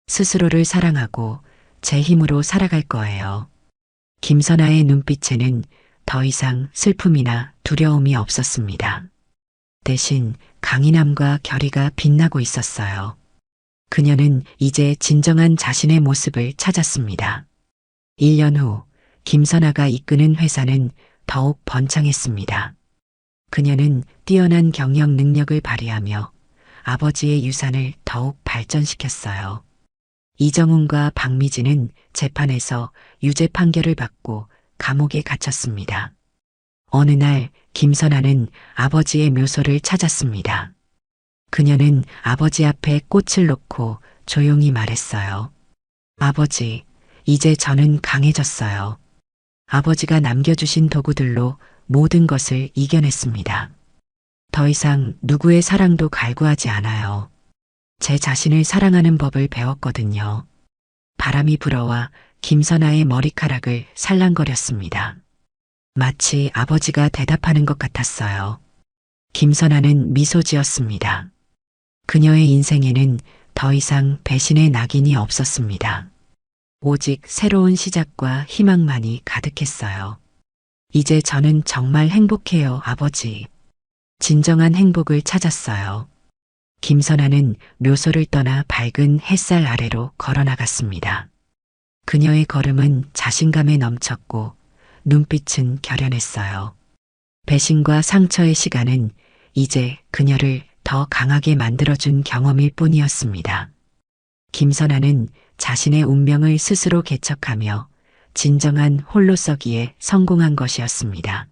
스스로를 사랑하고 제 힘으로 살아갈 거예요. 김선아의 눈빛에는 더 이상 슬픔이나 두려움이 없었습니다. 대신 강인함과 결의가 빛나고 있었어요. 그녀는 이제 진정한 자신의 모습을 찾았습니다. 1년 후 김선아가 이끄는 회사는 더욱 번창했습니다. 그녀는 뛰어난 경영 능력을 발휘하며 아버지의 유산을 더욱 발전시켰어요. 이정훈과 박미진은 재판에서 유죄 판결을 받고 감옥에 갇혔습니다. 어느 날 김선아는 아버지의 묘소를 찾았습니다. 그녀는 아버지 앞에 꽃을 놓고 조용히 말했어요. 아버지, 이제 저는 강해졌어요. 아버지가 남겨주신 도구들로 모든 것을 이겨냈습니다. 더 이상 누구의 사랑도 갈구하지 않아요. 제 자신을 사랑하는 법을 배웠거든요. 바람이 불어와 김선아의 머리카락을 살랑거렸습니다. 마치 아버지가 대답하는 것 같았어요. 김선아는 미소 지었습니다. 그녀의 인생에는 더 이상 배신의 낙인이 없었습니다. 오직 새로운 시작과 희망만이 가득했어요. 이제 저는 정말 행복해요, 아버지. 진정한 행복을 찾았어요. 김선아는 묘소를 떠나 밝은 햇살 아래로 걸어나갔습니다. 그녀의 걸음은 자신감에 넘쳤고 눈빛은 결연했어요. 배신과 상처의 시간은 이제 그녀를 더 강하게 만들어준 경험일 뿐이었습니다. 김선아는 자신의 운명을 스스로 개척하며 진정한 홀로서기에 성공한 것이었습니다.